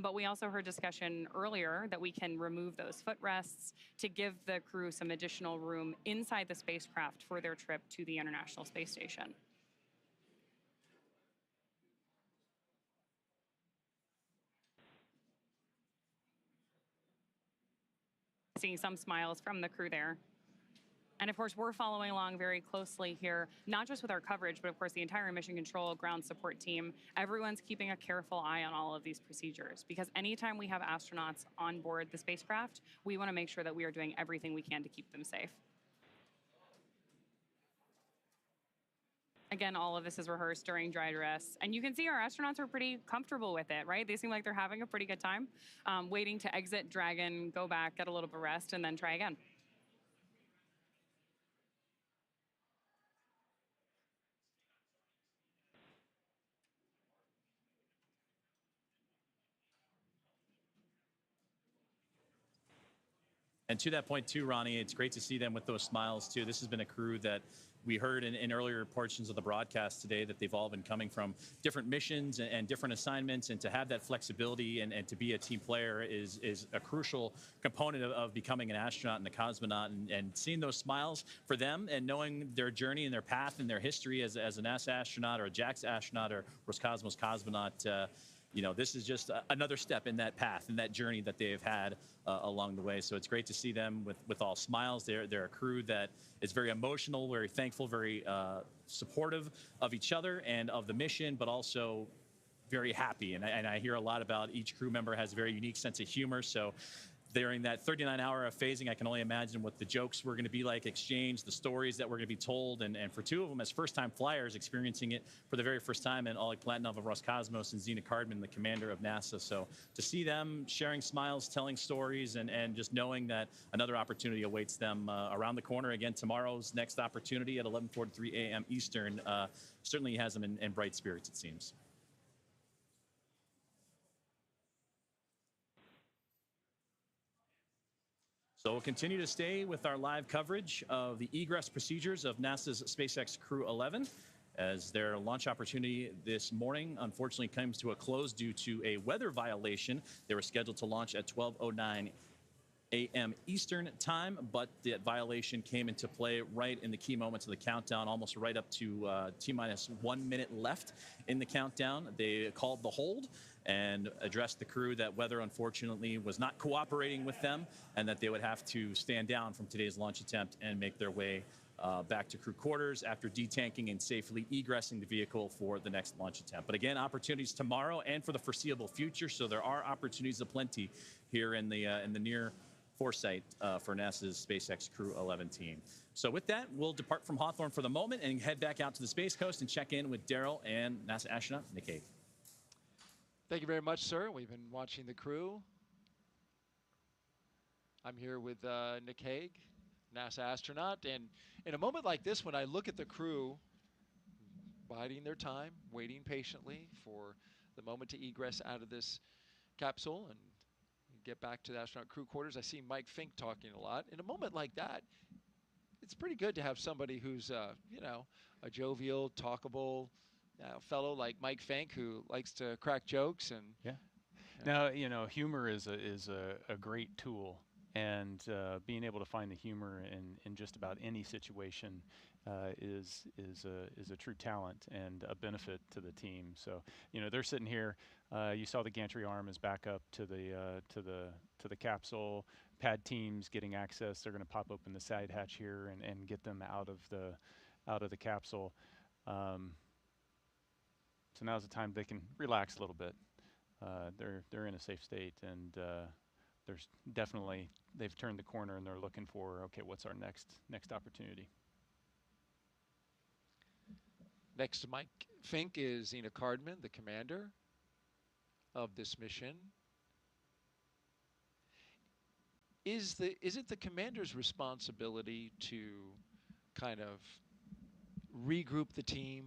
K: But we also heard discussion earlier that we can remove those footrests to give the crew some additional room inside the spacecraft for their trip to the International Space Station. Seeing some smiles from the crew there. And of course, we're following along very closely here, not just with our coverage, but of course the entire mission control ground support team. Everyone's keeping a careful eye on all of these procedures, because anytime we have astronauts on board the spacecraft, we want to make sure that we are doing everything we can to keep them safe. Again, all of this is rehearsed during dry dress. And you can see our astronauts are pretty comfortable with it, right? They seem like they're having a pretty good time, waiting to exit Dragon, go back, get a little bit of rest, and then try again.
A: And to that point too, Ronnie, it's great to see them with those smiles too. This has been a crew that we heard in earlier portions of the broadcast today that they've all been coming from different missions and different assignments, and to have that flexibility and to be a team player is a crucial component of becoming an astronaut and a cosmonaut, and seeing those smiles for them and knowing their journey and their path and their history as a NASA astronaut or a JAXA astronaut or Roscosmos cosmonaut. This is just another step in that path and that journey that they've had along the way. So it's great to see them with all smiles. They're a crew that is very emotional, very thankful, very supportive of each other and of the mission, but also very happy. And I hear a lot about each crew member has a very unique sense of humor. So during that 39-hour of phasing, I can only imagine what the jokes were going to be like exchanged, the stories that were going to be told. And for two of them as first-time flyers experiencing it for the very first time, and Oleg Platonov of Roscosmos and Zina Cardman, the commander of NASA. So to see them sharing smiles, telling stories, and just knowing that another opportunity awaits them around the corner. Again, tomorrow's next opportunity at 11:43 a.m. Eastern certainly has them in bright spirits, it seems. So we'll continue to stay with our live coverage of the egress procedures of NASA's SpaceX Crew 11, as their launch opportunity this morning unfortunately comes to a close due to a weather violation. They were scheduled to launch at 12:09 a.m. Eastern time, but that violation came into play right in the key moments of the countdown, almost right up to T-minus 1 minute left in the countdown. They called the hold and addressed the crew that weather unfortunately was not cooperating with them, and that they would have to stand down from today's launch attempt and make their way back to crew quarters after detanking and safely egressing the vehicle for the next launch attempt. But again, opportunities tomorrow and for the foreseeable future, so there are opportunities aplenty here in the near foresight for NASA's SpaceX Crew 11 team. So with that, we'll depart from Hawthorne for the moment and head back out to the Space Coast and check in with Daryl and NASA astronaut Nick Hague.
E: Thank you very much, sir. We've been watching the crew. I'm here with Nick Hague, NASA astronaut. And in a moment like this, when I look at the crew biding their time, waiting patiently for the moment to egress out of this capsule and get back to the astronaut crew quarters, I see Mike Fink talking a lot. In a moment like that, it's pretty good to have somebody who's, a jovial, talkable fellow like Mike Fink, who likes to crack jokes. And
F: Now, humor is a great tool, and being able to find the humor in just about any situation is a true talent and a benefit to the team. So they're sitting here. You saw the gantry arm is back up to the capsule. Pad teams getting access. They're going to pop open the side hatch here and get them out of the capsule. So now's the time they can relax a little bit. They're in a safe state, and there's definitely, they've turned the corner and they're looking for, okay, what's our next opportunity?
E: Next to Mike Fink is Zina Cardman, the commander of this mission. Is it the commander's responsibility to kind of regroup the team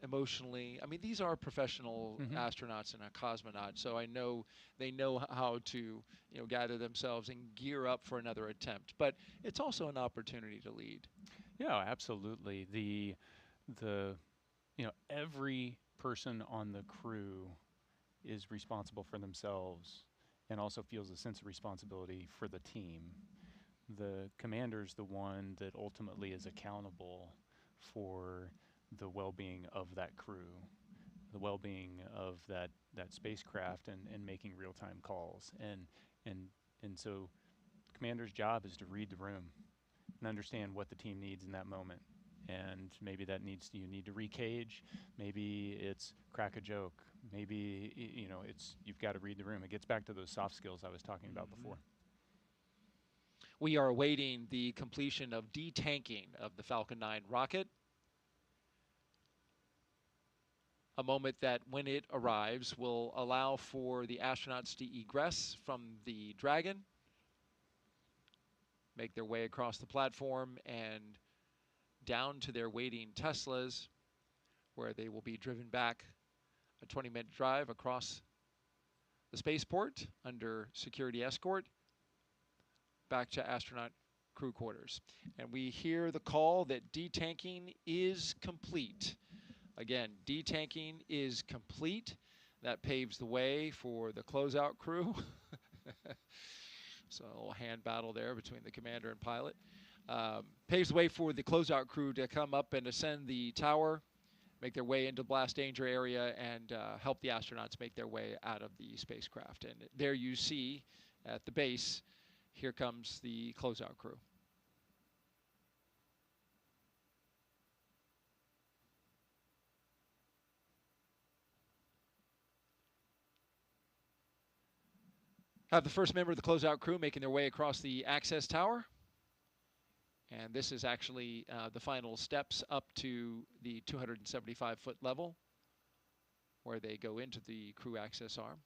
E: emotionally. I mean, these are professional astronauts and a cosmonaut, so I know they know how to, gather themselves and gear up for another attempt. But it's also an opportunity to lead.
F: Yeah, absolutely. Every person on the crew is responsible for themselves and also feels a sense of responsibility for the team. The commander's the one that ultimately is accountable for the well-being of that crew, the well-being of that spacecraft, and making real-time calls. And so the commander's job is to read the room and understand what the team needs in that moment. And maybe you need to recage, maybe it's crack a joke, maybe you've got to read the room. It gets back to those soft skills I was talking about before.
E: We are awaiting the completion of detanking of the Falcon 9 rocket. A moment that, when it arrives, will allow for the astronauts to egress from the Dragon, make their way across the platform and down to their waiting Teslas, where they will be driven back a 20-minute drive across the spaceport under security escort back to astronaut crew quarters. And we hear the call that detanking is complete. Again, detanking is complete. That paves the way for the closeout crew. So a little hand battle there between the commander and pilot. Paves the way for the closeout crew to come up and ascend the tower, make their way into blast danger area, and help the astronauts make their way out of the spacecraft. And there you see at the base, here comes the closeout crew. Have the first member of the closeout crew making their way across the access tower. And this is actually the final steps up to the 275-foot level, where they go into the crew access arm.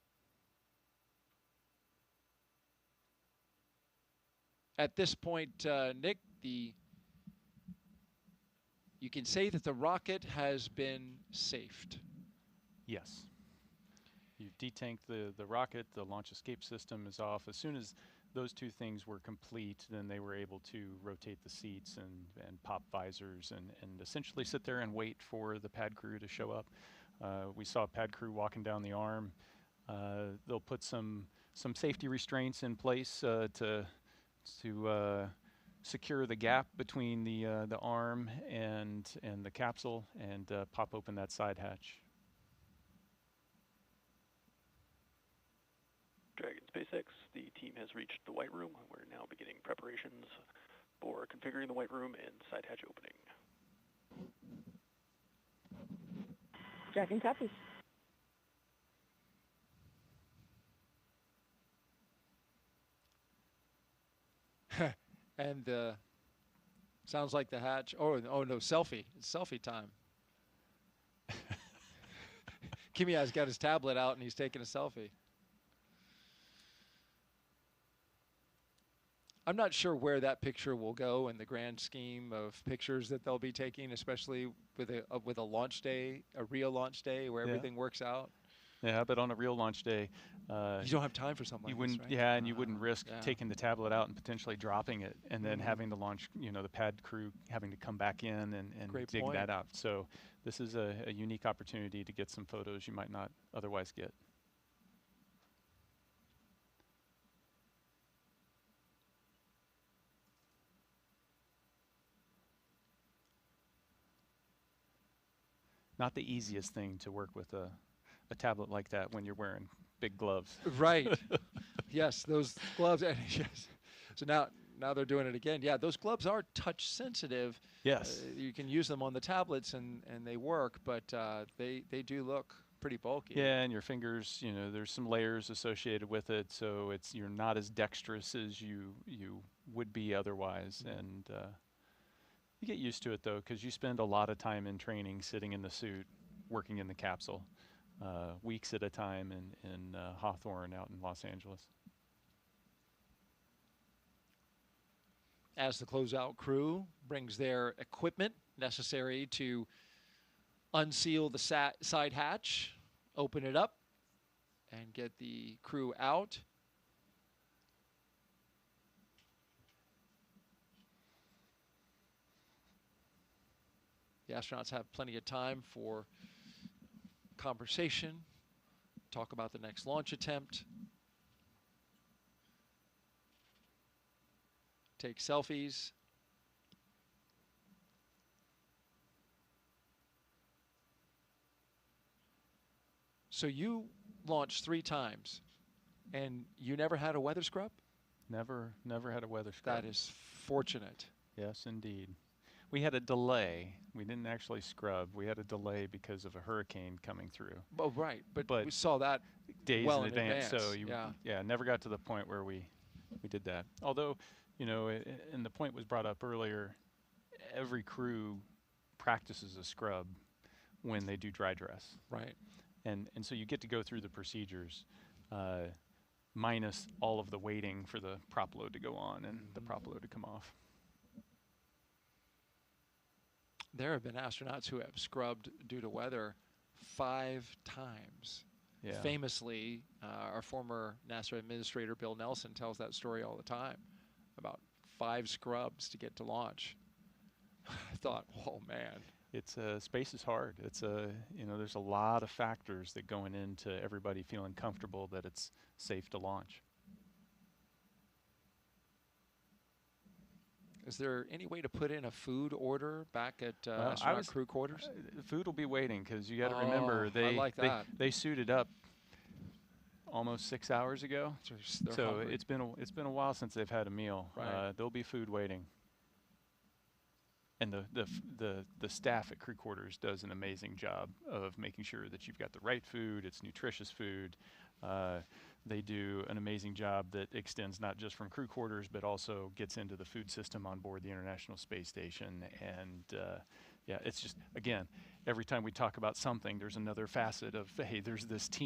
E: At this point, Nick, you can say that the rocket has been safed.
F: Yes. You've detanked the rocket, the launch escape system is off. As soon as those two things were complete, then they were able to rotate the seats and pop visors and essentially sit there and wait for the pad crew to show up. We saw a pad crew walking down the arm. They'll put some safety restraints in place to secure the gap between the arm and the capsule and pop open that side hatch.
G: Dragon Space X, the team has reached the White Room. We're now beginning preparations for configuring the White Room and side hatch opening.
D: Dragon copies.
E: And sounds like the hatch. Oh no, selfie. It's selfie time. Kimiya's got his tablet out and he's taking a selfie. I'm not sure where that picture will go in the grand scheme of pictures that they'll be taking, especially with a launch day, a real launch day where everything works out.
F: Yeah, but on a real launch day,
E: you don't have time for something like this, right?
F: Yeah, and you wouldn't risk taking the tablet out and potentially dropping it, and then having the launch, the pad crew having to come back in and dig that out. So this is a unique opportunity to get some photos you might not otherwise get. Not the easiest thing to work with a tablet like that when you're wearing big gloves.
E: Right. Yes, those gloves. Yes. So now they're doing it again. Yeah, those gloves are touch sensitive.
F: Yes.
E: You can use them on the tablets and they work, but they do look pretty bulky.
F: Yeah, and your fingers, there's some layers associated with it, so you're not as dexterous as you would be otherwise. And you get used to it, though, because you spend a lot of time in training sitting in the suit, working in the capsule, weeks at a time in Hawthorne out in Los Angeles.
E: As the closeout crew brings their equipment necessary to unseal the side hatch, open it up, and get the crew out. The astronauts have plenty of time for conversation, talk about the next launch attempt, take selfies. So you launched 3 times, and you never had a weather scrub?
F: Never had a weather scrub.
E: That is fortunate.
F: Yes, indeed. We had a delay. We didn't actually scrub. We had a delay because of a hurricane coming through.
E: Oh, right. But we saw that
F: days
E: well
F: in advance. So
E: yeah,
F: never got to the point where we did that. Although, you know, and the point was brought up earlier, every crew practices a scrub when they do dry dress.
E: Right.
F: And so you get to go through the procedures minus all of the waiting for the prop load to go on and the prop load to come off.
E: There have been astronauts who have scrubbed due to weather 5 times.
F: Yeah.
E: Famously, our former NASA administrator, Bill Nelson, tells that story all the time about 5 scrubs to get to launch. I thought, oh, man.
F: It's space is hard. It's you know, there's a lot of factors that going into everybody feeling comfortable that it's safe to launch.
E: Is there any way to put in a food order back at astronaut crew quarters?
F: Food will be waiting because you got to remember they suited up almost 6 hours ago.
E: So
F: hungry. it's been a while since they've had a meal.
E: Right.
F: There'll be food waiting. And the staff at crew quarters does an amazing job of making sure that you've got the right food, it's nutritious food. They do an amazing job that extends not just from crew quarters, but also gets into the food system on board the International Space Station. And yeah, it's just, again, every time we talk about something, there's another facet of, hey, there's this team